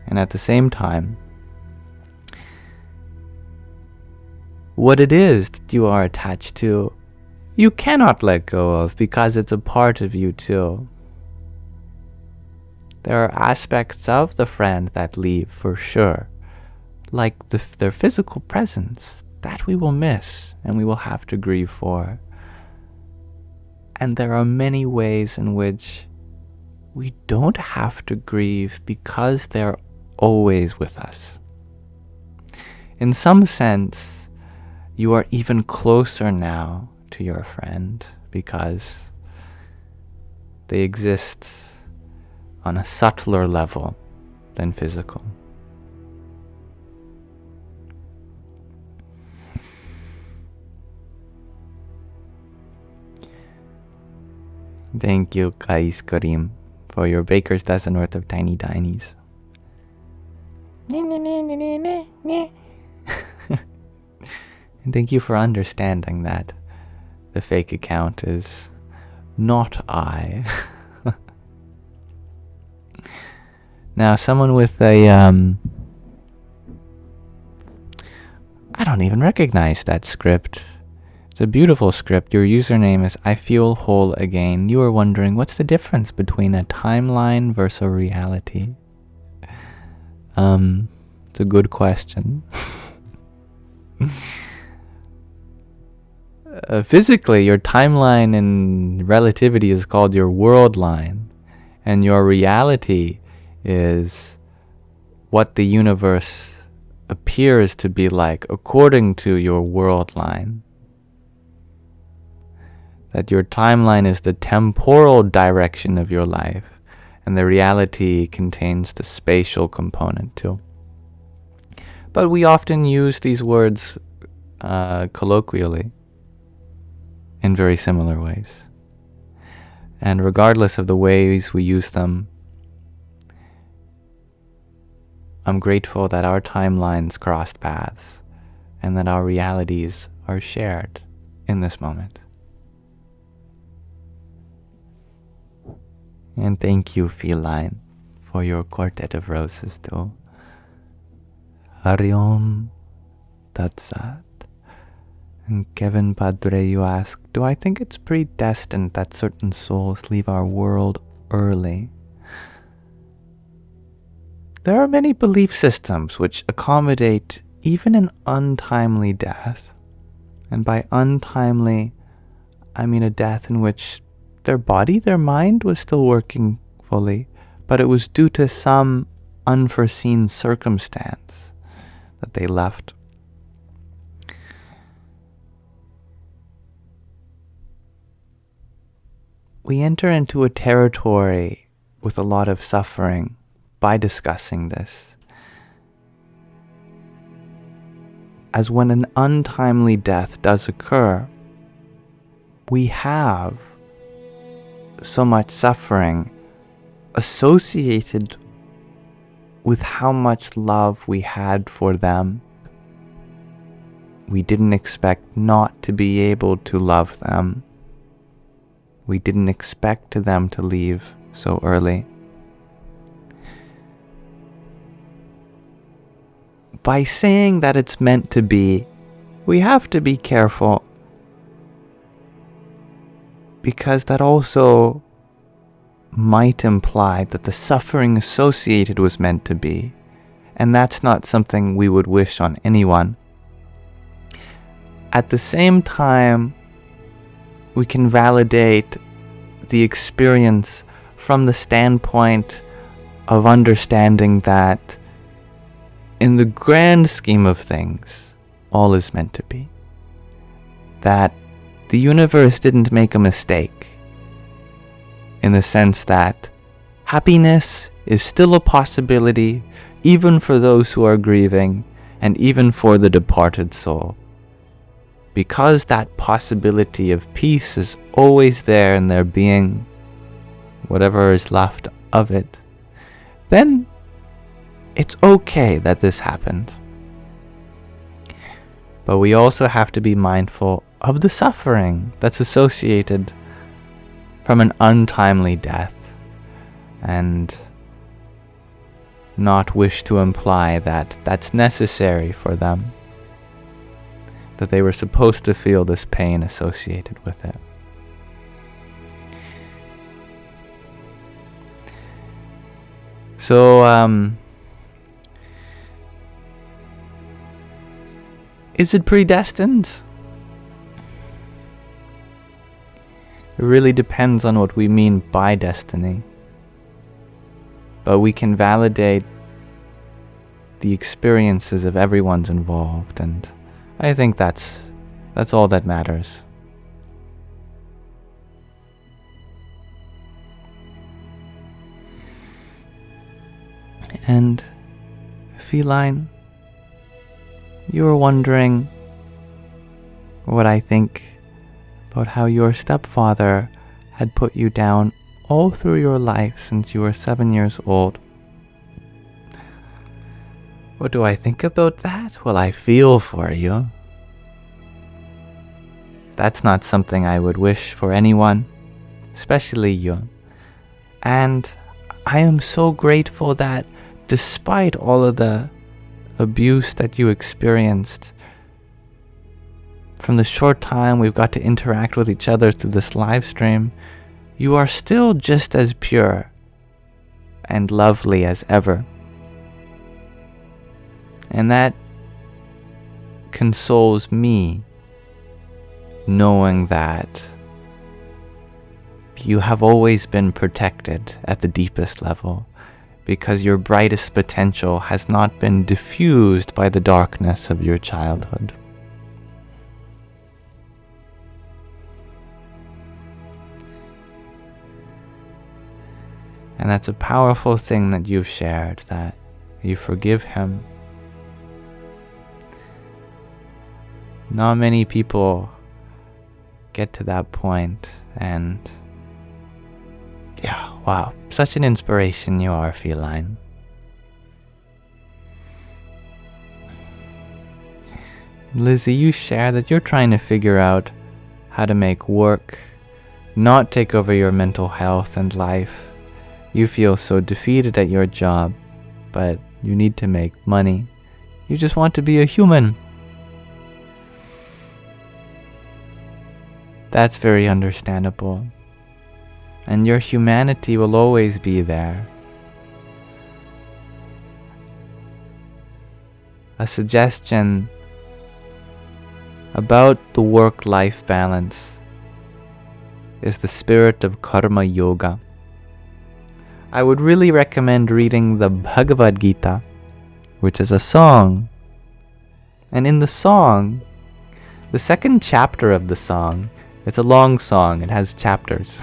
And at the same time, what it is that you are attached to you cannot let go of because it's a part of you too. There are aspects of the friend that leave for sure, like their physical presence, that we will miss and we will have to grieve for. And there are many ways in which we don't have to grieve because they're always with us. In some sense, you are even closer now to your friend because they exist on a subtler level than physical. Thank you, Kais Karim, for your baker's dozen worth of tiny tinies. And thank you for understanding that the fake account is not I. Now, someone with a, I don't even recognize that script. It's a beautiful script. Your username is I Feel Whole Again. You are wondering, what's the difference between a timeline versus a reality? It's a good question. Physically, your timeline in relativity is called your world line, and your reality is what the universe appears to be like according to your world line. That your timeline is the temporal direction of your life, and the reality contains the spatial component too. But we often use these words colloquially in very similar ways. And regardless of the ways we use them, I'm grateful that our timelines crossed paths and that our realities are shared in this moment. And thank you, Feline, for your quartet of roses too. Hari Om Tat Sat. And Kevin Padre, you ask, do I think it's predestined that certain souls leave our world early? There are many belief systems which accommodate even an untimely death. And by untimely, I mean a death in which their body, their mind was still working fully, but it was due to some unforeseen circumstance that they left. We enter into a territory with a lot of suffering by discussing this. As when an untimely death does occur, we have so much suffering associated with how much love we had for them. We didn't expect not to be able to love them. We didn't expect them to leave so early. By saying that it's meant to be, we have to be careful, because that also might imply that the suffering associated was meant to be, and that's not something we would wish on anyone. At the same time, we can validate the experience from the standpoint of understanding that in the grand scheme of things, all is meant to be. That the universe didn't make a mistake, in the sense that happiness is still a possibility even for those who are grieving and even for the departed soul. Because that possibility of peace is always there in their being, whatever is left of it, then it's okay that this happened. But we also have to be mindful of the suffering that's associated from an untimely death, and not wish to imply that that's necessary for them. that they were supposed to feel this pain associated with it. So, is it predestined? It really depends on what we mean by destiny. But we can validate the experiences of everyone's involved, and I think that's all that matters. And Feline, you were wondering what I think about how your stepfather had put you down all through your life since you were 7 years old. What do I think about that? Well, I feel for you. That's not something I would wish for anyone, especially you. And I am so grateful that despite all of the abuse that you experienced, from the short time we've got to interact with each other through this live stream, you are still just as pure and lovely as ever. And that consoles me, knowing that you have always been protected at the deepest level, because your brightest potential has not been diffused by the darkness of your childhood. And that's a powerful thing that you've shared, that you forgive him. Not many people get to that point, and yeah, wow, such an inspiration you are, Feline. Lizzie, you share that you're trying to figure out how to make work not take over your mental health and life. You feel so defeated at your job, but you need to make money. You just want to be a human. That's very understandable. And your humanity will always be there. A suggestion about the work-life balance is the spirit of karma yoga. I would really recommend reading the Bhagavad Gita, which is a song. And in the song, the second chapter of the song, it's a long song, it has chapters.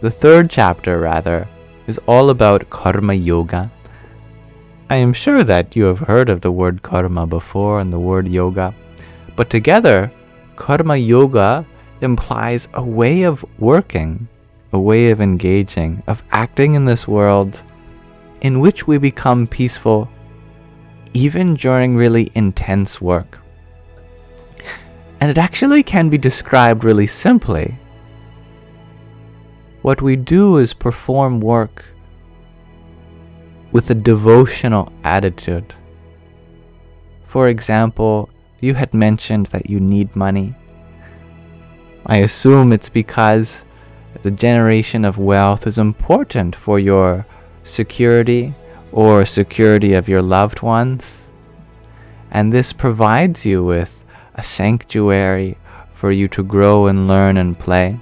The third chapter, rather, is all about karma yoga. I am sure that you have heard of the word karma before and the word yoga, but together, karma yoga implies a way of working, a way of engaging, of acting in this world in which we become peaceful even during really intense work. And it actually can be described really simply. What we do is perform work with a devotional attitude. For example, you had mentioned that you need money. I assume it's because the generation of wealth is important for your security or security of your loved ones. And this provides you with a sanctuary for you to grow and learn and play.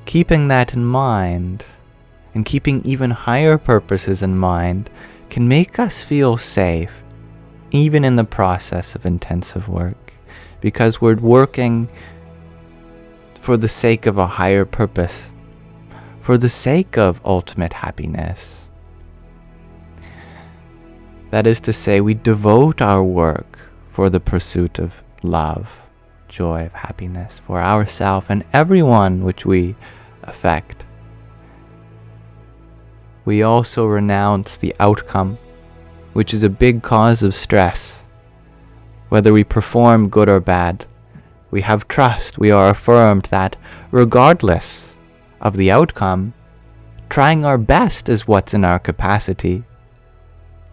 Keeping that in mind, and keeping even higher purposes in mind, can make us feel safe, even in the process of intensive work, because we're working for the sake of a higher purpose, for the sake of ultimate happiness. That is to say, we devote our work for the pursuit of love, joy, of happiness, for ourselves and everyone which we affect. We also renounce the outcome, which is a big cause of stress. Whether we perform good or bad, we have trust, we are affirmed that regardless of the outcome, trying our best is what's in our capacity.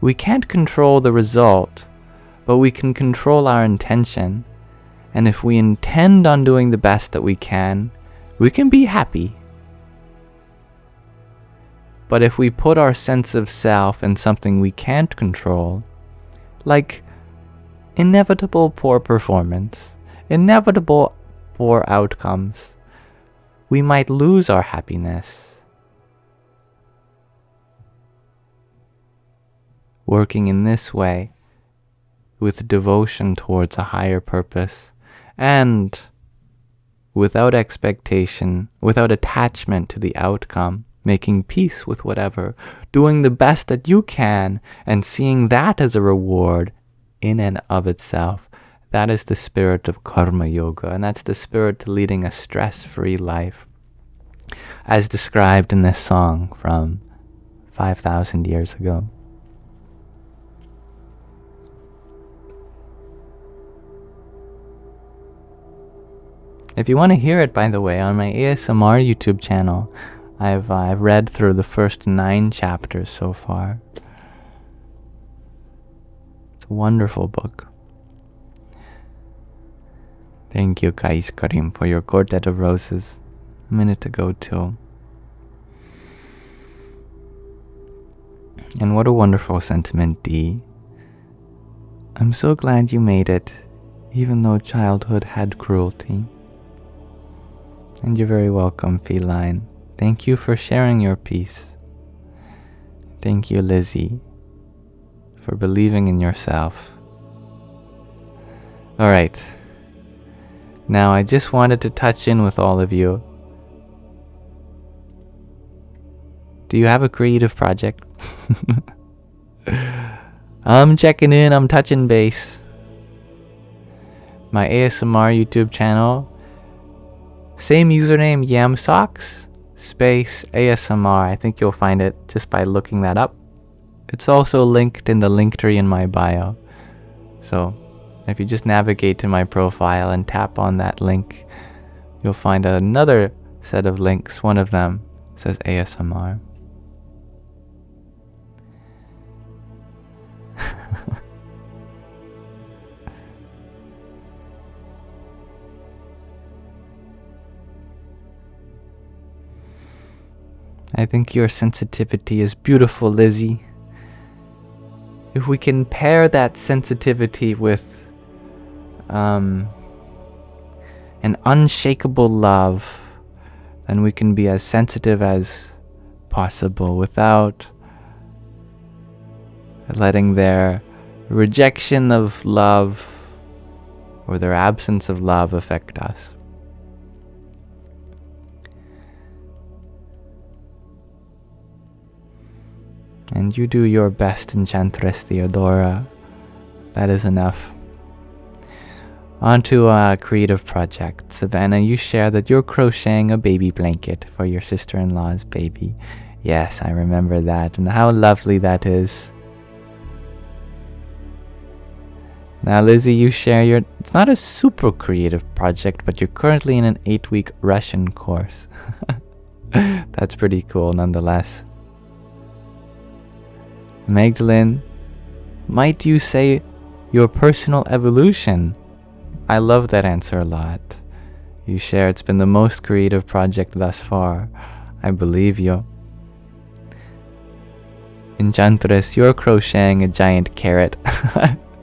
We can't control the result, but we can control our intention. And if we intend on doing the best that we can be happy. But if we put our sense of self in something we can't control, like inevitable poor performance, inevitable poor outcomes, we might lose our happiness. Working in this way, with devotion towards a higher purpose, and without expectation, without attachment to the outcome, making peace with whatever, doing the best that you can, and seeing that as a reward in and of itself. That is the spirit of karma yoga, and that's the spirit to leading a stress-free life, as described in this song from 5,000 years ago. If you want to hear it, by the way, on my ASMR YouTube channel, I've read through the first 9 chapters so far. It's a wonderful book. Thank you, Kais Karim, for your quartet of roses a minute ago too. And what a wonderful sentiment, Dee. I'm so glad you made it, even though childhood had cruelty. And you're very welcome, Feline. Thank you for sharing your piece. Thank you, Lizzie, for believing in yourself. Alright. Now I just wanted to touch in with all of you. Do you have a creative project? I'm checking in, I'm touching base. My ASMR YouTube channel, same username, Yamsox, space ASMR. I think you'll find it just by looking that up. It's also linked in the link tree in my bio. So if you just navigate to my profile and tap on that link, you'll find another set of links. One of them says ASMR. I think your sensitivity is beautiful, Lizzie. If we can pair that sensitivity with an unshakable love, then we can be as sensitive as possible without letting their rejection of love or their absence of love affect us. And you do your best, Enchantress Theodora. That is enough. On to a creative project. Savannah, you share that you're crocheting a baby blanket for your sister-in-law's baby. Yes, I remember that, and how lovely that is. Now, Lizzie, you share it's not a super creative project, but you're currently in an 8-week Russian course. That's pretty cool, nonetheless. Magdalene, might you say your personal evolution? I love that answer a lot. You share it's been the most creative project thus far. I believe you. Enchantress, you're crocheting a giant carrot.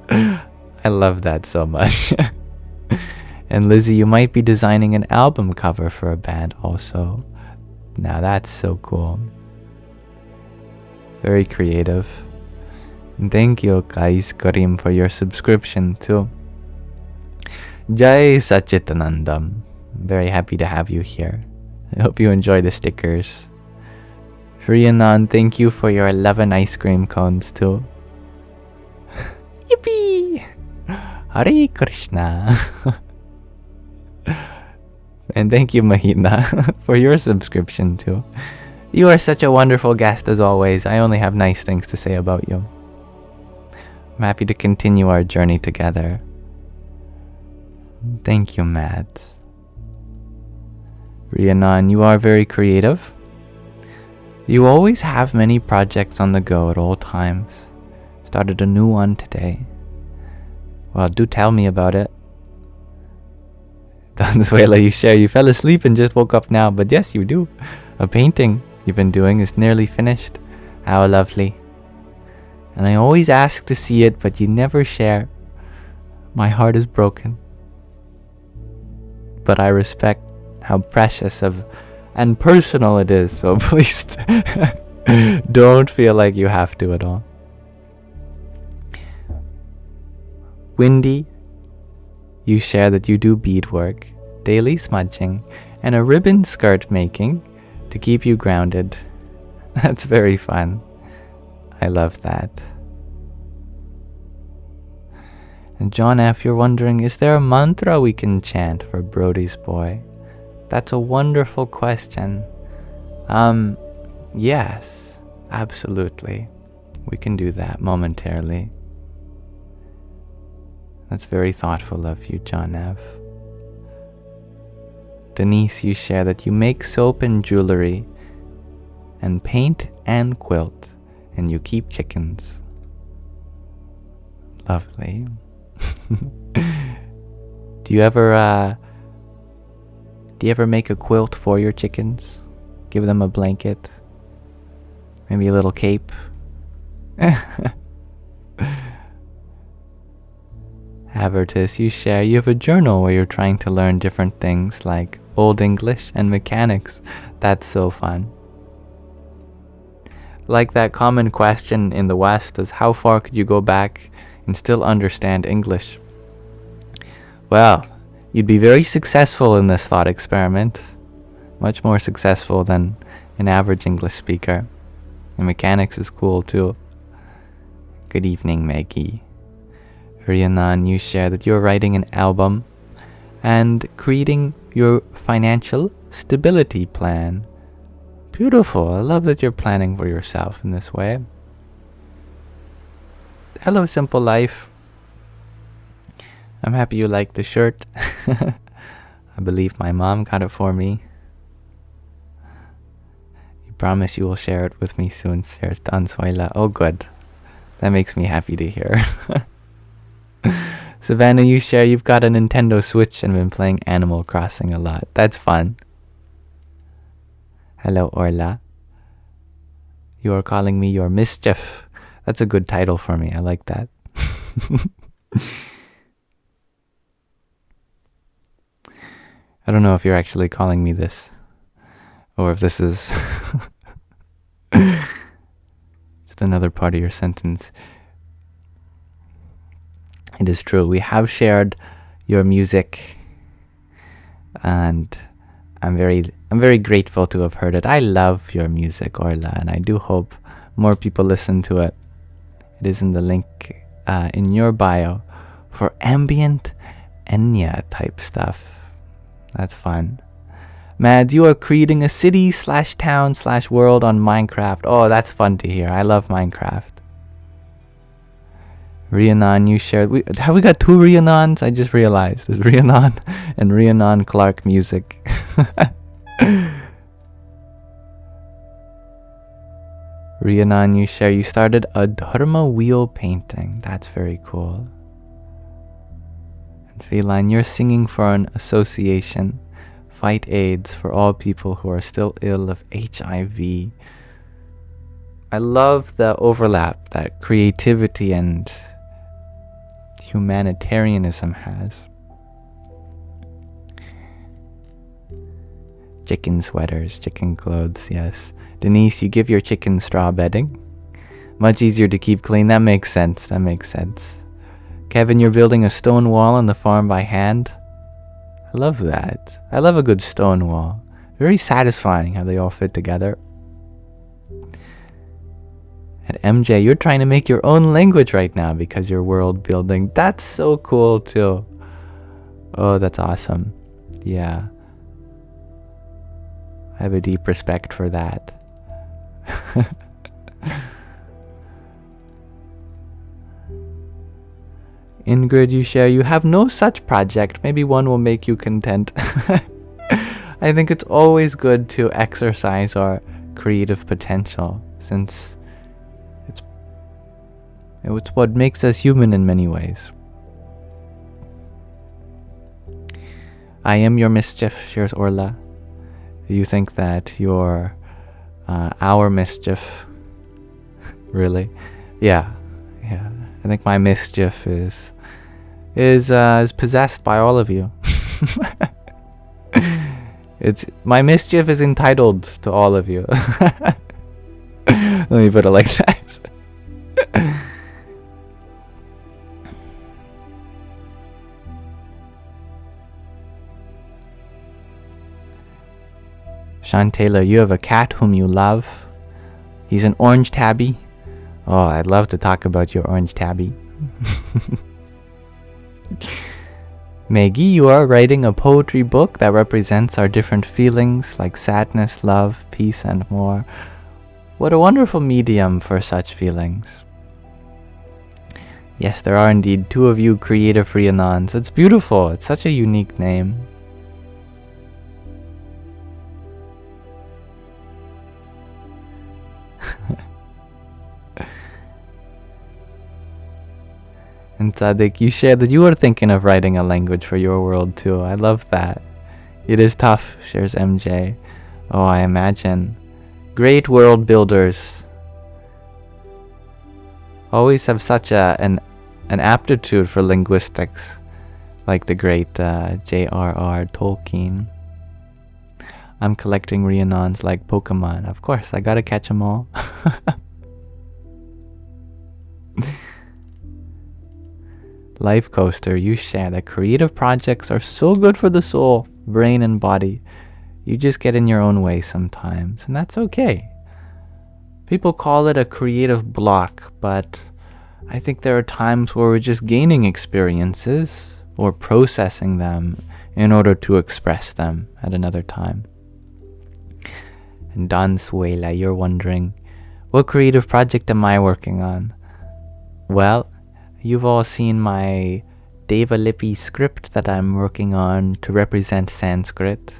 I love that so much. And Lizzie, you might be designing an album cover for a band also. Now that's so cool. Very creative. And thank you, Kais Karim, for your subscription too. Jai Sachitanandam. Very happy to have you here. I hope you enjoy the stickers. Rianan, thank you for your 11 ice cream cones too. Yippee! Hare Krishna. And thank you, Mahina, for your subscription too. You are such a wonderful guest as always. I only have nice things to say about you. I'm happy to continue our journey together. Thank you, Matt. Rianan, you are very creative. You always have many projects on the go at all times. Started a new one today. Well, do tell me about it. Donzuela, you share you fell asleep and just woke up now, but yes, you do. A painting you've been doing is nearly finished. How lovely. And I always ask to see it, but you never share. My heart is broken. But I respect how precious and personal it is, so please don't feel like you have to at all. Windy, you share that you do beadwork, daily smudging, and a ribbon skirt making to keep you grounded. That's very fun. I love that. And John F., you're wondering, is there a mantra we can chant for Brody's boy? That's a wonderful question. Yes, absolutely. We can do that momentarily. That's very thoughtful of you, John F. Denise, you share that you make soap and jewelry and paint and quilt, and you keep chickens. Lovely. Do you ever make a quilt for your chickens? Give them a blanket? Maybe a little cape? Havertis, you share you have a journal where you're trying to learn different things like Old English and mechanics. That's so fun. Like that common question in the West is, how far could you go back and still understand English? Well, you'd be very successful in this thought experiment. Much more successful than an average English speaker. And mechanics is cool too. Good evening, Maggie. Rhiannon, you share that you're writing an album and creating your financial stability plan. Beautiful. I love that you're planning for yourself in this way. Hello, Simple Life. I'm happy you like the shirt. I believe my mom got it for me. You promise you will share it with me soon, says Dansuela. Oh, good. That makes me happy to hear. Savannah, you share you've got a Nintendo Switch and been playing Animal Crossing a lot. That's fun. Hello, Orla. You are calling me your mischief. That's a good title for me. I like that. I don't know if you're actually calling me this, or if this is just another part of your sentence. It is true. We have shared your music, and I'm very grateful to have heard it. I love your music, Orla, and I do hope more people listen to it. It is in the link in your bio for ambient Enya type stuff. That's fun. Mads, you are creating a city/town/world on Minecraft. Oh, that's fun to hear. I love Minecraft. Rhiannon, you shared. Have we got two Rhiannons? I just realized. There's Rhiannon and Rhiannon Clark music. Rhiannon, you share. You started a Dharma wheel painting. That's very cool. And Feline, you're singing for an association. Fight AIDS for all people who are still ill of HIV. I love the overlap that creativity and humanitarianism has. Chicken sweaters, chicken clothes, yes. Denise, you give your chicken straw bedding. Much easier to keep clean. That makes sense. That makes sense. Kevin, you're building a stone wall on the farm by hand. I love that. I love a good stone wall. Very satisfying how they all fit together. At MJ, you're trying to make your own language right now because you're world building. That's so cool too. Oh, that's awesome. Yeah. I have a deep respect for that. Ingrid, you share, you have no such project. Maybe one will make you content. I think it's always good to exercise our creative potential, since It's what makes us human in many ways. I am your mischief, shares Orla. You think that you're our mischief? Really? Yeah. I think my mischief is possessed by all of you. My mischief is entitled to all of you. Let me put it like that. Sean Taylor, you have a cat whom you love. He's an orange tabby. Oh, I'd love to talk about your orange tabby. Maggie, you are writing a poetry book that represents our different feelings like sadness, love, peace, and more. What a wonderful medium for such feelings. Yes, there are indeed two of you creative Rhiannons. It's beautiful. It's such a unique name. And Tzaddik, you shared that you were thinking of writing a language for your world too. I love that. It is tough, shares MJ. Oh, I imagine. Great world builders always have such an aptitude for linguistics, like the great J.R.R. Tolkien. I'm collecting Rhiannons like Pokemon. Of course, I gotta catch them all. Life Coaster, you share that creative projects are so good for the soul, brain, and body. You just get in your own way sometimes, and that's okay. People call it a creative block, but I think there are times where we're just gaining experiences or processing them in order to express them at another time. And Don Suela, you're wondering, what creative project am I working on? Well, you've all seen my Devalippi script that I'm working on to represent Sanskrit.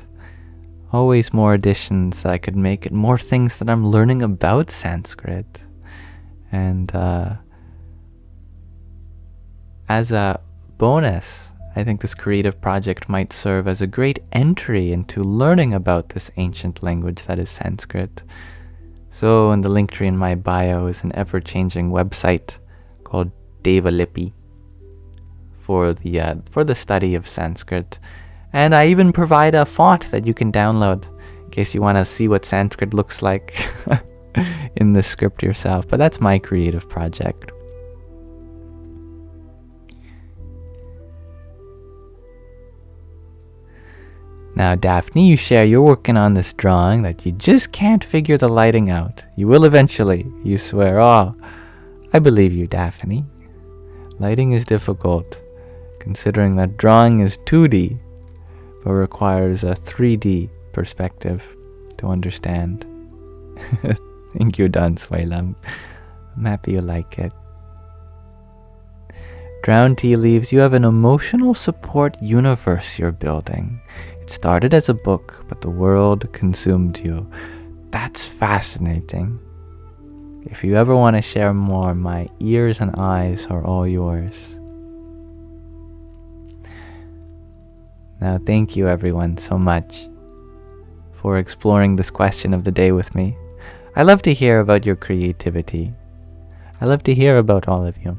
Always more additions I could make, and more things that I'm learning about Sanskrit. And as a bonus, I think this creative project might serve as a great entry into learning about this ancient language that is Sanskrit. So in the link tree in my bio is an ever-changing website called Devalippi for the study of Sanskrit. And I even provide a font that you can download in case you want to see what Sanskrit looks like in the script yourself. But that's my creative project. Now, Daphne, you share you're working on this drawing that you just can't figure the lighting out. You will eventually, you swear. Oh, I believe you, Daphne. Lighting is difficult, considering that drawing is 2D, but requires a 3D perspective to understand. Thank you, Don Swaylam. I'm happy you like it. Drowned Tea Leaves, you have an emotional support universe you're building. It started as a book, but the world consumed you. That's fascinating. If you ever want to share more, my ears and eyes are all yours. Now, thank you everyone so much for exploring this question of the day with me. I love to hear about your creativity. I love to hear about all of you.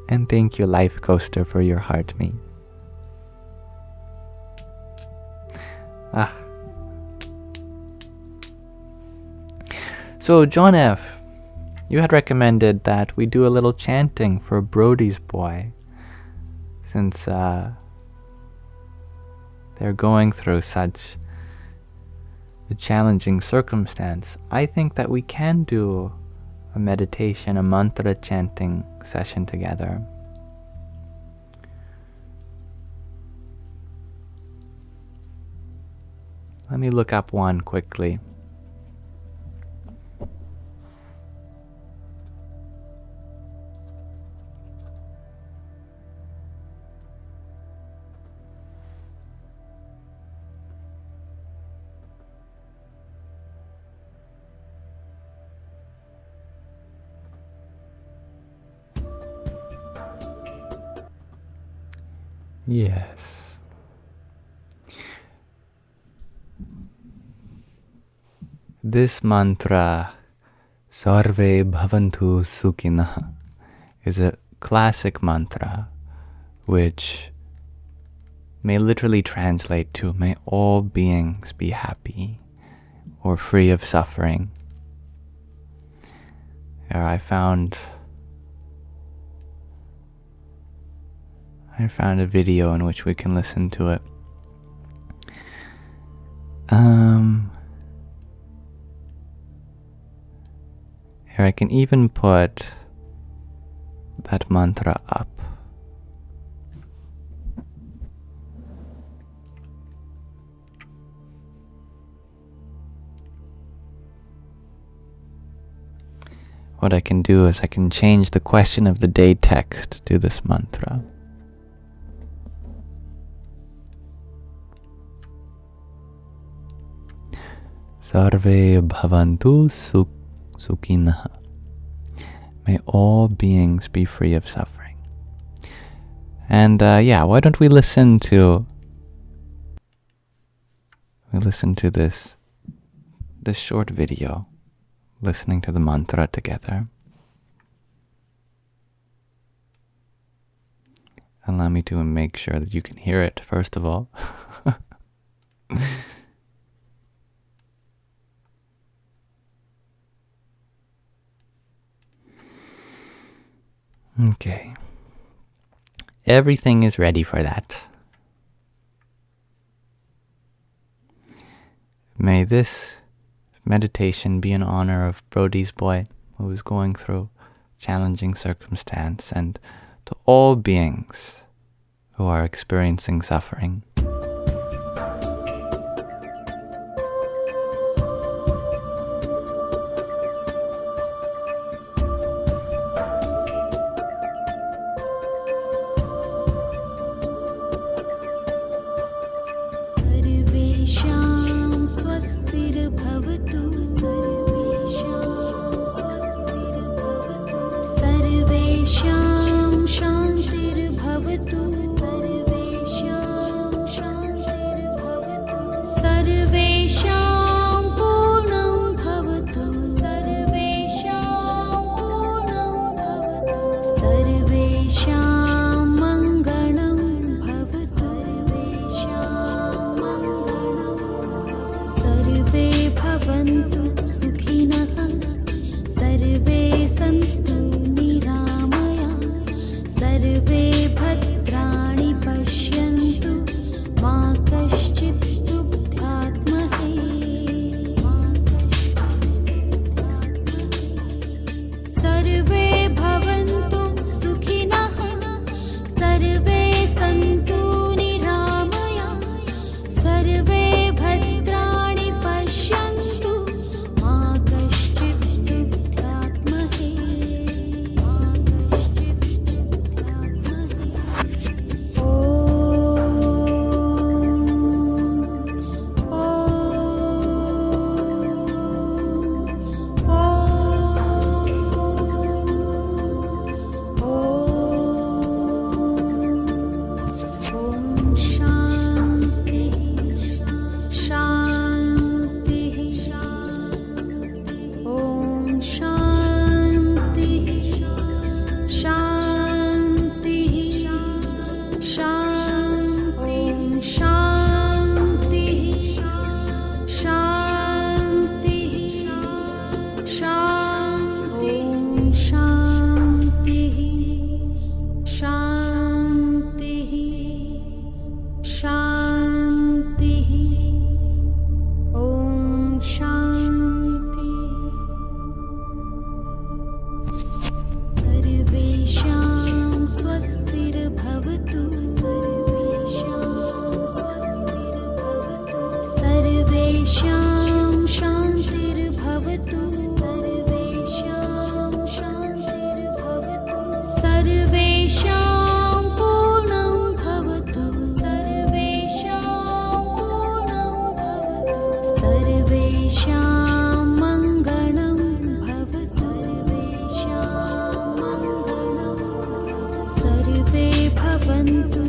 And thank you, Life Coaster, for your heart me. So, John F., you had recommended that we do a little chanting for Brody's boy, since they're going through such a challenging circumstance. I think that we can do a meditation, a mantra chanting session together. Let me look up one quickly. Yes. This mantra, Sarve Bhavantu Sukhinah, is a classic mantra which may literally translate to may all beings be happy or free of suffering. Here I found a video in which we can listen to it. Here I can even put that mantra up. What I can do is I can change the question of the day text to this mantra. Sarve bhavantu sukhinah. May all beings be free of suffering. And why don't we listen to this short video, listening to the mantra together. Allow me to make sure that you can hear it, first of all. Okay. Everything is ready for that. May this meditation be in honor of Brody's boy, who is going through challenging circumstance, and to all beings who are experiencing suffering. Sarve bhavantu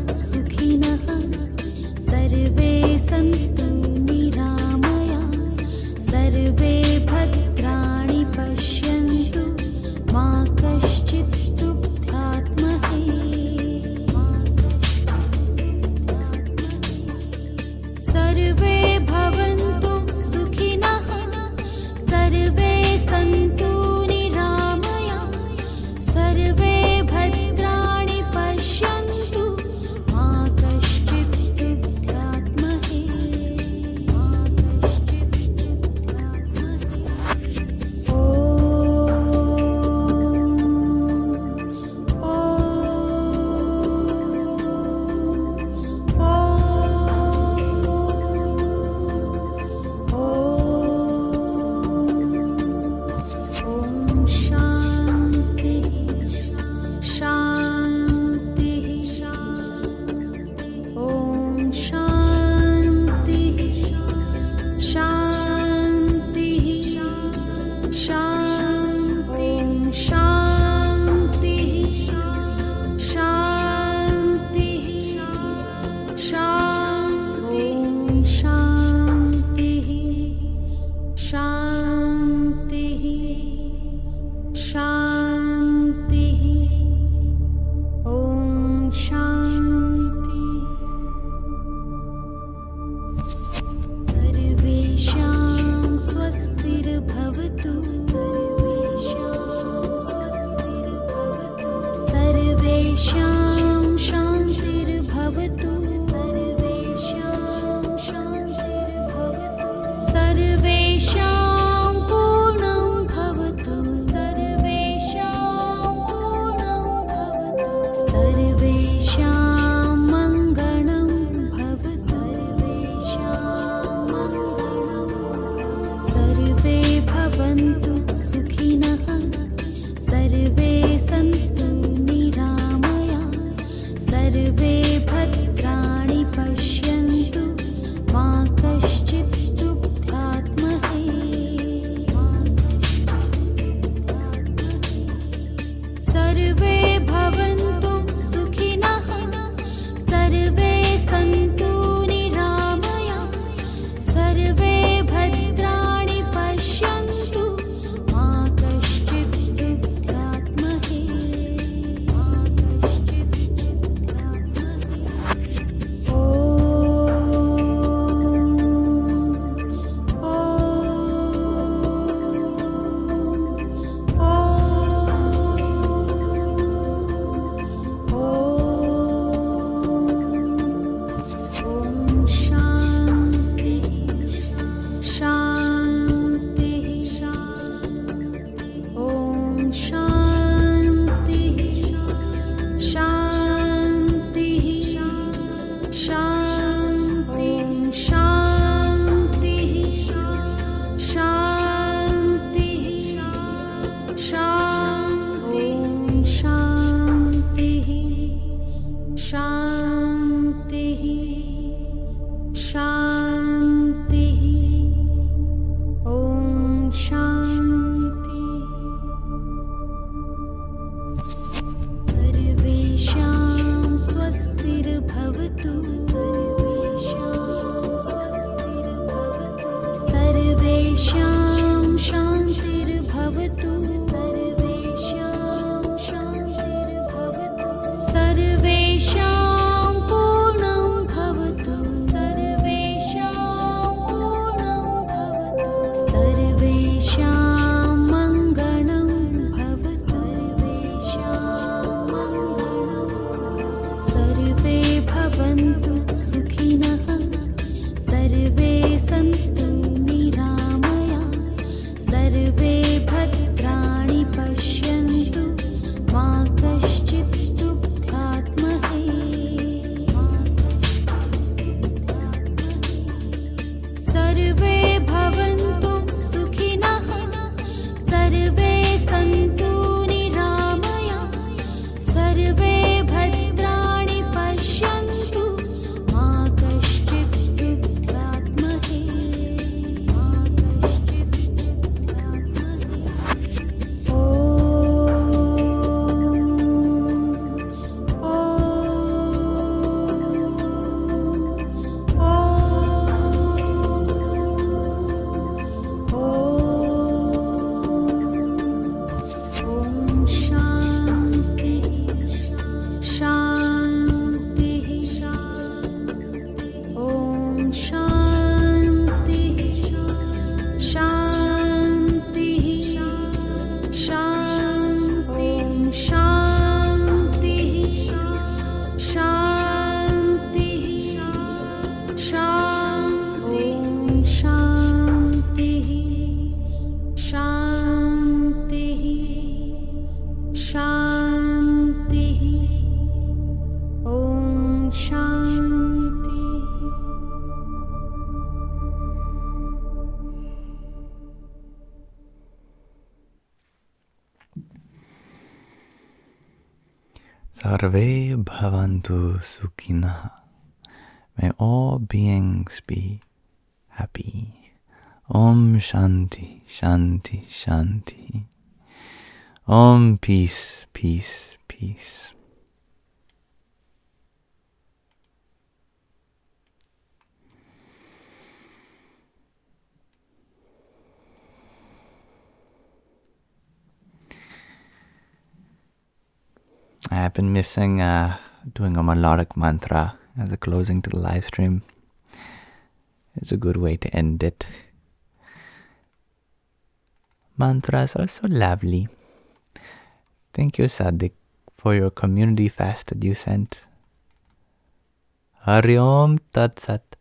Sarve bhavantu sukhina. May all beings be happy. Om Shanti, Shanti, Shanti. Om Peace, Peace, Peace. I have been missing doing a melodic mantra as a closing to the live stream. It's a good way to end it. Mantras are so lovely. Thank you, Sadik, for your community fast that you sent. Hari Om Tat Sat.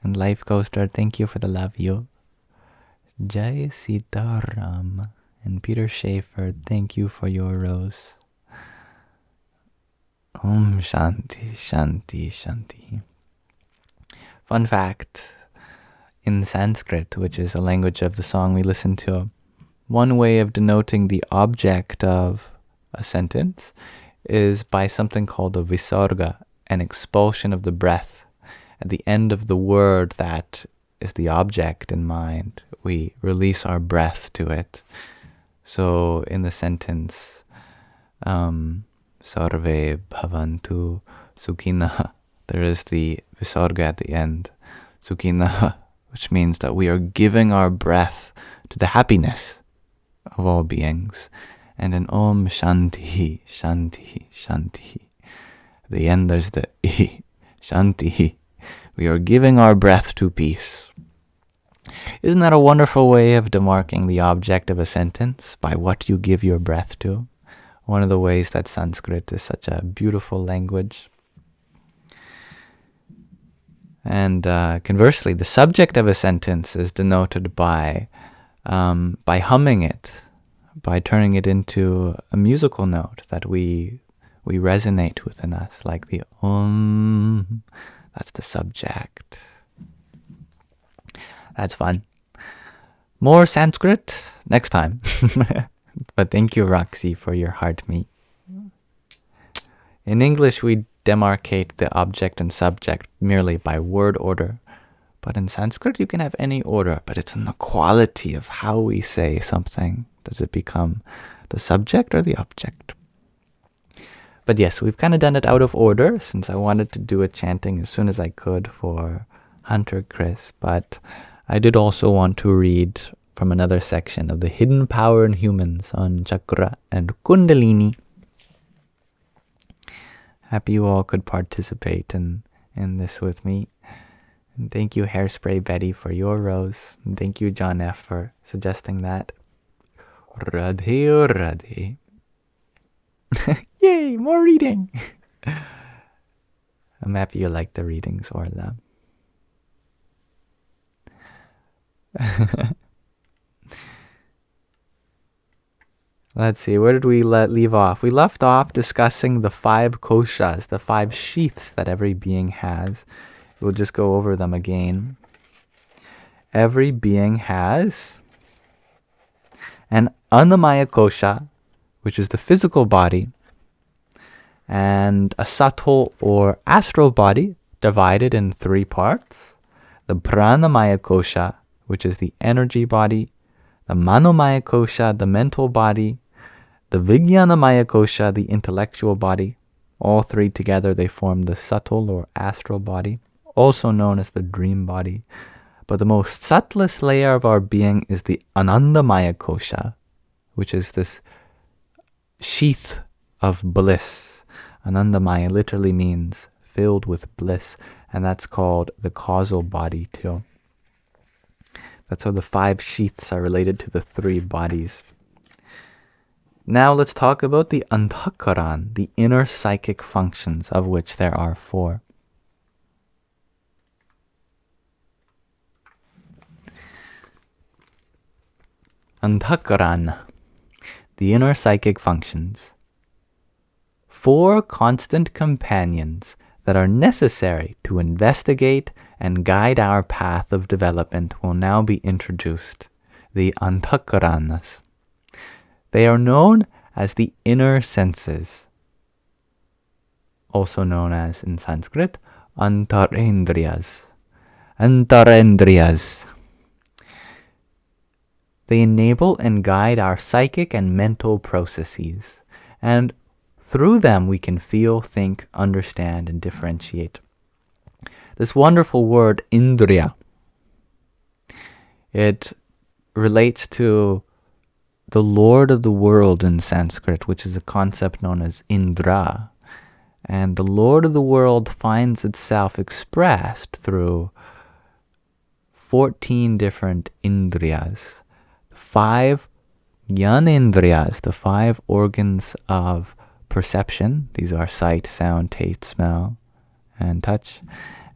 And Life Coaster, thank you for the love, you. Jai Sitaram. And Peter Schaefer, thank you for your rose. Om Shanti, Shanti, Shanti. Fun fact, in Sanskrit, which is the language of the song we listened to, one way of denoting the object of a sentence is by something called a visarga, an expulsion of the breath. At the end of the word that is the object in mind, we release our breath to it. So in the sentence, Sarve bhavantu sukhina, there is the visarga at the end, sukhina, which means that we are giving our breath to the happiness of all beings. And in Om Shanti, Shanti, Shanti, at the end there's the I, Shanti, we are giving our breath to peace. Isn't that a wonderful way of demarking the object of a sentence, by what you give your breath to? One of the ways that Sanskrit is such a beautiful language. And conversely, the subject of a sentence is denoted by humming it, by turning it into a musical note that we resonate within us, like the Om. That's the subject. That's fun. More Sanskrit next time. But thank you, Roxy, for your heart meet. In English, we demarcate the object and subject merely by word order. But in Sanskrit, you can have any order, but it's in the quality of how we say something. Does it become the subject or the object? But yes, we've kind of done it out of order since I wanted to do a chanting as soon as I could for Hunter Chris. But I did also want to read from another section of the Hidden Power in Humans on Chakra and Kundalini. Happy you all could participate in this with me. And thank you, Hairspray Betty, for your rose. And thank you, John F., for suggesting that. Radhe, Radhe. Yay, more reading! I'm happy you like the readings, Orla. Let's see, where did we leave off? We left off discussing the 5 koshas, the 5 sheaths that every being has. We'll just go over them again. Every being has an Annamaya kosha, which is the physical body, and a subtle or astral body divided in 3 parts. The Pranamaya kosha, which is the energy body, the Manomaya kosha, the mental body, the Vijnanamaya kosha, the intellectual body. All 3 together, they form the subtle or astral body, also known as the dream body. But the most subtlest layer of our being is the Anandamaya kosha, which is this sheath of bliss. Anandamaya literally means filled with bliss, and that's called the causal body too. That's how the 5 sheaths are related to the 3 bodies. Now let's talk about the Antahkarana, the inner psychic functions, of which there are 4. Antahkarana, the inner psychic functions. 4 constant companions that are necessary to investigate and guide our path of development will now be introduced, the Antahkaranas. They are known as the inner senses, also known as, in Sanskrit, Antarendriyas. Antarendriyas. They enable and guide our psychic and mental processes, and through them we can feel, think, understand, and differentiate. This wonderful word, Indriya, it relates to the Lord of the world in Sanskrit, which is a concept known as Indra. And the Lord of the world finds itself expressed through 14 different Indriyas. 5 Jnanendriyas, the 5 organs of perception. These are sight, sound, taste, smell, and touch.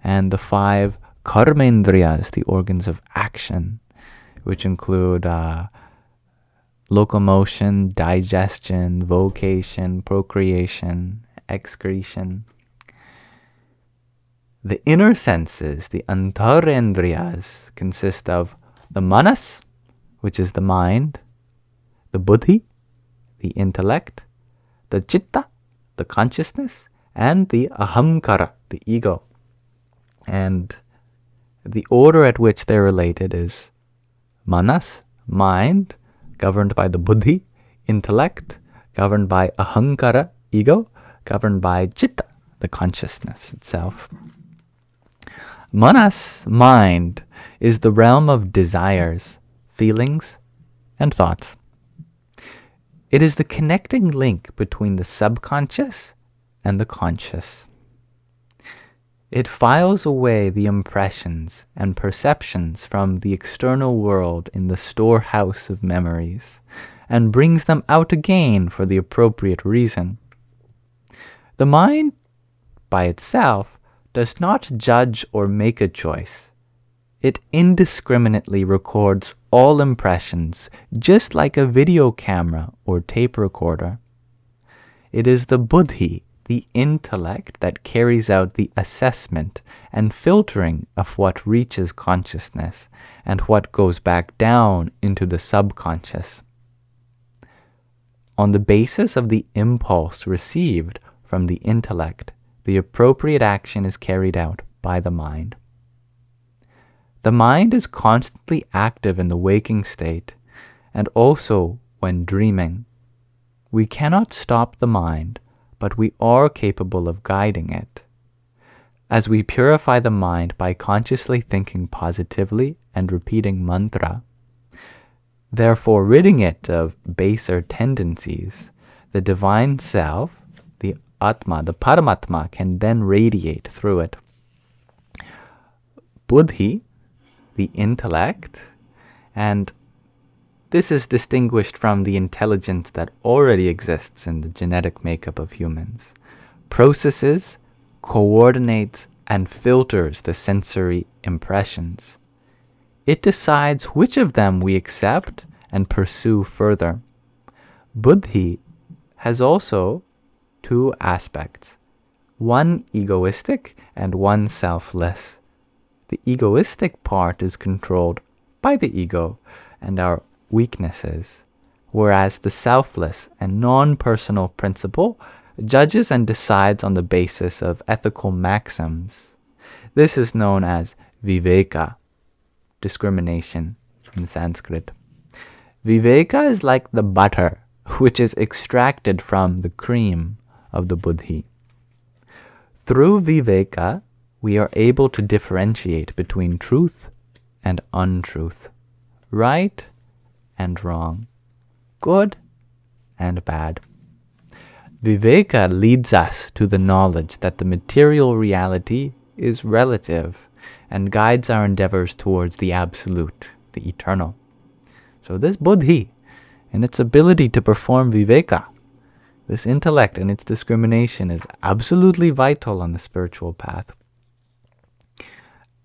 And the 5 Karmendriyas, the organs of action, which include locomotion, digestion, vocation, procreation, excretion. The inner senses, the Antarendriyas, consist of the Manas, which is the mind, the Buddhi, the intellect, the Chitta, the consciousness, and the Ahamkara, the ego. And the order at which they're related is Manas, mind, governed by the Buddhi, intellect, governed by Ahankara, ego, governed by Chitta, the consciousness itself. Manas, mind, is the realm of desires, feelings, and thoughts. It is the connecting link between the subconscious and the conscious. It files away the impressions and perceptions from the external world in the storehouse of memories and brings them out again for the appropriate reason. The mind, by itself, does not judge or make a choice. It indiscriminately records all impressions, just like a video camera or tape recorder. It is the Buddhi, the intellect, that carries out the assessment and filtering of what reaches consciousness and what goes back down into the subconscious. On the basis of the impulse received from the intellect, the appropriate action is carried out by the mind. The mind is constantly active in the waking state and also when dreaming. We cannot stop the mind, but we are capable of guiding it. As we purify the mind by consciously thinking positively and repeating mantra, therefore ridding it of baser tendencies, the divine self, the Atma, the Paramatma, can then radiate through it. Buddhi, the intellect, and this is distinguished from the intelligence that already exists in the genetic makeup of humans, processes, coordinates, and filters the sensory impressions. It decides which of them we accept and pursue further. Buddhi has also two aspects, one egoistic and one selfless. The egoistic part is controlled by the ego and our weaknesses, whereas the selfless and non-personal principle judges and decides on the basis of ethical maxims. This is known as viveka, discrimination in Sanskrit. Viveka is like the butter which is extracted from the cream of the buddhi. Through viveka, we are able to differentiate between truth and untruth, right and wrong, good and bad. Viveka leads us to the knowledge that the material reality is relative and guides our endeavors towards the absolute, the eternal. So this buddhi and its ability to perform viveka, this intellect and its discrimination, is absolutely vital on the spiritual path.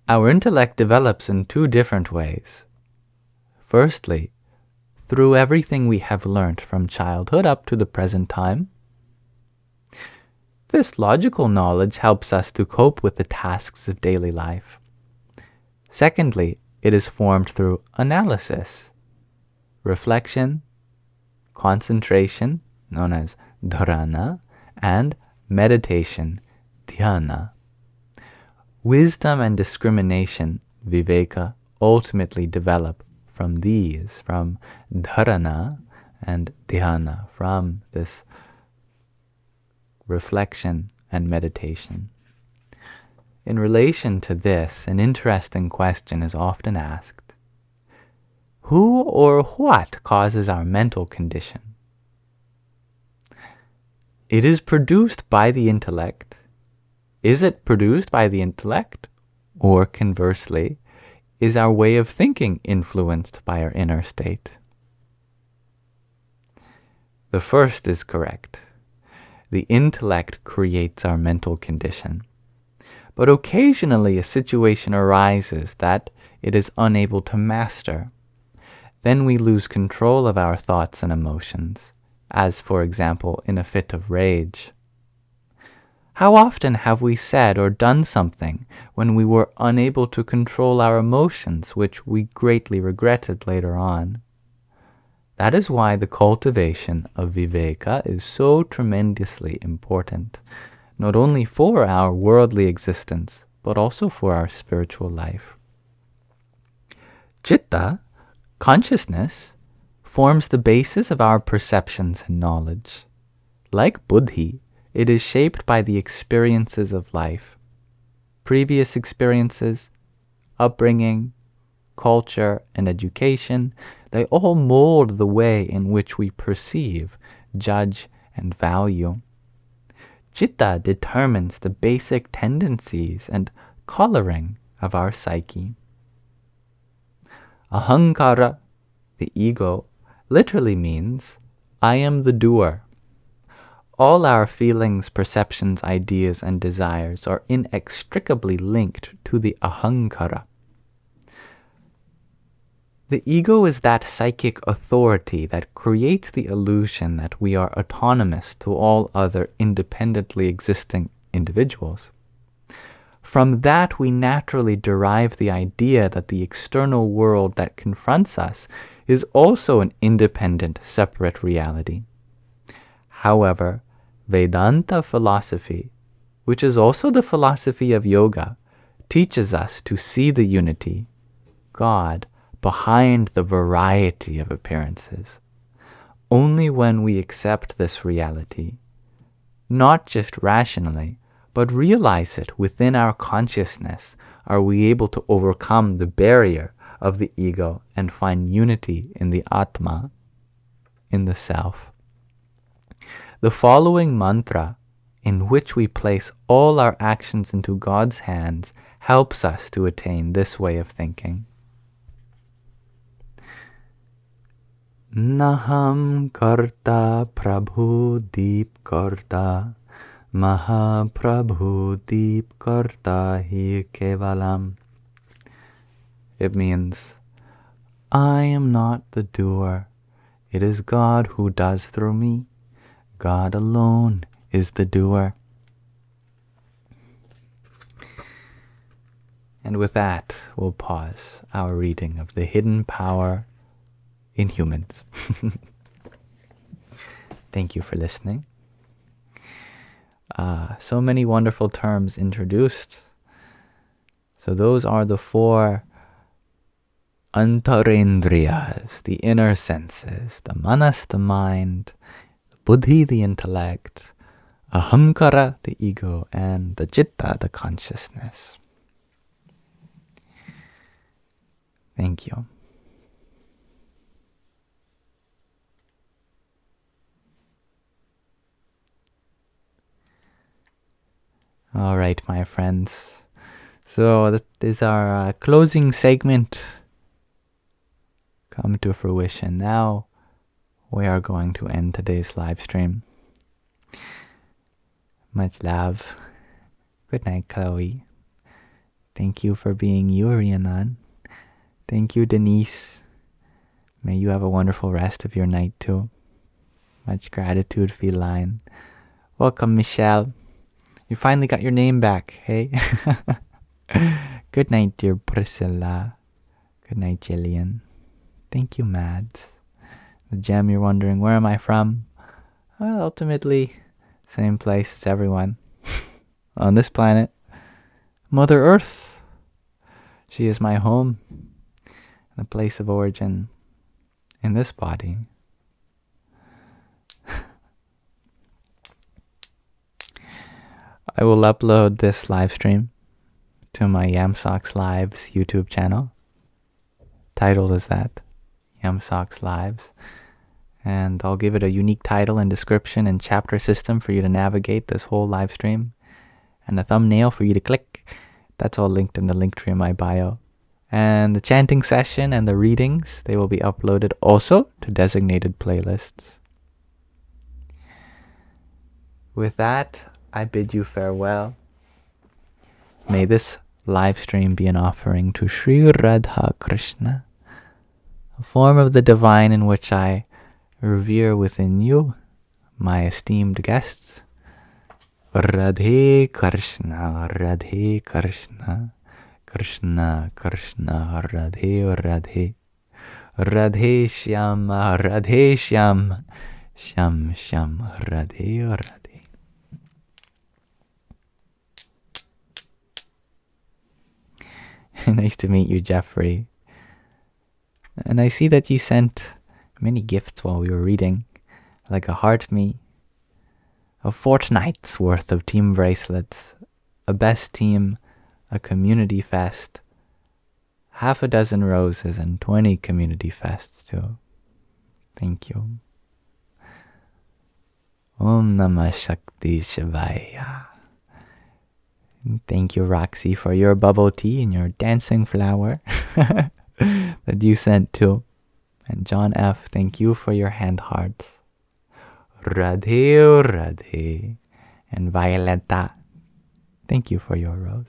Our intellect develops in two different ways. Firstly, through everything we have learnt from childhood up to the present time. This logical knowledge helps us to cope with the tasks of daily life. Secondly, it is formed through analysis, reflection, concentration, known as dharana, and meditation, dhyana. Wisdom and discrimination, viveka, ultimately develop from these, from dharana and dhyana, from this reflection and meditation. In relation to this, an interesting question is often asked. Who or what causes our mental condition? It is produced by the intellect. Is it produced by the intellect? Or conversely, is our way of thinking influenced by our inner state? The first is correct. The intellect creates our mental condition. But occasionally a situation arises that it is unable to master. Then we lose control of our thoughts and emotions, as for example in a fit of rage. How often have we said or done something when we were unable to control our emotions, which we greatly regretted later on? That is why the cultivation of viveka is so tremendously important, not only for our worldly existence, but also for our spiritual life. Chitta, consciousness, forms the basis of our perceptions and knowledge. Like buddhi, it is shaped by the experiences of life. Previous experiences, upbringing, culture, and education, they all mold the way in which we perceive, judge, and value. Chitta determines the basic tendencies and coloring of our psyche. Ahankara, the ego, literally means, I am the doer. All our feelings, perceptions, ideas, and desires are inextricably linked to the ahankara. The ego is that psychic authority that creates the illusion that we are autonomous to all other independently existing individuals. From that, we naturally derive the idea that the external world that confronts us is also an independent, separate reality. However, Vedanta philosophy, which is also the philosophy of yoga, teaches us to see the unity, God, behind the variety of appearances. Only when we accept this reality, not just rationally, but realize it within our consciousness, are we able to overcome the barrier of the ego and find unity in the Atma, in the self. The following mantra, in which we place all our actions into God's hands, helps us to attain this way of thinking. Naham karta prabhu deep karta, maha prabhu deep karta hi kevalam. It means, I am not the doer. It is God who does through me. God alone is the doer. And with that, we'll pause our reading of the hidden power in humans. Thank you for listening. So many wonderful terms introduced. So those are the 4 antarendriyas, the inner senses, the manas, the mind, buddhi, the intellect, ahamkara, the ego, and the citta, the consciousness. Thank you. All right, my friends. So that is our closing segment come to fruition. Now we are going to end today's live stream. Much love. Good night, Chloe. Thank you for being you, Rhiannon. Thank you, Denise. May you have a wonderful rest of your night too. Much gratitude, Feline. Welcome, Michelle. You finally got your name back, hey? Good night, dear Priscilla. Good night, Jillian. Thank you, Mads. The gem, you're wondering, where am I from? Well, ultimately, same place as everyone on this planet. Mother Earth. She is my home, the place of origin in this body. I will upload this live stream to my Yamsox Lives YouTube channel. Titled as that, Yamsox Lives. And I'll give it a unique title and description and chapter system for you to navigate this whole live stream. And a thumbnail for you to click. That's all linked in the link tree in my bio. And the chanting session and the readings, they will be uploaded also to designated playlists. With that, I bid you farewell. May this live stream be an offering to Sri Radha Krishna, a form of the divine in which I revere within you, my esteemed guests. Radhe Krishna, Radhe Krishna, Krishna Krishna, Radhe Radhe, Radhe Shyam, Radhe Shyam, Shyam Shyam, Radhe Radhe. Nice to meet you, Jeffrey. And I see that you sent many gifts while we were reading, like a heart me, a fortnight's worth of team bracelets, a best team, a community fest, 6 roses, and 20 community fests too. Thank you. Om Namah Shakti Shivaya. Thank you, Roxy, for your bubble tea and your dancing flower that you sent too. And John F., thank you for your hand hearts. Radhe Radhe. And Violetta, thank you for your rose.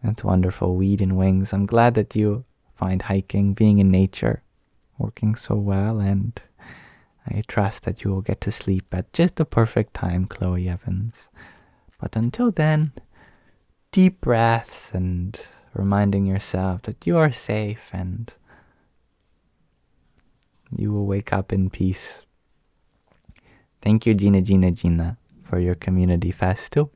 That's wonderful. Weed and wings. I'm glad that you find hiking, being in nature, working so well, and I trust that you will get to sleep at just the perfect time, Chloe Evans. But until then, deep breaths and reminding yourself that you are safe and you will wake up in peace. Thank you, Gina, for your community fest too.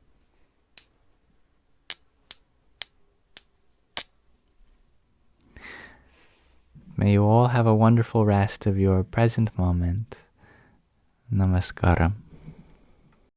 May you all have a wonderful rest of your present moment. Namaskaram.